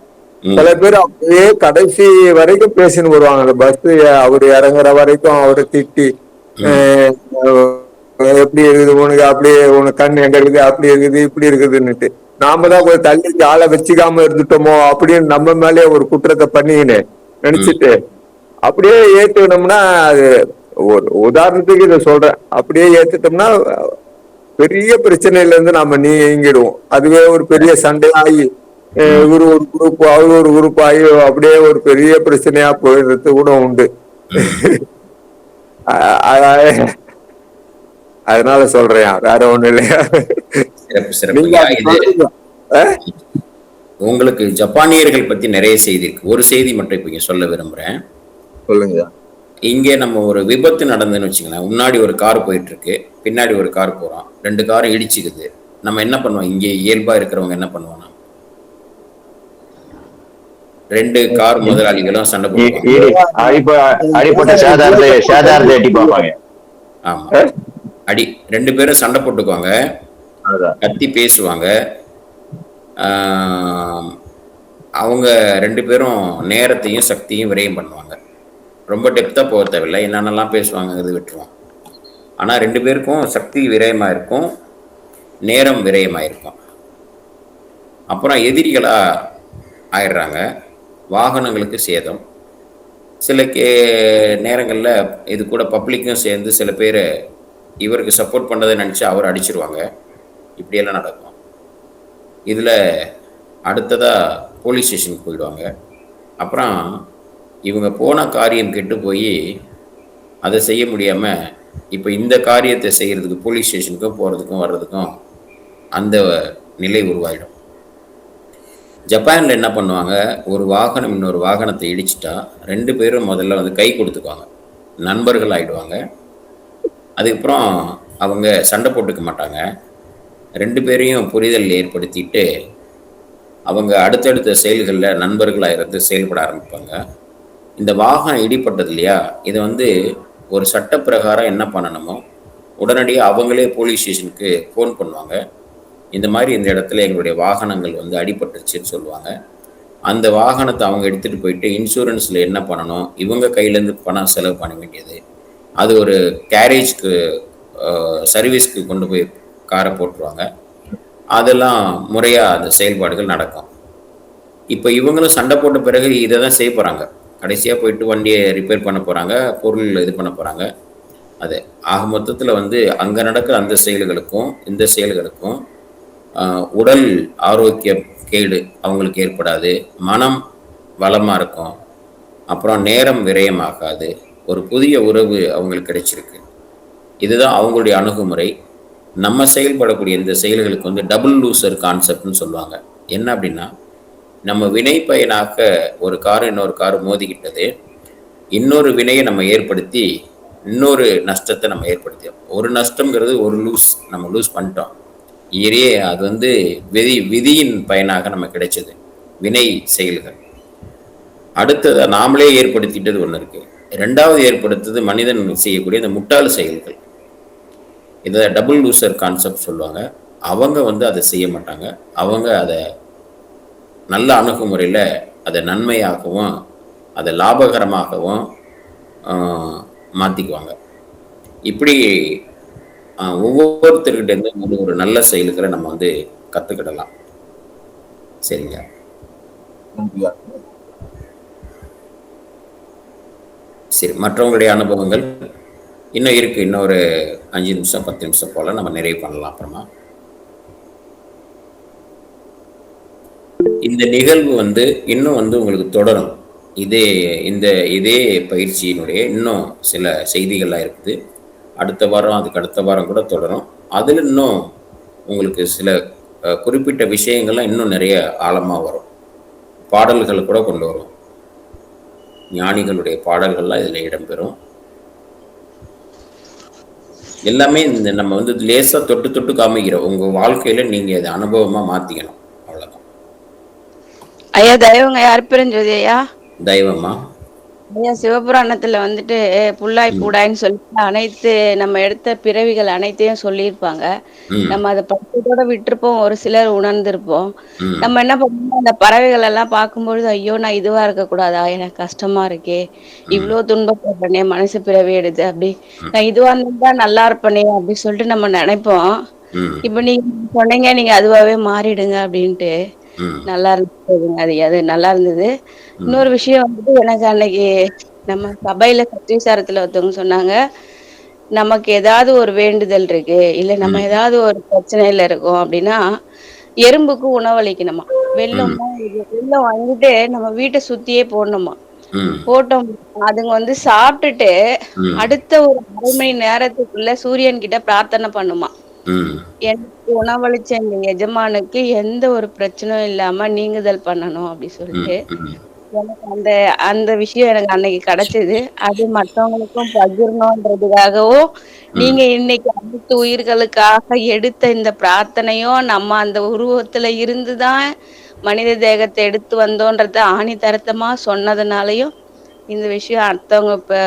சில பேர் அப்படியே கடைசி வரைக்கும் பேசின்னு வருவாங்க. அந்த பஸ் அவரு இறங்குற வரைக்கும் அவரை திட்டி, எப்படி இருக்குது உனக்கு, அப்படியே உனக்கு கண் எங்க இருக்குது, அப்படி இருக்குது, இப்படி இருக்குதுன்னுட்டு நாம தான் கொஞ்சம் தள்ளி ஆளை வச்சுக்காம இருந்துட்டோமோ அப்படின்னு நம்ம மேலே ஒரு குற்றத்தை பண்ணிக்கின்னு நினைச்சிட்டு அப்படியே ஏத்துனோம்னா, அது ஒரு உதாரணத்துக்கு இதை சொல்றேன், அப்படியே ஏத்துட்டோம்னா பெரிய பிரச்சனையில இருந்து நாம நீங்கிடுவோம். அதுவே ஒரு பெரிய சண்டையாகி இவரு ஒரு குரூப் அவரு ஒரு குரூப் ஆகி அப்படியே ஒரு பெரிய பிரச்சனையா போயிடுறது கூட உண்டு. அதனால சொல்றேன், வேற ஒண்ணு இல்லையா. உங்களுக்கு ஜப்பானியர்கள் பத்தி நிறைய செய்தி இருக்கு. ஒரு செய்தி மட்டும் இப்ப இங்க சொல்ல விரும்புறேன். சொல்லுங்க. இங்கே நம்ம ஒரு விபத்து நடந்துன்னு வச்சுக்கலாம். முன்னாடி ஒரு கார் போயிட்டு இருக்கு, பின்னாடி ஒரு கார் போறோம், 2 காரும் இடிச்சுக்குது. நம்ம என்ன பண்ணுவோம்? இங்கே இயல்பா இருக்கிறவங்க என்ன பண்ணுவோம்? 2 கார் முதலாளிகளும் சண்டை போட்டுப்பாங்க. ஆமா, அடி 2 பேரும் சண்டை போட்டுக்குவாங்க, கத்தி பேசுவாங்க. அவங்க 2 பேரும் நேரத்தையும் சக்தியும் விரயம் பண்ணுவாங்க. ரொம்ப டெப்தா போக தேவையில்லை, என்னென்னலாம் பேசுவாங்கிறது விட்டுருவோம். ஆனால் 2 பேருக்கும் சக்தி விரயமாக இருக்கும், நேரம் விரயமாக இருக்கும். அப்புறம் எதிரிகளாக ஆயிடுறாங்க, வாகனங்களுக்கு சேதம். சில நேரங்களில் இது கூட பப்ளிக்கும் சேர்ந்து சில பேர் இவருக்கு சப்போர்ட் பண்ணதை நினச்சி அவர் அடிச்சிருவாங்க. இப்படியெல்லாம் நடக்கும். இதில் அடுத்ததாக போலீஸ் ஸ்டேஷனுக்கு போயிடுவாங்க. அப்புறம் இவங்க போன காரியம் கெட்டு போய் அதை செய்ய முடியாமல் இப்போ இந்த காரியத்தை செய்கிறதுக்கு போலீஸ் ஸ்டேஷனுக்கும் போகிறதுக்கும் வர்றதுக்கும் அந்த நிலை உருவாயிடும். ஜப்பானில் என்ன பண்ணுவாங்க, ஒரு வாகனம் இன்னொரு வாகனத்தை இடிச்சிட்டா 2 பேரும் முதல்ல வந்து கை கொடுத்துக்குவாங்க, நண்பர்கள் ஆகிடுவாங்க. அதுக்கப்புறம் அவங்க சண்டை போட்டுக்க மாட்டாங்க. 2 பேரையும் புரிதல் ஏற்படுத்திட்டு அவங்க அடுத்தடுத்த செயல்களில் நண்பர்களாக இருந்து செயல்பட ஆரம்பிப்பாங்க. இந்த வாகனம் இடிப்பட்டது இல்லையா, இதை வந்து ஒரு சட்டப்பிரகாரம் என்ன பண்ணணுமோ உடனடியாக அவங்களே போலீஸ் ஸ்டேஷனுக்கு ஃபோன் பண்ணுவாங்க. இந்த மாதிரி இந்த இடத்துல எங்களுடைய வாகனங்கள் வந்து அடிபட்டுருச்சுன்னு சொல்லுவாங்க. அந்த வாகனத்தை அவங்க எடுத்துகிட்டு போயிட்டு இன்சூரன்ஸில் என்ன பண்ணணும், இவங்க கையிலேருந்து பணம் செலவு பண்ண வேண்டியது, அது ஒரு கேரேஜ்க்கு சர்வீஸ்க்கு கொண்டு போய் காரை போட்டுருவாங்க. அதெல்லாம் முறையாக அந்த செயல்பாடுகள் நடக்கும். இப்போ இவங்களும் சண்டை போட்ட பிறகு இதை தான் செய்ய போகிறாங்க. கடைசியாக போயிட்டு வண்டியை ரிப்பேர் பண்ண போகிறாங்க, பொருள் இது பண்ண போகிறாங்க. அது ஆக மொத்தத்தில் வந்து அங்கே நடக்கிற அந்த செயல்களுக்கும் இந்த செயல்களுக்கும் உடல் ஆரோக்கிய கேடு அவங்களுக்கு ஏற்படாது, மனம் வளமாக இருக்கும், அப்புறம் நேரம் விரயமாகாது, ஒரு புதிய உறவு அவங்களுக்கு கிடைச்சிருக்கு. இதுதான் அவங்களுடைய அணுகுமுறை. நம்ம செயல்படக்கூடிய இந்த செயல்களுக்கு வந்து டபுள் லூசர் கான்செப்ட்னு சொல்லுவாங்க. என்ன அப்படின்னா, நம்ம வினை பயனாக ஒரு கார் இன்னொரு கார் மோதிக்கிட்டது, இன்னொரு வினையை நம்ம ஏற்படுத்தி இன்னொரு நஷ்டத்தை நம்ம ஏற்படுத்தியோம். ஒரு நஷ்டங்கிறது ஒரு நம்ம லூஸ் பண்ணிட்டோம். அது வந்து விதியின் பயனாக நம்ம கிடைச்சது வினை செயல்கள். அடுத்ததை நாமளே ஏற்படுத்திட்டது ஒன்று இருக்கு. ரெண்டாவது ஏற்படுத்துறது மனிதன் செய்யக்கூடிய இந்த முட்டாள் செயல்கள். இதை டபுள் லூசர் கான்செப்ட் சொல்லுவாங்க. அவங்க வந்து அதை செய்ய மாட்டாங்க. அவங்க அதை நல்ல அணுகுமுறையில் அதை நன்மையாகவும் அதை லாபகரமாகவும் மாற்றிக்குவாங்க. இப்படி ஒவ்வொருத்தர்கிட்ட ஒரு நல்ல செயல்களை நம்ம வந்து கற்றுக்கிடலாம். சரிங்க. சரி, மற்றவங்களுடைய அனுபவங்கள் இன்னும் இருக்கு. இன்னொரு 5 நிமிஷம் 10 நிமிஷம் போல நம்ம நிறைவு பண்ணலாம். அப்புறமா இந்த நிகழ்வு வந்து இன்னும் வந்து உங்களுக்கு தொடரும். இதே பயிற்சியினுடைய இன்னும் சில செய்திகள்லாம் இருக்குது. அடுத்த வாரம் அதுக்கு அடுத்த வாரம் கூட தொடரும். அதில் இன்னும் உங்களுக்கு சில குறிப்பிட்ட விஷயங்கள்லாம் இன்னும் நிறைய ஆழமாக வரும். பாடல்கள் கூட கொண்டு வரும். ஞானிகளுடைய பாடல்கள்லாம் இதில் இடம்பெறும். எல்லாமே இந்த நம்ம வந்து லேசாக தொட்டு காமிக்கிறோம். உங்கள் வாழ்க்கையில் நீங்கள் அதை அனுபவமாக மாற்றிக்கணும். அவ்வளோதான். ஐயா தெய்வங்க யார் பெருஞ்சோதி ஐயா? தெய்வமா ஐயா சிவபுராணத்துல வந்துட்டு புல்லாய் பூடாய்ன்னு சொல்லிட்டு அனைத்து நம்ம எடுத்த பிறவிகள் அனைத்தையும் சொல்லியிருப்பாங்க. நம்ம அதை பக்கத்தோட விட்டுருப்போம், ஒரு சிலர் உணர்ந்திருப்போம். நம்ம என்ன பண்ணுவோம், அந்த பறவைகள் எல்லாம் பார்க்கும்பொழுது ஐயோ நான் இதுவா இருக்கக்கூடாதா, எனக்கு கஷ்டமா இருக்கே, இவ்வளவு துன்பப்படுறேனே, மனசு பிறவி எடுத்து அப்படி நான் இதுவா இருந்தா நல்லா இருப்பனே அப்படி சொல்லிட்டு நம்ம நினைப்போம். இப்ப நீங்க சொன்னீங்க நீங்க அதுவாவே மாறிடுங்க அப்படின்ட்டு. நல்லா இருந்ததுங்க. அது நல்லா இருந்தது. இன்னொரு விஷயம் வந்துட்டு எனக்கு அன்னைக்கு நம்ம சபையில சத்தியசாரத்துல ஒருத்தவங்க சொன்னாங்க, நமக்கு ஏதாவது ஒரு வேண்டுதல் இருக்கு, இல்ல நம்ம ஏதாவது ஒரு பிரச்சனையில இருக்கோம் அப்படின்னா எறும்புக்கு உணவளிக்கணுமா, வெள்ளம் வாங்கிட்டு நம்ம வீட்டை சுத்தியே போடணுமா. போட்டோம் அதுங்க வந்து சாப்பிட்டுட்டு அடுத்த ஒரு 1/2 மணி நேரத்துக்குள்ள சூரியன் கிட்ட பிரார்த்தனை பண்ணுமா, எனக்கு உணவளிச்ச இந்த எஜமானுக்கு எந்த ஒரு பிரச்சனையும் இல்லாம நீங்குதல் பண்ணணும் அப்படி சொல்லிட்டு எனக்கு அந்த விஷயம் எனக்கு அன்னைக்கு கிடைச்சது. அது மற்றவங்களுக்கும் பகிரணும்ன்றதுக்காகவும் நீங்க இன்னைக்கு அனைத்து உயிர்களுக்காக எடுத்த இந்த பிரார்த்தனையும் நம்ம அந்த உருவத்துல இருந்துதான் மனித தேகத்தை எடுத்து வந்தோன்றத ஆணித்தரத்தமா சொன்னதுனாலையும் இந்த விஷயம் அடுத்தவங்க இப்ப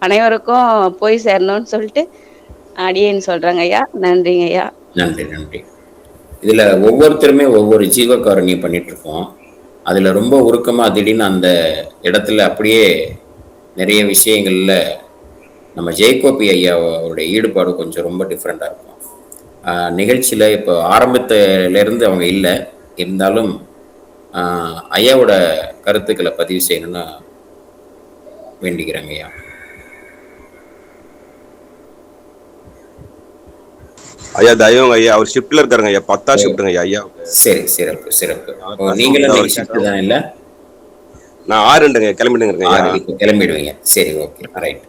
அனைவருக்கும் போய் சேரணும்னு சொல்லிட்டு அடியேன்னு சொல்றாங்க ஐயா. நன்றிங்க ஐயா. நன்றி. இதுல ஒவ்வொருத்தருமே ஒவ்வொரு ஜீவகாரணியம் பண்ணிட்டு இருக்கோம். அதுல ரொம்ப உருக்கமா திடீர்னு அந்த இடத்துல அப்படியே நிறைய விஷயங்கள்ல நம்ம ஜெயகோபி ஐயாவோடைய ஈடுபாடு கொஞ்சம் ரொம்ப டிஃப்ரெண்டா இருக்கும். நிகழ்ச்சியில இப்போ ஆரம்பத்திலிருந்து அவங்க இல்லை, இருந்தாலும் ஐயாவோட கருத்துக்களை பதிவு செய்யணும்னு வேண்டிக்கிறாங்க ஐயா. ஐயா தெய்வங்க ஐயா, அவர் ஷிஃப்ட்ல இருக்காருங்க ஐயா, 10ஆம் ஷிஃப்ட்டுங்க ஐயா. சரி, சிறப்பு. நீங்களும் ஷிஃப்ட் தான் இல்ல? நான் 6ண்டுங்க கிளம்பிடுங்க. கிளம்பிடுவீங்க. சரி, ஓகே, ரைட்.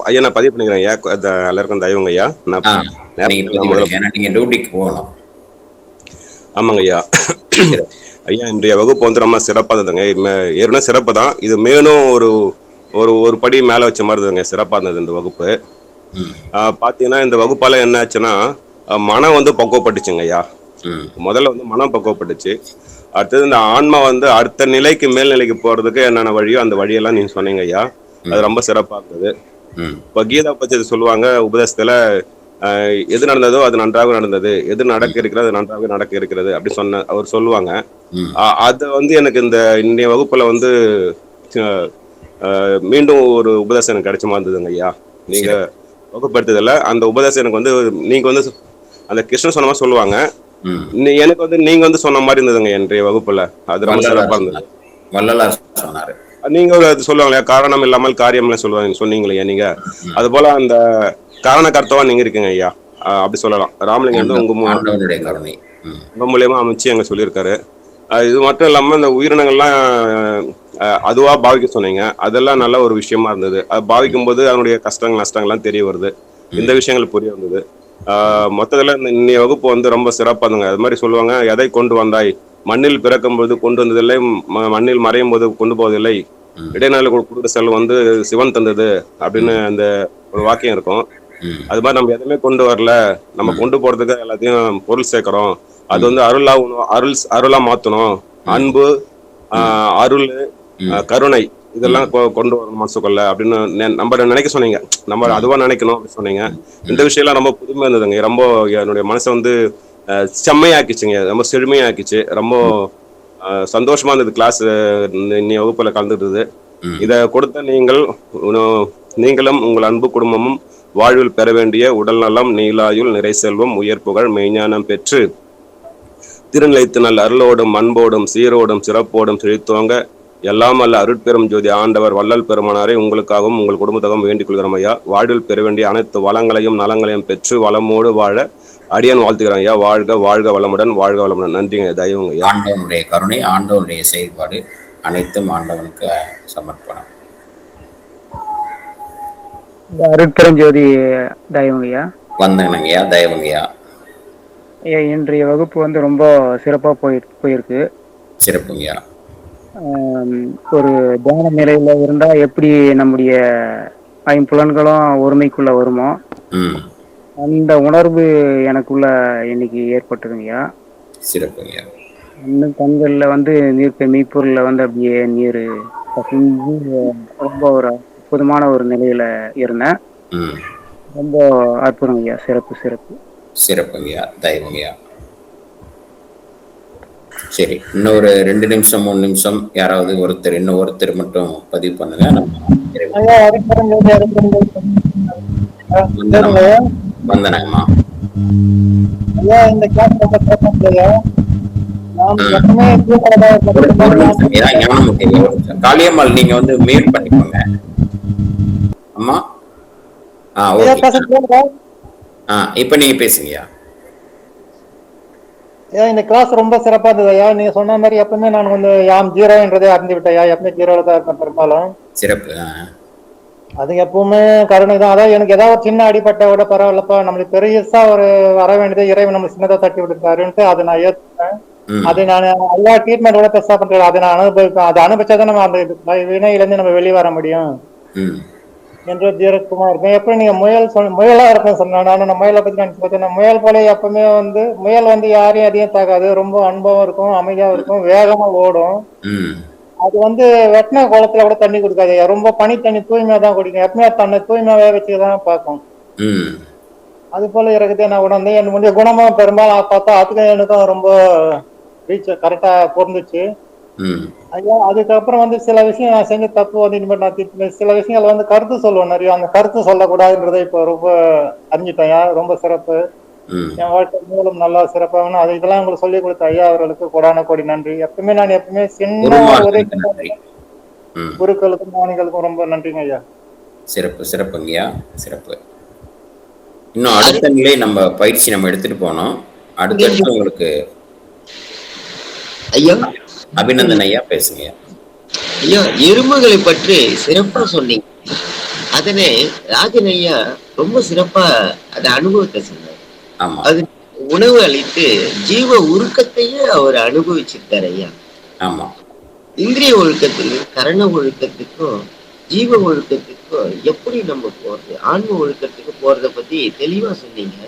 ஐயா நான் பதிவு பண்ணிக்கிறேன் ஐயா, எல்லாருக்கும் தெய்வங்க ஐயா. நீங்க டியூட்டிக்கு போகணும். ஆமாங்க ஐயா. ஐயா இன்றைய வகுப்பு வந்து ரொம்ப சிறப்பாக இருந்ததுங்க. ஏற்கனவே சிறப்பு தான், இது மேலும் ஒரு படி மேலே வச்ச மாதிரி இருந்ததுங்க. சிறப்பாக இருந்தது இந்த வகுப்பு. பார்த்தீங்கன்னா இந்த வகுப்பால என்ன ஆச்சுன்னா மனம் வந்து பக்குவப்பட்டுச்சுங்க ஐயா. முதல்ல வந்து மனம் பக்குவப்பட்டுச்சு. அடுத்தது இந்த ஆன்மா வந்து அடுத்த நிலைக்கு மேல்நிலைக்கு போறதுக்கு என்னென்ன வழியோ அந்த வழியெல்லாம் நீங்க சொன்னீங்க ஐயா. அது ரொம்ப சிறப்பா இருந்தது. இப்போ கீதா பத்தி சொல்லுவாங்க உபதேசத்துல எது நடந்ததோ அது நன்றாக நடந்தது, எது நடக்க இருக்கிறது அது நன்றாக நடக்க இருக்கிறது அப்படி அவர் சொல்லுவாங்க. அது வந்து எனக்கு இந்த இன்றைய வகுப்புல வந்து மீண்டும் ஒரு உபதேசம் எனக்கு கிடைச்ச மாதிரி இருந்ததுங்க ஐயா. நீங்க வகுப்படுத்ததில்ல அந்த உபதேசம் எனக்கு வந்து நீங்க வந்து அந்த கிருஷ்ணன் சொன்ன மாதிரி சொல்லுவாங்க, எனக்கு வந்து நீங்க வந்து சொன்ன மாதிரி இருந்ததுங்க இன்றைய வகுப்புல. அது ரொம்ப சிறப்பா இருந்தது. வள்ளலார் சொன்னாரு. நீங்க சொல்லுவாங்க இல்லையா, காரணம் இல்லாமல் காரியம் சொல்லுவாங்க சொன்னீங்களே நீங்க, அது போல அந்த காரண கர்த்தவா நீங்க இருக்கீங்க ஐயா, அப்படி சொல்லலாம். ராமலிங்கம் வந்து உங்க மூலியமா அமைச்சு எங்க சொல்லியிருக்காரு. இது மட்டும் இல்லாம இந்த உயிரினங்கள்லாம் அதுவா பாவிக்க சொன்னீங்க, அதெல்லாம் நல்ல ஒரு விஷயமா இருந்தது. அது பாவிக்கும் போது அதனுடைய கஷ்டங்கள் நஷ்டங்கள்லாம் தெரிய வருது, இந்த விஷயங்கள் புரிய வந்தது. மொத்தத்துல இன்னைய வகுப்பு வந்து ரொம்ப சிறப்பா இருந்தது. அது மாதிரி சொல்லுவாங்க, எதை கொண்டு வந்தாய், மண்ணில் பிறக்கும் போது கொண்டு வந்ததில்லை, மண்ணில் மறையும் போது கொண்டு போவதில்லை, இடைநாள் கொடுத்த செல்வம் வந்து சிவன் தந்தது அப்படின்னு அந்த ஒரு வாக்கியம் இருக்கும். அது மாதிரி நம்ம எதுவுமே கொண்டு வரல, நம்ம கொண்டு போறதுக்கு எல்லாத்தையும் பொருள் சேர்க்கிறோம், அது வந்து அருளா மாத்தணும். அன்பு, அருள், கருணை இதெல்லாம் கொண்டு வரணும் மனசுக்குள்ள அப்படின்னு நம்ம நினைக்க சொன்னீங்க. நம்ம அதுவா நினைக்கணும் அப்படின்னு சொன்னீங்க. இந்த விஷயம் எல்லாம் ரொம்ப புதுமையா இருந்ததுங்க. ரொம்ப என்னுடைய மனசை வந்து செம்மையாக்கிச்சுங்க, ரொம்ப செழுமையாக்கிச்சு. ரொம்ப சந்தோஷமா இருந்தது கிளாஸ் இன்னைய வகுப்புல கலந்துருது. இதை கொடுத்த நீங்களும் உங்கள் அன்பு குடும்பமும் வாழ்வில் பெற வேண்டிய உடல் நலம், நீலாயுள், நிறை செல்வம், உயர் புகழ், மெய்ஞானம் பெற்று திருநிலைத்து நல் அருளோடும் அன்போடும் சீரோடும் சிறப்போடும் செழித்தோங்க எல்லாம் அல்ல அருட்பெரும் ஜோதி ஆண்டவர் வள்ளல் பெருமானாரை உங்களுக்காகவும் உங்கள் குடும்பத்தாகவும் வேண்டிக் கொள்கிறோம் ஐயா. வாழ்வில் பெற வேண்டிய அனைத்து வளங்களையும் நலங்களையும் பெற்று வளமோடு வாழ அடியான் வாழ்த்துக்கிறேன் ஐயா. வாழ்க வாழ்க வளமுடன், வாழ்க வளமுடன். நன்றிங்க, தெய்வங்க ஐயா. ஆண்டவனுடைய கருணை, ஆண்டவனுடைய செயல்பாடு அனைத்தும் ஆண்டவனுக்கு சமர்ப்பணம். அருட்பெருஞ்சோதி தயவுங்கய்யா. வந்தனங்கய்யா, தயவுங்கய்யா. இன்றைய வகுப்பு வந்து ரொம்ப சிறப்பா போயிருக்கு. சிறப்புங்கய்யா. ஒரு தியான நிலையில இருந்தா எப்படி நம்முடைய ஐம்புலன்களும் ஒருமைக்குள்ள வருமோ அந்த உணர்வு எனக்குள்ள இன்னைக்கு ஏற்பட்டதுங்கய்யா. சிறப்புங்கய்யா. இன்னும் கண்கள்ல வந்து நீர்க்க மெய்ப்பொருள்ல வந்து அப்படியே நீர் ரொம்ப ஒரு அற்புதமான ஒரு நிலையில இருந்தேன். ரொம்ப அற்புதம் ஐயா. சிறப்பு சிறப்பு சிறப்புங்கய்யா, தயவுங்கய்யா. சரி, இன்னொரு 2 நிமிஷம் 3 நிமிஷம் யாராவது இன்னும் ஒருத்தர் மட்டும் பதிவு பண்ணுங்க. வந்தனங்கம்மா. காளியம்மாள் நீங்க வந்து மியூட் பண்ணிக்கோங்க அம்மா. இப்ப நீங்க பேசுங்கய்யா. இந்த கிளாஸ் ரொம்ப சிறப்பா இருந்தது ஐயா. நீங்க சொன்ன மாதிரி எப்பவுமே நான் வந்து யாம் ஜீரோன்றதை அறிந்து விட்டேயா. எப்பவுமே ஜீரோல தான் இருப்பேன் பெரும்பாலும். சிறப்பு. அது எப்பவுமே கருணை தான். அதாவது எனக்கு ஏதாவது ஒரு சின்ன அடிப்பட்ட விட பரவாயில்லப்பா, நம்மளுக்கு பெருசா ஒரு வர வேண்டியது இறைவன் நம்ம சின்னதா தட்டி விடுத்தாருன்ட்டு அதை நான் ஏற்றுப்பேன். அதை நான் எல்லா ட்ரீட்மெண்ட் விட பெருசா பண்றேன். அதை நான் அனுபவிப்பேன். அதை அனுபவிச்சாதான் நம்ம அந்த வினையிலேருந்து நம்ம வெளியே வர முடியும் என்று தீரக்குமா இருப்பேன். எப்படி நீங்க முயலா இருப்பேன் சொன்னா, நான் முயலை பத்தி நினைச்சு பார்த்தேன். முயல் போல எப்பவுமே வந்து முயல் வந்து யாரையும் அதிகம் தாக்காது, ரொம்ப அன்பாவும் இருக்கும், அமைதியாவும் இருக்கும், வேகமா ஓடும். அது வந்து வெட்டின குளத்துல கூட தண்ணி குடிக்காது, ரொம்ப பனி தண்ணி தூய்மையா தான் குடிக்கும். எப்பவுமே தன்னை தூய்மையாவே வச்சுதான் பார்க்கும். அது போல இருக்குது. நான் உணர்ந்து என்னுடைய குணமா பெரும்பாலும் பார்த்தா அதுக்கு எனக்கும் ரொம்ப ரீச் கரெக்டா பொருந்துச்சு ஐயா. அதுக்கப்புறம் வந்து சில விஷயம் நான் செஞ்ச தப்பு வந்து இனிமேல் நான் சில விஷயங்கள் வந்து கருத்து சொல்லுவேன் நிறைய. அந்த கருத்து சொல்லக்கூடாதுன்றதை இப்போ ரொம்ப அறிஞ்சிட்டேன். ரொம்ப சிறப்பு. என் வாழ்க்கை மூலம் நல்லா சிறப்பாக அது இதெல்லாம் உங்களுக்கு சொல்லி கொடுத்த ஐயா அவர்களுக்கு கோடான கோடி நன்றி. எப்பவுமே நான் எப்பவுமே சின்ன குருக்களுக்கும் ஞானிகளுக்கும் ரொம்ப நன்றிங்க ஐயா. சிறப்பு சிறப்புங்கய்யா, சிறப்பு. இன்னும் அடுத்த நிலை நம்ம பயிற்சி நம்ம எடுத்துட்டு போனோம். அடுத்தடுத்து உங்களுக்கு ஐயா அபிநந்தன் ஐயா பேசுங்க ஐயா. எறும்புகளை பற்றி சிறப்பா சொன்னீங்க. அதனை ராஜன் ஐயா ரொம்ப சிறப்பா அதை அனுபவத்தை சொன்னார். அது உணவு அளித்து ஜீவ உருக்கத்தையே அவர் அனுபவிச்சிருக்காரு ஐயா. ஆமா. இந்திரிய ஒழுக்கத்துக்கும் கரண ஒழுக்கத்துக்கும் ஜீவ ஒழுக்கத்துக்கும் எப்படி நம்ம போறது, ஆன்ம ஒழுக்கத்துக்கு போறத பத்தி தெளிவா சொன்னீங்க.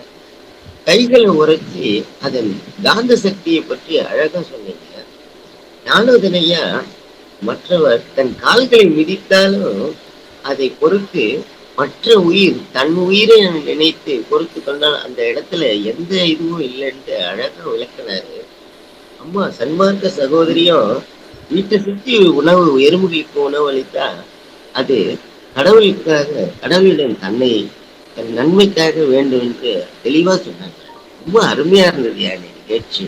கைகளை உரைச்சி அதன் காந்த சக்தியை பற்றி அழகா சொன்னீங்க. ஞானோதனையா மற்றவர் தன் கால்களை மிதித்தாலும் அதை பொறுத்து மற்ற உயிர் தன் உயிரை நினைத்து பொறுத்து கொண்டால் அந்த இடத்துல எந்த இதுவும் இல்லைன்ட்டு அழகா விளக்கினாரு. அம்மா சன்மார்க்க சகோதரியும் வீட்டை சுற்றி உணவு எறும்புகளுக்கு உணவு அளித்தா அது கடவுளுக்காக, கடவுளிடம் தன்னை தன் நன்மைக்காக வேண்டும் என்று தெளிவா சொன்னாங்க. ரொம்ப அருமையா இருந்தது ஐயா நிகழ்ச்சி,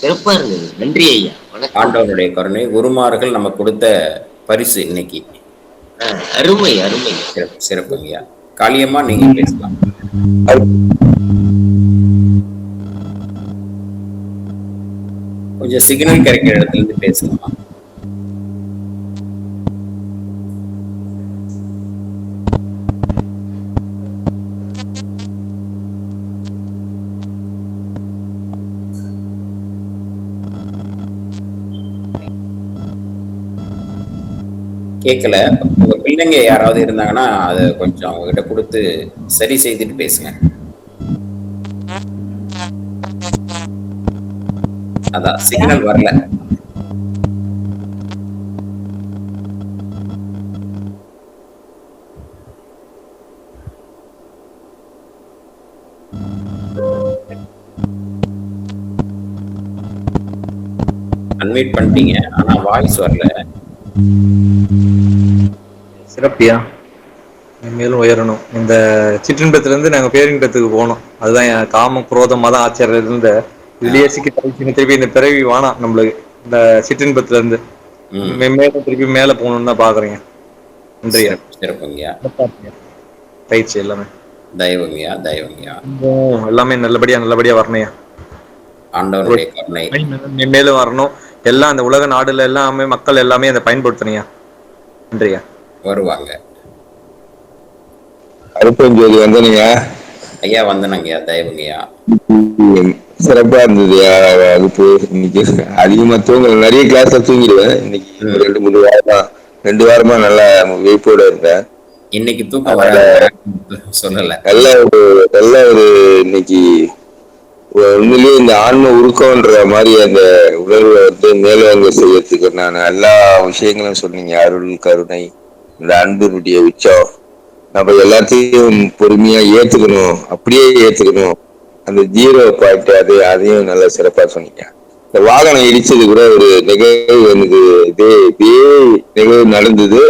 சிறப்பா இருந்தது. நன்றி ஐயா, வணக்கம். ஆண்டவனுடைய கருணை, குருமார்கள் நம்ம கொடுத்த பரிசு இன்னைக்கு. அருமை அருமை, சிறப்புங்கய்யா. காளியம்மா நீங்க பேசலாம். கொஞ்சம் சிக்னல் கிடைக்கிற இடத்துல இருந்து பேசலாம். கேட்கல. உங்க பிள்ளைங்க யாராவது இருந்தாங்கன்னா அதை கொஞ்சம் அவங்க கிட்ட கொடுத்து சரி செய்துட்டு பேசுங்க. அதான் சிக்னல் வரல. அன்மியூட் பண்ணிட்டீங்க, ஆனா வாய்ஸ் வரல. சிறப்பியா மேலும் உயரணும். இந்த சிற்றின்பத்துல இருந்து நாங்க பேரின்பத்துக்கு போனோம். அதுதான் என் காம குரோதம் மத ஆச்சாரம் இருந்த இதுலயே சிக்கி திருப்பி இந்த பிறவி வானா நம்மளுக்கு இந்த சிற்றின்பத்துல இருந்து மேல திருப்பி மேல போகணும்னு தான் பாக்குறீங்க. நன்றியா. சிறப்புங்கய்யா. பயிற்சி எல்லாமே தயவுங்கய்யா, தயவுங்கய்யா. எல்லாமே நல்லபடியா வரணையா. ஆண்டவருடைய கருணை மேலும் வரணும். எல்லாம் அந்த உலக நாடுல எல்லாமே மக்கள் எல்லாமே அதை பயன்படுத்தணையா. நன்றியா. வருவாங்க. அருப்பஞ்சோதி வந்தனுங்க ஐயா, வந்தனங்கய்யா, தயவுங்கய்யா. சிறப்பா இருந்ததுயா வகுப்பு. இன்னைக்கு அதிகமா நிறைய கிளாஸ்ல தூங்கிடுவேன். இன்னைக்கு 2 வாரமா நல்லா விழிப்போட இருந்தேன். இன்னைக்கு தூக்கம் சொல்லல. நல்ல ஒரு இன்னைக்கு உண்மையிலேயே இந்த ஆன்ம உருக்கம்ன்ற மாதிரி அந்த உணர்வை மேலோங்க செய்யறதுக்கு நான் எல்லா விஷயங்களும் சொன்னீங்க. அருள், கருணை, இந்த அன்புடைய உச்சம், நம்ம எல்லாத்தையும் பொறுமையா ஏத்துக்கணும், அப்படியே ஏத்துக்கணும். அந்த 0 பாயிண்ட் அதையும் நல்லா சிறப்பா சொன்னீங்க. இந்த வாகனம் இடிச்சது கூட ஒரு நிகழ்வு எனக்கு இதே நிகழ்வு நடந்தது.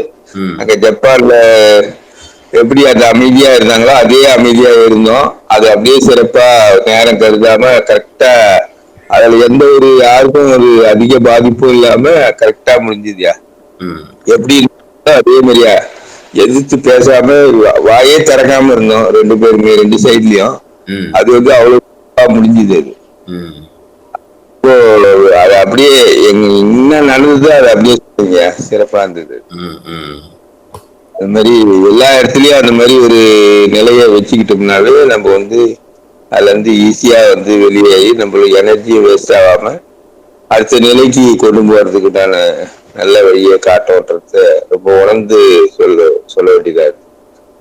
அங்க ஜப்பான்ல எப்படி அந்த அமைதியா இருந்தாங்களோ அதே அமைதியா இருந்தோம். அது அப்படியே சிறப்பா நேரம் கருதாம கரெக்டா அதுல எந்த ஒரு யாருக்கும் ஒரு அதிக பாதிப்பும் இல்லாம கரெக்டா முடிஞ்சதுயா. எப்படி அதே மாதிரியா எதிர்த்து பேசாம வாயே திறக்காம இருந்தோம் 2 பேருமே, 2 சைட்லயும். அது அவ்வளவு முடிஞ்சது. அது அப்படியே என்ன நடந்ததோ அது அப்படியே சொல்லுங்க, சிறப்பா இருந்தது. அது மாதிரி எல்லா இடத்துலயும் அந்த மாதிரி ஒரு நிலைய வச்சுக்கிட்டோம்னாலே நம்ம அதுல இருந்து ஈஸியா வெளியாகி நம்மளுக்கு எனர்ஜியை வேஸ்ட் ஆகாம அடுத்த நிலைக்கு கொண்டு போறதுக்குண்டான நல்ல வழியை காட்டோன்றத ரொம்ப உணர்ந்து சொல்ல வேண்டியதா இருக்கு.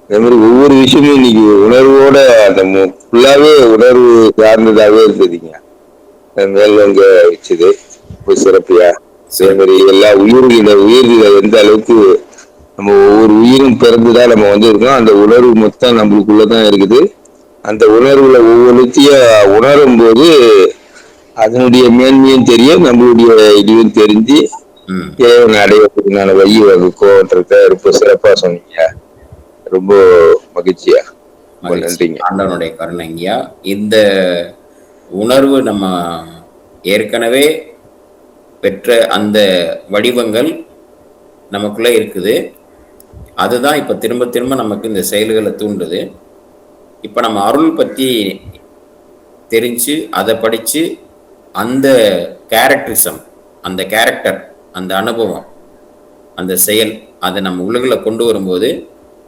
அதே மாதிரி ஒவ்வொரு விஷயமும் இன்னைக்கு உணர்வோட அந்த ஃபுல்லாவே உணர்வு சார்ந்ததாவே இருக்குதுங்க. மேலோங்க வச்சுது சிறப்பியா. அதே மாதிரி எல்லா உயிர்களை எந்த அளவுக்கு நம்ம ஒவ்வொரு உயிரும் பிறந்துதான் நம்ம இருக்கோம். அந்த உணர்வு மொத்தம் நம்மளுக்குள்ளதான் இருக்குது. அந்த உணர்வுல ஒவ்வொருத்தையும் உணரும் போது அதனுடைய மேன்மையும் தெரியும், நம்மளுடைய இதுவும் தெரிஞ்சு அடைவதற்கான வழி வகுக்கோன்றத ரொம்ப சிறப்பா சொன்னீங்க. ரொம்ப மகிழ்ச்சியா. நன்றிங்க. ஆண்டவனுடைய கருணைங்கய்யா. இந்த உணர்வு நம்ம ஏற்கனவே பெற்ற அந்த வடிவங்கள் நமக்குள்ள இருக்குது. அதுதான் இப்ப திரும்ப திரும்ப நமக்கு இந்த செயல்களை தூண்டுது. இப்ப நம்ம அருள் பத்தி தெரிஞ்சு அதை படிச்சு அந்த கேரக்டரிசம், அந்த கேரக்டர், அந்த அனுபவம், அந்த செயல் அதை நம்ம உலகில கொண்டு வரும்போது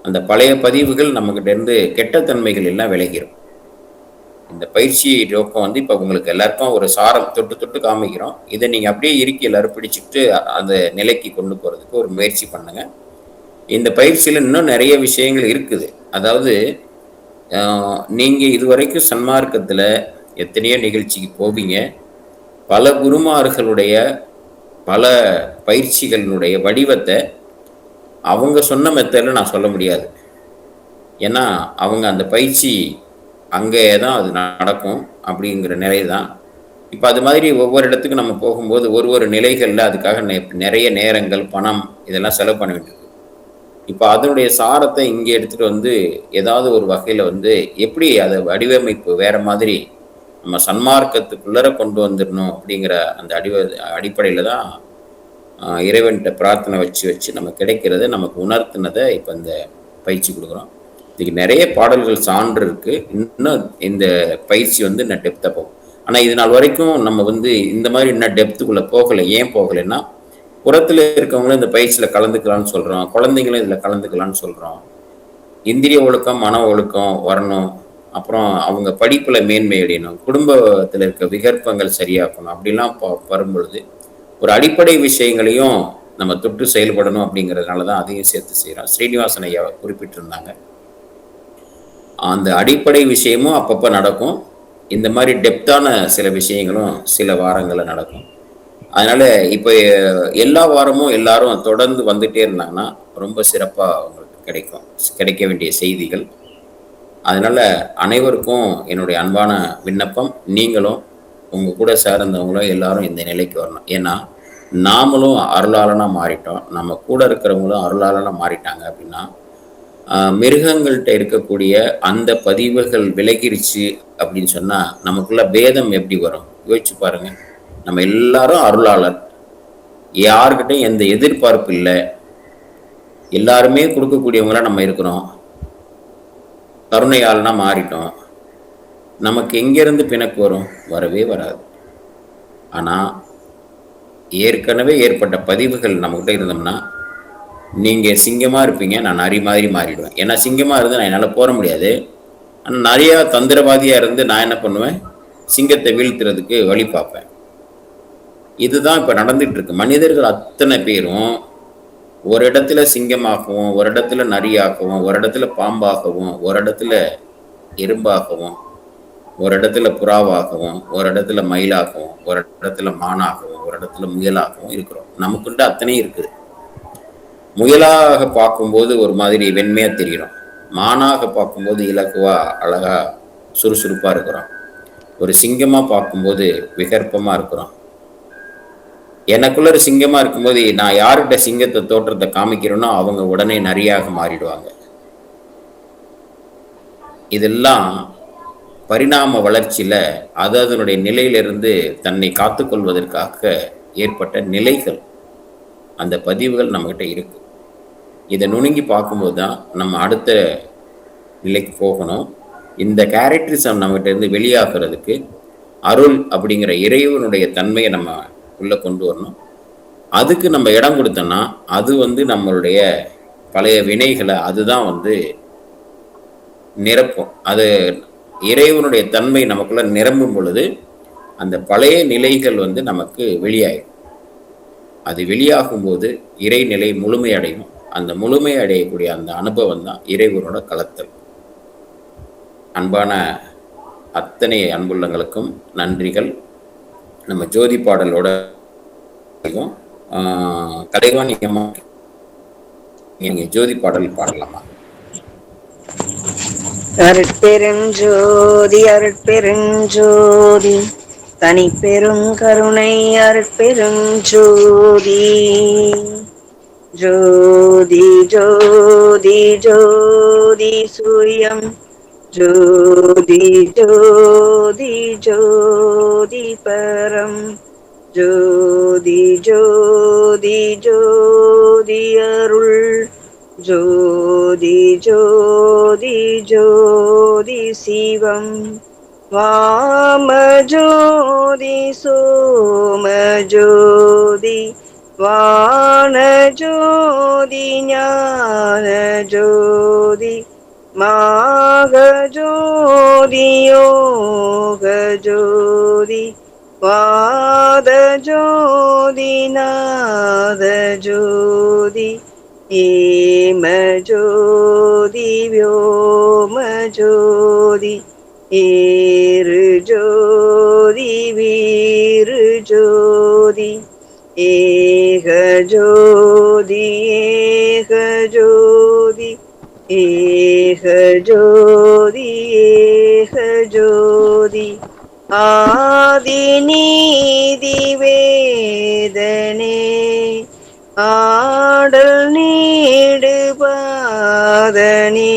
அந்த பழைய பதிவுகள் நம்மகிட்ட இருந்து கெட்டத்தன்மைகள் எல்லாம் விலகிரும். இந்த பயிற்சி நோக்கம் இப்ப உங்களுக்கு எல்லாருக்கும் ஒரு சாரம் தொட்டு காமிக்கிறோம். இதை நீங்க அப்படியே இறுக்கி எல்லாரும் பிடிச்சிட்டு அந்த நிலைக்கு கொண்டு போறதுக்கு ஒரு முயற்சி பண்ணுங்க. இந்த பயிற்சியில இன்னும் நிறைய விஷயங்கள் இருக்குது. அதாவது நீங்க இதுவரைக்கும் சன்மார்க்கத்துல எத்தனையோ நிகழ்ச்சிக்கு போவீங்க. பல குருமார்களுடைய பல பயிற்சிகளினுடைய வடிவத்தை அவங்க சொன்ன மெத்தடில் நான் சொல்ல முடியாது. ஏன்னா அவங்க அந்த பயிற்சி அங்கே தான் அது நடக்கும் அப்படிங்கிற நிலை தான். இப்போ அது மாதிரி ஒவ்வொரு இடத்துக்கு நம்ம போகும்போது ஒரு நிலைகளில் அதுக்காக நிறைய நேரங்கள், பணம் இதெல்லாம் செலவு பண்ண வேண்டியது. இப்போ அதனுடைய சாரத்தை இங்கே எடுத்துகிட்டு வந்து ஏதாவது ஒரு வகையில் வந்து எப்படி அதை வடிவமைப்பு வேறு மாதிரி நம்ம சன்மார்க்கத்துக்குள்ளர கொண்டு வந்துடணும் அப்படிங்கிற அந்த அடிப்படையில் தான் இறைவன்கிட்ட பிரார்த்தனை வச்சு நம்ம கிடைக்கிறத நமக்கு உணர்த்தினதை இப்போ இந்த பயிற்சி கொடுக்குறோம். இதுக்கு நிறைய பாடல்கள் சான்று இருக்குது. இன்னும் இந்த பயிற்சி வந்து இன்னும் டெப்த்தாக போகும். ஆனால் இது நாள் வரைக்கும் நம்ம வந்து இந்த மாதிரி இன்னும் டெப்த்துக்குள்ளே போகலை. ஏன் போகலைன்னா, புறத்தில் இருக்கவங்களும் இந்த பயிற்சியில் கலந்துக்கலான்னு சொல்கிறோம், குழந்தைங்களும் இதில் கலந்துக்கலான்னு சொல்கிறோம். இந்திரிய ஒழுக்கம், மன ஒழுக்கம் வரணும், அப்புறம் அவங்க படிப்பில் மேன்மை அடையணும், குடும்பத்தில் இருக்க விகற்பங்கள் சரியாக்கணும். அப்படிலாம் வரும்பொழுது ஒரு அடிப்படை விஷயங்களையும் நம்ம தொட்டு செயல்படணும். அப்படிங்கிறதுனால தான் அதையும் சேர்த்து செய்கிறோம். ஸ்ரீனிவாசன் ஐயா குறிப்பிட்டிருந்தாங்க, அந்த அடிப்படை விஷயமும் அப்பப்போ நடக்கும், இந்த மாதிரி டெப்த்தான சில விஷயங்களும் சில வாரங்களில் நடக்கும். அதனால் இப்போ எல்லா வாரமும் எல்லாரும் தொடர்ந்து வந்துகிட்டே இருந்தாங்கன்னா ரொம்ப சிறப்பாக அவங்களுக்கு கிடைக்க வேண்டிய செய்திகள். அதனால் அனைவருக்கும் என்னுடைய அன்பான விண்ணப்பம், நீங்களும் உங்கள் கூட சேர்ந்தவங்களும் எல்லாரும் இந்த நிலைக்கு வரணும். ஏன்னா நாமளும் அருளாளனாக மாறிட்டோம், நம்ம கூட இருக்கிறவங்களும் அருளாளனாக மாறிட்டாங்க. அப்படின்னா மிருகங்கள்கிட்ட இருக்கக்கூடிய அந்த பதிவுகள் விலகிருச்சு அப்படின்னு சொன்னால் நமக்குள்ள பேதம் எப்படி வரும்? யோசிச்சு பாருங்கள். நம்ம எல்லாரும் அருளாளர், யாருக்கிட்டையும் எந்த எதிர்பார்ப்பு இல்லை, எல்லாருமே கொடுக்கக்கூடியவங்களாக நம்ம இருக்கிறோம், கருணையாளனா மாறிட்டோம். நமக்கு எங்கேருந்து பிணக்கு வரும்? வரவே வராது. ஆனால் ஏற்கனவே ஏற்பட்ட பதிவுகள் நம்மகிட்ட இருந்தோம்னா, நீங்கள் சிங்கமாக இருப்பீங்க, நான் நரி மாதிரி மாறிடுவேன். ஏன்னா சிங்கமாக இருந்து நான் என்னால் போற முடியாது. ஆனால் நிறையா தந்திரவாதியாக இருந்து நான் என்ன பண்ணுவேன்? சிங்கத்தை வீழ்த்துறதுக்கு வழி பார்ப்பேன். இதுதான் இப்போ நடந்துட்டு இருக்கு. மனிதர்கள் அத்தனை பேரும் ஒரு இடத்துல சிங்கமாகவும், ஒரு இடத்துல நரியாகவும், ஒரு இடத்துல பாம்பாகவும், ஒரு இடத்துல எறும்பாகவும், ஒரு இடத்துல புறாவாகவும், ஒரு இடத்துல மயிலாகவும், ஒரு இடத்துல மானாகவும், ஒரு இடத்துல முயலாகவும் இருக்கிறோம். நமக்குள்ள அத்தனையும் இருக்குது. முயலாக பார்க்கும்போது ஒரு மாதிரி வெண்மையாக தெரிகிறோம், மானாக பார்க்கும்போது இலக்குவா அழகா சுறுசுறுப்பாக இருக்கிறோம், ஒரு சிங்கமாக பார்க்கும்போது விகற்பமாக இருக்கிறோம். எனக்குள்ள ஒரு சிங்கமாக இருக்கும்போது நான் யார்கிட்ட சிங்கத்தை தோற்றத்தை காமிக்கிறேனோ அவங்க உடனே நரியாக மாறிடுவாங்க. இதெல்லாம் பரிணாம வளர்ச்சியில் அதனுடைய நிலையிலிருந்து தன்னை காத்துக்கொள்வதற்காக ஏற்பட்ட நிலைகள், அந்த பதிவுகள் நம்மகிட்ட இருக்கு. இதை நுணுங்கி பார்க்கும்போது தான் நம்ம அடுத்த நிலைக்கு போகணும். இந்த கேரக்டரிசம் நம்மகிட்ட இருந்து வெளியாகிறதுக்கு அருள் அப்படிங்கிற இறைவனுடைய தன்மையை நம்ம உள்ளே கொண்டு வரணும். அதுக்கு நம்ம இடம் கொடுத்தோம்னா அது வந்து நம்மளுடைய பழைய வினைகளை அதுதான் வந்து நிரப்பும். அது இறைவனுடைய தன்மை நமக்குள்ள நிரம்பும் பொழுது அந்த பழைய நிலைகள் வந்து நமக்கு வெளியாகும். அது வெளியாகும்போது இறைநிலை முழுமையடையும். அந்த முழுமை அடையக்கூடிய அந்த அனுபவம் தான் இறைவனோட கலத்தல். அன்பான அத்தனை அன்புள்ளங்களுக்கும் நன்றிகள். நம்ம ஜோதி பாடலோட கலைவாணி அம்மா, நீங்க ஜோதி பாடல் பாடலாமா? அருட்பெருஞ்சோதி அருட்பெருஞ்சோதி தனி பெரும் கருணை அருட்பெருஞ்சோதி ஜோதி ஜோதி ஜோதி சூரியம் ஜோதி ஜோதி ஜோதி பரம் ஜோதி ஜோதி ஜோதி அருள் ஜோதி ஜோதி ஜோதி சிவம் வாம ஜோதி சோம ஜோதி வான ஜோதி ஞான ஜோதி மாக ஜோதி யோக ஜோதி வாத ஜோதி நாத ஜோதி ஏம ஜோதி வியோம ஜோதி ஏரு ஜோதி வீரு ஜோதி ஏக ஜோதி ஏக ஜோதி ஏக ஜோதி ஏக ஜோதி ஆதி நீதி வேதனே ஆடல் நீடு பாதனே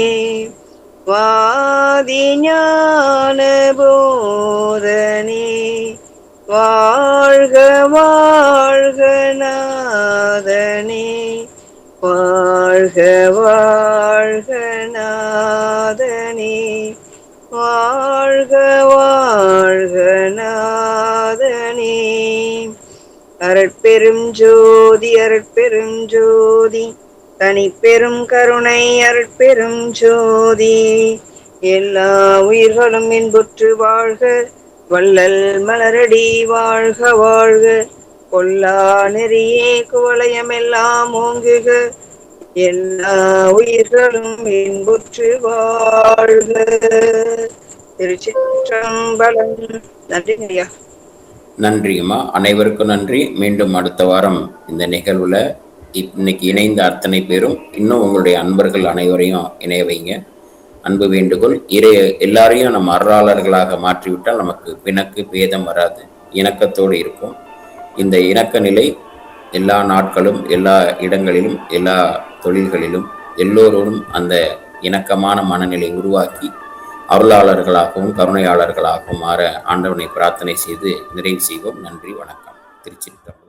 வாதி ஞான போதனே வாழ்க வாழ்க நாதனே வாழ்க வாழ்க நாதனே வாழ்க வாழ்க நாதனே அருட்பெரும் ஜோதி அருட்பெரும் ஜோதி தனிப்பெரும் கருணை அருட்பெரும் ஜோதி எல்லா உயிர்களும் இன்புற்று வாழ்க வள்ளல் மலரடி வாழ்க வாழ்க கொல்லா நெறியே குவலயமெல்லாம் ஓங்குக எல்லா உயிர்களும் இன்புற்று வாழ்க. திருச்சிற்றம்பலம். நன்றி ஐயா. நன்றிம்மா, அனைவருக்கும் நன்றி. மீண்டும் அடுத்த வாரம் இந்த நிகழ்வுல இன்னைக்கு இணைந்த அத்தனை பேரும் இன்னும் உங்களுடைய அன்பர்கள் அனைவரையும் இணைய வைங்க. அன்பு வேண்டுகோள், எல்லாரையும் நம்ம அருளாளர்களாக மாற்றிவிட்டால் நமக்கு பிணக்கு பேதம் வராது, இணக்கத்தோடு இருக்கும். இந்த இணக்க நிலை எல்லா நாட்களும் எல்லா இடங்களிலும் எல்லா தொழில்களிலும் எல்லோரோடும் அந்த இணக்கமான மனநிலை உருவாக்கி அருளாளர்களாகவும் கருணையாளர்களாகவும் மாற ஆண்டவனை பிரார்த்தனை செய்து நிறைவு செய்வோம். நன்றி, வணக்கம். திருச்சிற்றம்பலம்.